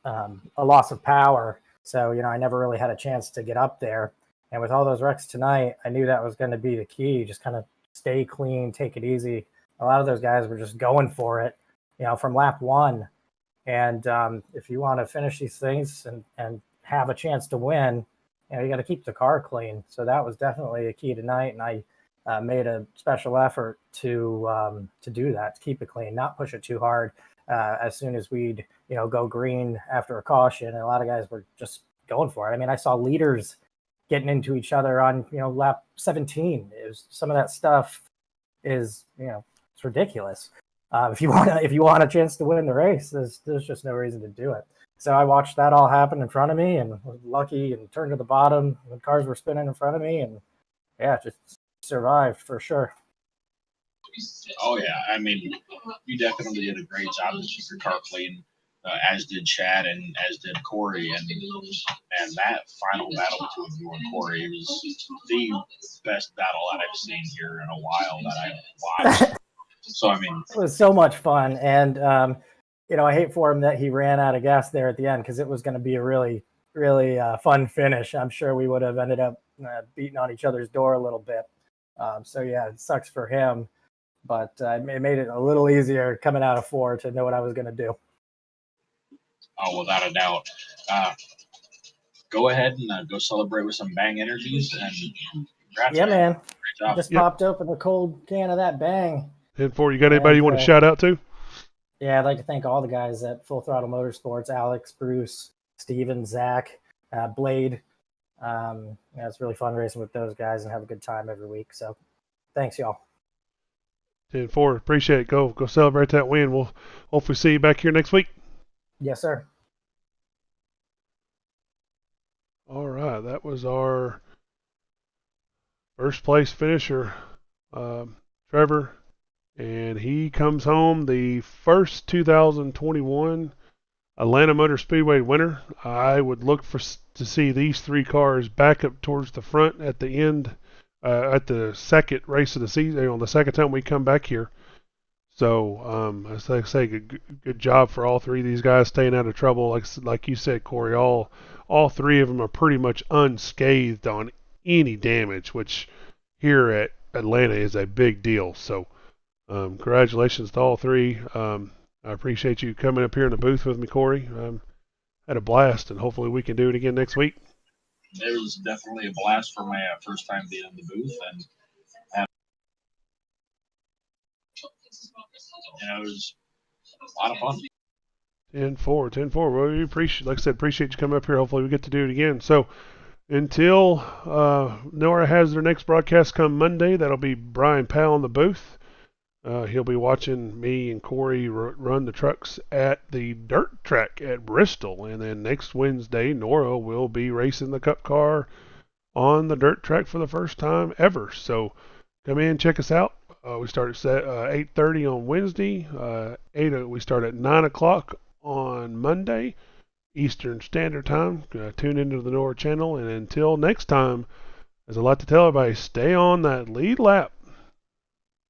a loss of power. So, I never really had a chance to get up there. And with all those wrecks tonight, I knew that was going to be the key. Just kind of stay clean, take it easy. A lot of those guys were just going for it, from lap 1. And if you want to finish these things and have a chance to win, you got to keep the car clean. So that was definitely a key tonight. And I made a special effort to do that, to keep it clean, not push it too hard. As soon as we'd, go green after a caution, and a lot of guys were just going for it. I mean, I saw leaders getting into each other on, lap 17. It was, some of that stuff is, it's ridiculous. If you want a chance to win the race, there's just no reason to do it. So I watched that all happen in front of me, and was lucky and turned to the bottom when cars were spinning in front of me, and yeah, just survived for sure. Oh yeah, I mean, you definitely did a great job to keep your car clean, as did Chad and as did Corey, and that final battle between you and Corey was the best battle that I've seen here in a while that I've watched. So I mean, it was so much fun, and I hate for him that he ran out of gas there at the end because it was going to be a really fun finish. I'm sure we would have ended up beating on each other's door a little bit. So yeah, it sucks for him. But it made it a little easier coming out of 4 to know what I was going to do. oh, without a doubt. Go ahead and go celebrate with some Bang Energies, and congrats, Yeah, man. Great job. Just popped open a cold can of that Bang. 10-4, you got anybody you want to shout out to? Yeah, I'd like to thank all the guys at Full Throttle Motorsports, Alex, Bruce, Steven, Zach, Blade. It's really fun racing with those guys and have a good time every week. So thanks, y'all. 10-4, appreciate it. Go celebrate that win. We'll hopefully see you back here next week. Yes, sir. All right, that was our first place finisher, Trevor, and he comes home the first 2021 Atlanta Motor Speedway winner. I would look to see these 3 cars back up towards the front at the end, at the second race of the season, on the second time we come back here. So, as I say, good job for all 3 of these guys staying out of trouble. Like you said, Corey, all 3 of them are pretty much unscathed on any damage, which here at Atlanta is a big deal. So, congratulations to all 3. I appreciate you coming up here in the booth with me, Corey. Had a blast, and hopefully we can do it again next week. It was definitely a blast for my first time being in the booth, and it was a lot of fun. 10-4. Well, we appreciate you coming up here. Hopefully we get to do it again. So until NORA has their next broadcast come Monday, that'll be Brian Powell in the booth. He'll be watching me and Corey run the trucks at the dirt track at Bristol. And then next Wednesday, NORA will be racing the Cup car on the dirt track for the first time ever. So come in, check us out. We start at 8:30 on Wednesday. We start at 9 o'clock on Monday, Eastern Standard Time. Tune into the NORA channel. And until next time, there's a lot to tell everybody. Stay on that lead lap.